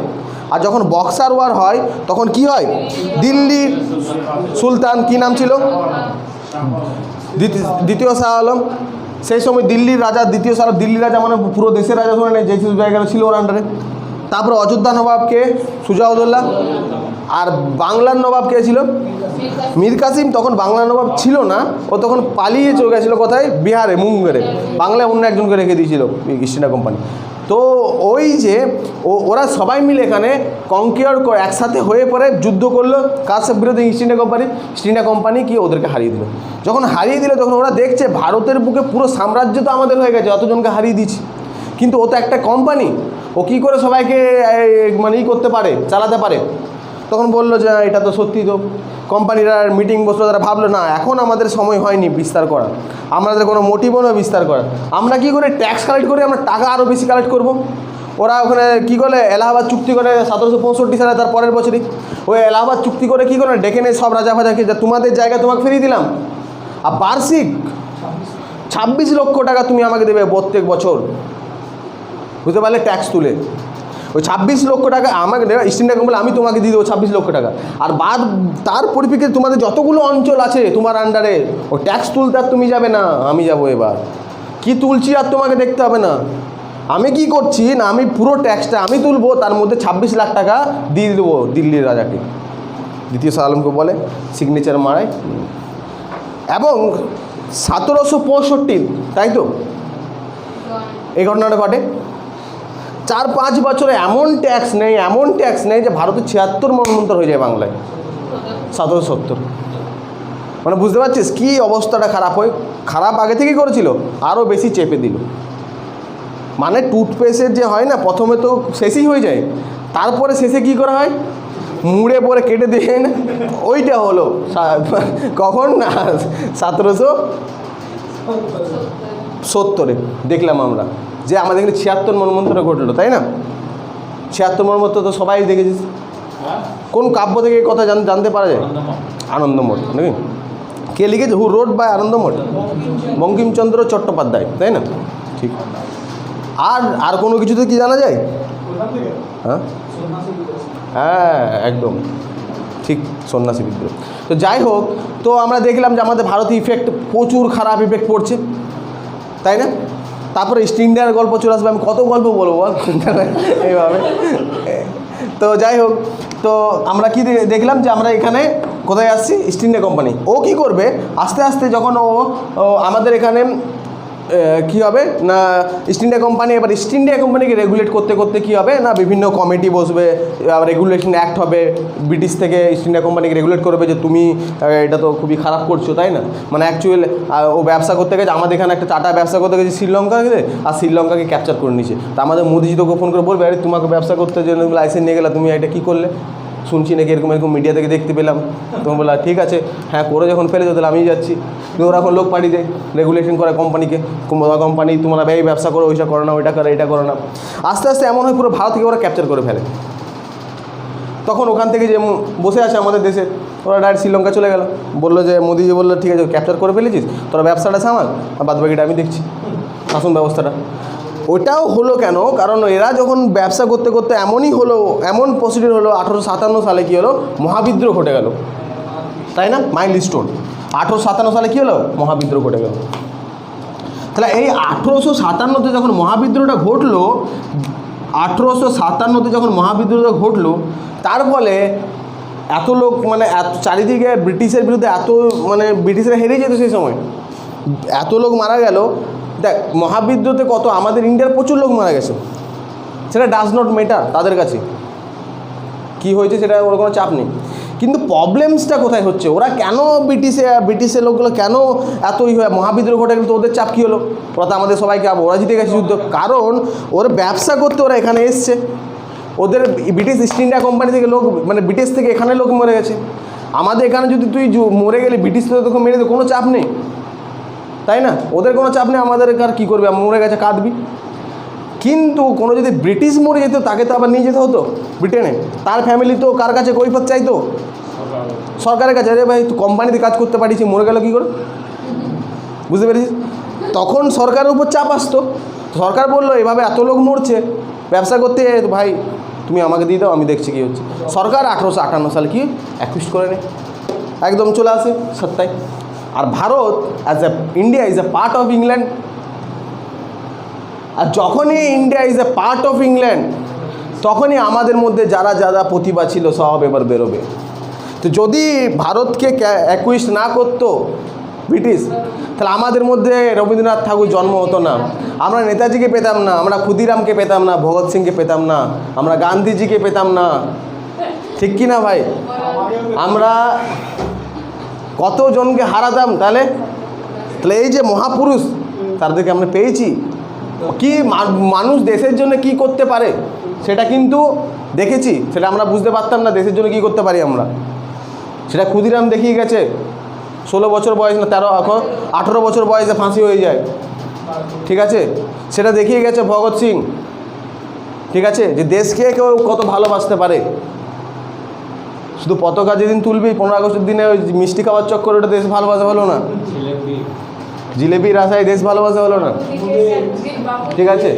আর যখন বক্সার ওয়ার হয় তখন কি হয়? দিল্লির সুলতান, কি নাম ছিল? দ্বিতীয় শাহ আলম। সেই সময় দিল্লির রাজা দ্বিতীয় শাহ আলম, দিল্লির রাজা মানে পুরো দেশের রাজা ধরে নেয়, যে জায়গাটা ছিল ওর আন্ডারে। তারপরে অযোধ্যা নবাবকে সুজাউদ্দৌলা, আর বাংলার নবাব কে ছিল? মীর কাসিম। তখন বাংলার নবাব ছিল না, ও তখন পালিয়ে চলে গেছিলো কোথায়? বিহারে, মুঙ্গেরে। বাংলায় অন্য একজনকে রেখে দিয়েছিল ইস্ট ইন্ডিয়া কোম্পানি। তো ওই যে ওরা সবাই মিলে এখানে কনকিয়ার করে একসাথে হয়ে পরে যুদ্ধ করলো, কার সব বিরোধী? East India company. East India company কি ওদেরকে হারিয়ে দিল। যখন হারিয়ে দিল তখন ওরা দেখছে ভারতের বুকে পুরো সাম্রাজ্য তো আমাদের হয়ে গেছে, অতজনকে হারিয়ে দিচ্ছি, কিন্তু ও তো একটা কোম্পানি, ও কী করে সবাইকে মানে করতে পারে, চালাতে পারে। তখন বললো যে এটা তো সত্যি। তো কোম্পানিরা মিটিং বসলো, তারা ভাবলো না এখন আমাদের সময় হয়নি বিস্তার করা, আমাদের কোনো মোটিভও নয় বিস্তার করা, আমরা কী করে ট্যাক্স কালেক্ট করে আমরা টাকা আরও বেশি কালেক্ট করব। ওরা ওখানে কী করে এলাহাবাদ চুক্তি করে 1765 সালে, তার পরের বছরই ওই এলাহাবাদ চুক্তি করে কী করে ডেকে নেয় সব রাজা ফাজাকে, যে তোমাদের জায়গা তোমাকে ফিরিয়ে দিলাম, আর বার্ষিক 26 লক্ষ টাকা তুমি আমাকে দেবে প্রত্যেক বছর, বুঝতে পারলে? ট্যাক্স তুলে ওই 26 লক্ষ টাকা আমাকে দেবে ইস্ট ইন্ডিয়া কোম্পানি, আমি তোমাকে দিয়ে দেবো 26 লক্ষ টাকা। আর তার পরিপ্রেক্ষিতে তোমাদের যতগুলো অঞ্চল আছে তোমার আন্ডারে, ও ট্যাক্স তুলতে আর তুমি যাবে না, আমি যাব। এবার কি তুলছি আর তোমাকে দেখতে হবে না, আমি কি করছি না, আমি পুরো ট্যাক্সটা আমি তুলবো, তার মধ্যে 26 লাখ টাকা দিয়ে দেবো দিল্লির রাজাকে। দ্বিতীয় শাহ আলমকে বলে সিগনেচার মারায়। এবং 1765, তাই তো এই ঘটনাটা ঘটে। 4-5 বছরে এমন ট্যাক্স নেই যে ভারতের 76 মন্বন্তর হয়ে যায় বাংলায়। 1770, মানে বুঝতে পারছিস কি অবস্থাটা খারাপ আগে থেকেই করেছিল, আরও বেশি চেপে দিল। মানে টুথপেস্টের যে হয় না, প্রথমে তো শেষই হয়ে যায়, তারপরে শেষে কি করা হয়? মুড়ে পরে কেটে দেয় না, ওইটা হলো কখন না 1770 দেখলাম আমরা, যে আমাদের এখানে 76 মন্বন্তরে ঘটলো, তাই না? 76 মন্বন্তর তো সবাই দেখেছিস। কোন কাব্য থেকে এই কথা জানতে পারা যায়? আনন্দমঠ, নাকি? কে লিখেছে? Who wrote by Anandamath? Bankimchandra Chattopadhyay, তাই না? ঠিক। আর কোনো কিছুতে কি জানা যায়? হ্যাঁ একদম ঠিক, সন্ন্যাসী বিদ্রোহ। তো যাই হোক, তো আমরা দেখলাম যে আমাদের ভারতে ইফেক্ট প্রচুর খারাপ ইফেক্ট পড়ছে, তাই না? তারপরে ইস্ট ইন্ডিয়ার গল্প চলে আসবে, আমি কত গল্প বলবো বল এইভাবে। তো যাই হোক, তো আমরা কি দেখলাম যে আমরা এখানে কোথায় আসছি, ইস্ট ইন্ডিয়া কোম্পানি। ও কি করবে আস্তে আস্তে যখন ও আমাদের এখানে কি হবে না, ইস্ট ইন্ডিয়া কোম্পানি, এবার ইস্ট ইন্ডিয়া কোম্পানিকে রেগুলেট করতে করতে কী হবে না, বিভিন্ন কমিটি বসবে, রেগুলেশন অ্যাক্ট হবে, ব্রিটিশ থেকে ইস্ট ইন্ডিয়া কোম্পানিকে রেগুলেট করবে যে তুমি এটা তো খুবই খারাপ করছো, তাই না? মানে অ্যাকচুয়াল ও ব্যবসা করতে গেছে, আমাদের এখানে একটা টাটা ব্যবসা করতে গেছে শ্রীলঙ্কাকে, আর শ্রীলঙ্কাকে ক্যাপচার করে নিয়েছে। তা আমাদের মোদিজি তোকে ফোন করে বলবে, আরে তোমাকে ব্যবসা করতে জন্য লাইসেন্স নিয়ে গেলে, তুমি এটা কী করলে, শুনছি নাকি এরকম এরকম মিডিয়া থেকে দেখতে পেলাম। তখন বললাম ঠিক আছে, হ্যাঁ করে যখন ফেলেছো তাহলে আমিই যাচ্ছি। কিন্তু ওরা এখন লোক পাঠিয়ে দেয়, রেগুলেশন করে কোম্পানিকে, কোম্পানি তোমরা এই ব্যবসা করো, ওইটা করো না, ওইটা করো, এটা করো না। আস্তে আস্তে এমন হয় পুরো ভারতকে ওরা ক্যাপচার করে ফেলে। তখন ওখান থেকে যে বসে আছে আমাদের দেশে, ওরা ডাইরেক্ট শ্রীলঙ্কা চলে গেল, বললো যে মোদিজি বললো ঠিক আছে ক্যাপচার করে ফেলেছিস, তোরা ব্যবসাটা সামাল, আর বাদ বাকিটা আমি দেখছি, শাসন ব্যবস্থাটা। ওটাও হলো কেন, কারণ এরা যখন ব্যবসা করতে করতে এমনই হলো, এমন প্রসিডিউর হলো, 1857 সালে কী হলো, মহাবিদ্রোহ ঘটে গেল, তাই না? মাইলস্টোন 1857 সালে কী হলো, মহাবিদ্রোহ ঘটে গেল। তাহলে এই 1857-তে যখন মহাবিদ্রোহটা ঘটলো, 1857-তে যখন মহাবিদ্রোহটা ঘটলো, তার ফলে এত লোক, মানে এত চারিদিকে ব্রিটিশের বিরুদ্ধে এত, মানে ব্রিটিশরা হেরে যেত সেই সময়, এত লোক মারা গেল। দেখ মহাবিদ্রোহতে কত আমাদের ইন্ডিয়ার প্রচুর লোক মারা গেছে, সেটা ডাজ নট ম্যাটার তাদের কাছে, কি হয়েছে সেটা ওর কোনো চাপ নেই। কিন্তু প্রবলেমসটা কোথায় হচ্ছে, ওরা কেন ব্রিটিশের লোকগুলো কেন এত মহাবিদ্রোহ ঘটে গেল, তো ওদের চাপ কী হলো? ওরা তো আমাদের সবাইকে ওরা জিতে গেছে যুদ্ধ, কারণ ওর ব্যবসা করতে ওরা এখানে এসছে, ওদের ব্রিটিশ ইস্ট ইন্ডিয়া কোম্পানি থেকে লোক, মানে ব্রিটিশ থেকে এখানে লোক মরে গেছে। আমাদের এখানে যদি তুই মরে গেলে ব্রিটিশ তো তোকে মেরে দে, কোনো চাপ নেই, তাই না? ওদের কোনো চাপ নেই, আমাদের আর কী করবে, মরে গেছে কাঁদবি। কিন্তু কোনো যদি ব্রিটিশ মরে যেত, তাকে তো আবার নিয়ে যেতে হতো ব্রিটেনে, তার ফ্যামিলি তো কার কাছে কৈফিয়ত চাইতো, সরকারের কাছে। আরে ভাই তুই কোম্পানিতে কাজ করতে পারিস, মরে গেল কী করে, বুঝতে পেরেছিস? তখন সরকারের উপর চাপ আসতো, সরকার বললো এভাবে এত লোক মরছে, ব্যবসা করতে ভাই তুমি আমাকে দিয়ে দাও, আমি দেখছি কী হচ্ছে। সরকার 1858 সালে কি অ্যাকুইস্ট করে নেয়, একদম চলে আসে সত্তায়। আর Bharat India is a part of England, আর যখনই India is a part of England, তখনই আমাদের মধ্যে যারা যারা প্রতিভা ছিল সব এবার বেরোবে। তো যদি ভারতকে অ্যাকুইস্ট না করতো ব্রিটিশ, তাহলে আমাদের মধ্যে রবীন্দ্রনাথ ঠাকুর জন্ম হতো না, আমরা নেতাজিকে পেতাম না, আমরা ক্ষুদিরামকে পেতাম না, ভগৎ সিংকে পেতাম না, আমরা গান্ধীজিকে পেতাম না, ঠিক কি না ভাই? আমরা কতজনকে হারাতাম। তাহলে এই যে মহাপুরুষ, তাদেরকে আমরা পেয়েছি। কি মানুষ দেশের জন্য কি করতে পারে সেটা কিন্তু দেখেছি, সেটা আমরা বুঝতে পারতাম না দেশের জন্য কি করতে পারি আমরা, সেটা ক্ষুদিরাম দেখিয়ে গেছে। 16 বছর বয়স না 18 বছর বয়সে ফাঁসি হয়ে যায়, ঠিক আছে? সেটা দেখিয়ে গেছে ভগৎ সিং, ঠিক আছে, যে দেশকে কেউ কত ভালোবাসতে পারে। শুধু পতাকা যেদিন তুলবি 15 আগস্টের দিনে ওই মিষ্টি খাওয়ার চক্কর, ওটা দেশ ভালোবাসা হলো না, জিলেবির আশায় দেশ ভালোবাসা হলো না, ঠিক আছে?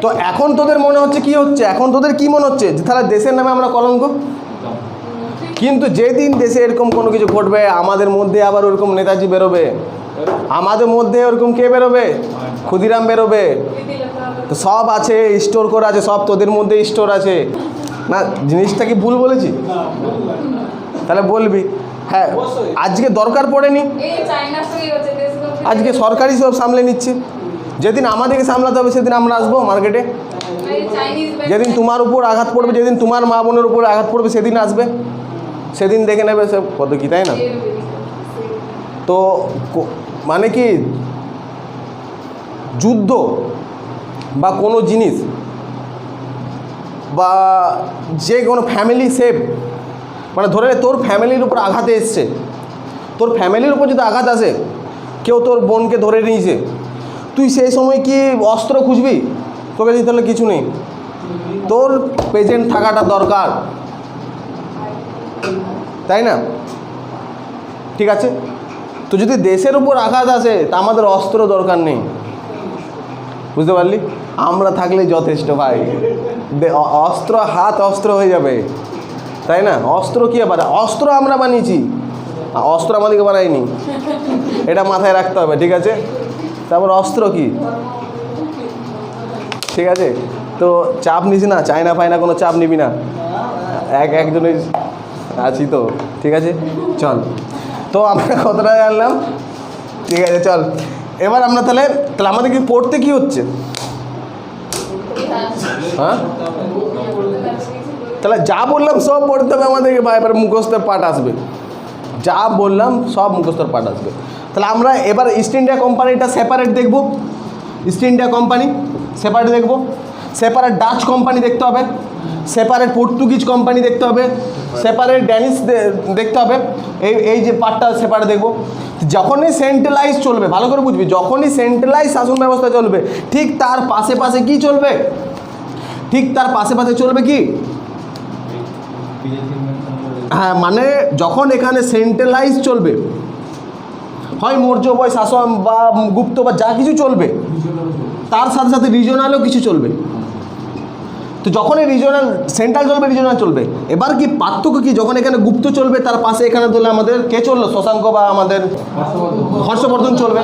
তো এখন তোদের মনে হচ্ছে কি হচ্ছে, এখন তোদের কি মনে হচ্ছে যে তাহলে দেশের নামে আমরা কলঙ্ক। কিন্তু যেদিন দেশে এরকম কোনো কিছু ঘটবে, আমাদের মধ্যে আবার ওরকম নেতাজি বেরোবে, আমাদের মধ্যে ওরকম কে বেরোবে, ক্ষুদিরাম বেরোবে। তো সব আছে, স্টোর করা আছে, সব তোদের মধ্যে স্টোর আছে না। জিনিসটা কি ভুল বলেছি? তাহলে বলবি হ্যাঁ, আজকে দরকার পড়েনি, আজকে সরকারই সব সামলে নিচ্ছে। যেদিন আমাদেরকে সামলাতে হবে সেদিন আমরা আসবো মার্কেটে, যেদিন তোমার উপর আঘাত পড়বে, যেদিন তোমার মা বোনের উপর আঘাত পড়বে সেদিন আসবে, সেদিন দেখে নেবে সব কত কি, তাই না? তো মানে কি যুদ্ধ বা কোনো জিনিস বা যে কোনো ফ্যামিলি সেভ, মানে ধরে নে তোর ফ্যামিলির উপর আঘাত এসছে, তোর ফ্যামিলির উপর যদি আঘাত আসে, কেউ তোর বোনকে ধরে নিয়েছে, তুই সেই সময় কি অস্ত্র খুঁজবি? তোকে দিতে হলে কিছু নেই, তোর প্রেজেন্ট থাকাটা দরকার, তাই না? ঠিক আছে, তো যদি দেশের উপর আঘাত আসে তা আমাদের অস্ত্র দরকার নেই, বুঝতে পারলি? আমরা থাকলে যথেষ্ট ভাই, অস্ত্র হাত অস্ত্র হয়ে যাবে, তাই না? অস্ত্র কী আবার, অস্ত্র আমরা বানিয়েছি, অস্ত্র আমাদেরকে বানায়নি, এটা মাথায় রাখতে হবে, ঠিক আছে? তারপর অস্ত্র কি, ঠিক আছে? তো চাপ নিস না, চায়না ফায়না কোনো চাপ নিবি না, একজনই আছি তো, ঠিক আছে চল। তো আমরা কতটা জানলাম, ঠিক আছে চল। এবার আমরা তাহলে আমাদের কি পড়তে কি হচ্ছে, হ্যাঁ তাহলে যা বললাম সব পড়তে হবে আমাদেরকে, বা এবার মুখস্থের পাঠ আসবে, যা বললাম সব মুখস্থের পাঠ আসবে। তাহলে আমরা এবার ইস্ট ইন্ডিয়া কোম্পানিটা সেপারেট দেখব, ইস্ট ইন্ডিয়া কোম্পানি সেপারেট দেখব, সেপারেট ডাচ কোম্পানি দেখতে হবে, সেপারেট পর্তুগিজ কোম্পানি দেখতে হবে, সেপারেট ড্যানিশ দেখতে হবে। এই যে পার্টটা সেপারেট দেখব। যখনই সেন্ট্রালাইজ চলবে, ভালো করে বুঝবি, যখনই সেন্ট্রালাইজ শাসন ব্যবস্থা চলবে, ঠিক তার পাশে পাশে কি চলবে, ঠিক তার পাশে পাশে চলবে কি, হ্যাঁ মানে যখন এখানে সেন্ট্রালাইজ চলবে, হয় মৌর্য বয় শাসন বা গুপ্ত বা যা কিছু চলবে, তার সাথে সাথে রিজনালও কিছু চলবে। তো যখনই রিজনাল সেন্ট্রাল চলবে, রিজনাল চলবে। এবার কি পার্থক্য কি, যখন এখানে গুপ্ত চলবে তার পাশে এখানে ধরলে আমাদের কে চললো, শশাঙ্ক বা আমাদের হর্ষবর্ধন চলবে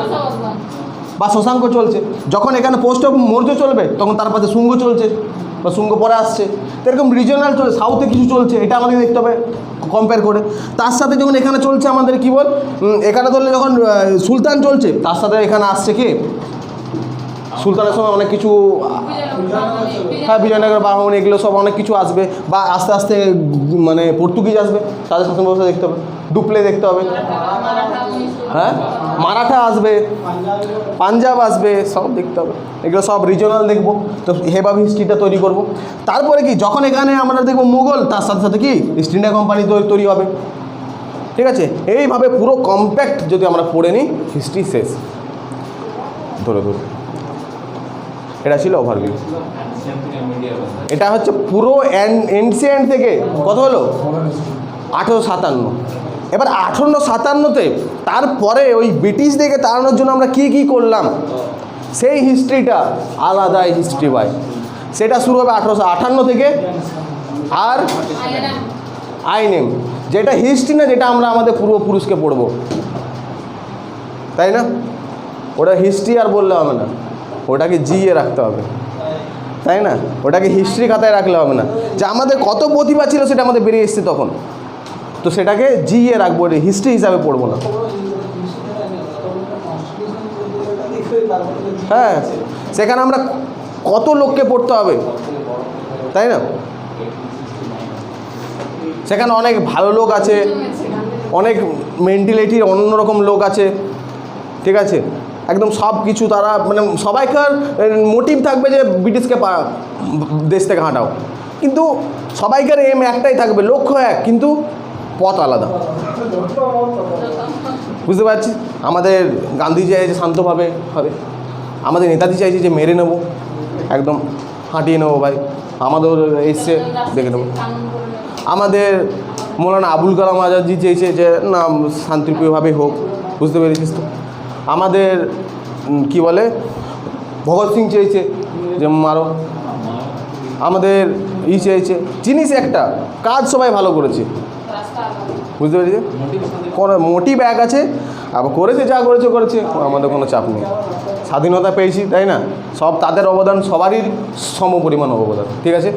বা শশাঙ্ক চলছে। যখন এখানে পোস্ট অফ মৌর্য চলবে তখন তার পাশে শুঙ্গ চলছে বা শুঙ্গ পরে আসছে। তো এরকম রিজনাল চলছে, সাউথে কিছু চলছে, এটা আমাদের দেখতে হবে কম্পেয়ার করে। তার সাথে যখন এখানে চলছে আমাদের কি বল, এখানে ধরলে যখন সুলতান চলছে, তার সাথে এখানে আসছে কি, সুলতানের সময় অনেক কিছু, হ্যাঁ বিজয়নগর বাহন এগুলো সব অনেক কিছু আসবে, বা আস্তে আস্তে মানে পর্তুগিজ আসবে, তাদের শাসন ব্যবস্থা দেখতে হবে, ডুপ্লে দেখতে হবে, হ্যাঁ মারাঠা আসবে, পাঞ্জাব আসবে, সব দেখতে হবে। এগুলো সব রিজনাল দেখবো। তো হেভাবে হিস্ট্রিটা তৈরি করব। তারপরে কি, যখন এখানে আমরা দেখবো মুঘল, তার সাথে সাথে কি ইস্ট ইন্ডিয়া কোম্পানি তৈরি হবে, ঠিক আছে। এইভাবে পুরো কম্প্যাক্ট যদি আমরা পড়ে নিই, হিস্ট্রি শেষ ধরে ধরে। এটা ছিল ওভারভিউ। এটা হচ্ছে পুরো এনসিয়েন্ট থেকে কত হলো 1857। এবার 1857-তে তারপরে ওই ব্রিটিশদেরকে তাড়ানোর জন্য আমরা কি কি করলাম, সেই হিস্ট্রিটা আলাদা হিস্ট্রি ভাই। সেটা শুরু হবে 1858 থেকে। আর আইএনএম, যেটা হিস্ট্রি না, যেটা আমরা আমাদের পূর্বপুরুষকে পড়বো, তাই না? ওটা হিস্ট্রি আর বললে হবে না, ওটাকে জিয়ে রাখতে হবে, তাই না? ওটাকে হিস্ট্রি খাতায় রাখলে হবে না, যে আমাদের কত প্রতিভা ছিল সেটা আমাদের বেরিয়ে এসছে তখন, তো সেটাকে জিয়ে রাখবো, হিস্ট্রি হিসাবে পড়বো না। হ্যাঁ, সেখানে আমরা কত লোককে পড়তে হবে, তাই না? সেখানে অনেক ভালো লোক আছে, অনেক মেন্টালিটির অন্যরকম লোক আছে, ঠিক আছে। একদম সব কিছু তারা মানে সবাইকার মোটিভ থাকবে যে ব্রিটিশকে দেশ থেকে হাঁটাও, কিন্তু সবাইকার এম একটাই থাকবে, লক্ষ্য এক, কিন্তু পথ আলাদা। বুঝতে পারছি? আমাদের গান্ধী চাইছে শান্তভাবে হবে, আমাদের নেতাজি চাইছে যে মেরে নেবো, একদম হাঁটিয়ে নেবো ভাই, আমাদের এসছে দেখে নেবো। আমাদের মৌলানা আবুল কালাম আজাদজি চেয়েছে যে না শান্তিপ্রিয়ভাবে হোক, বুঝতে পেরেছিস তো। আমাদের কি বলে ভগৎ সিং চেয়েছে যে মারো, আমাদের চেয়েছে, জিনিস একটা, কাজ সবাই ভালো করেছে, বুঝতে পেরেছি। কোনো মোটিভ এক আছে, আবার করেছে যা করেছে করেছে, আমাদের কোনো চাপ নেই, স্বাধীনতা পেয়েছি, তাই না? সব তাদের অবদান সবারই সমপরিমাণ অবদান, ঠিক আছে।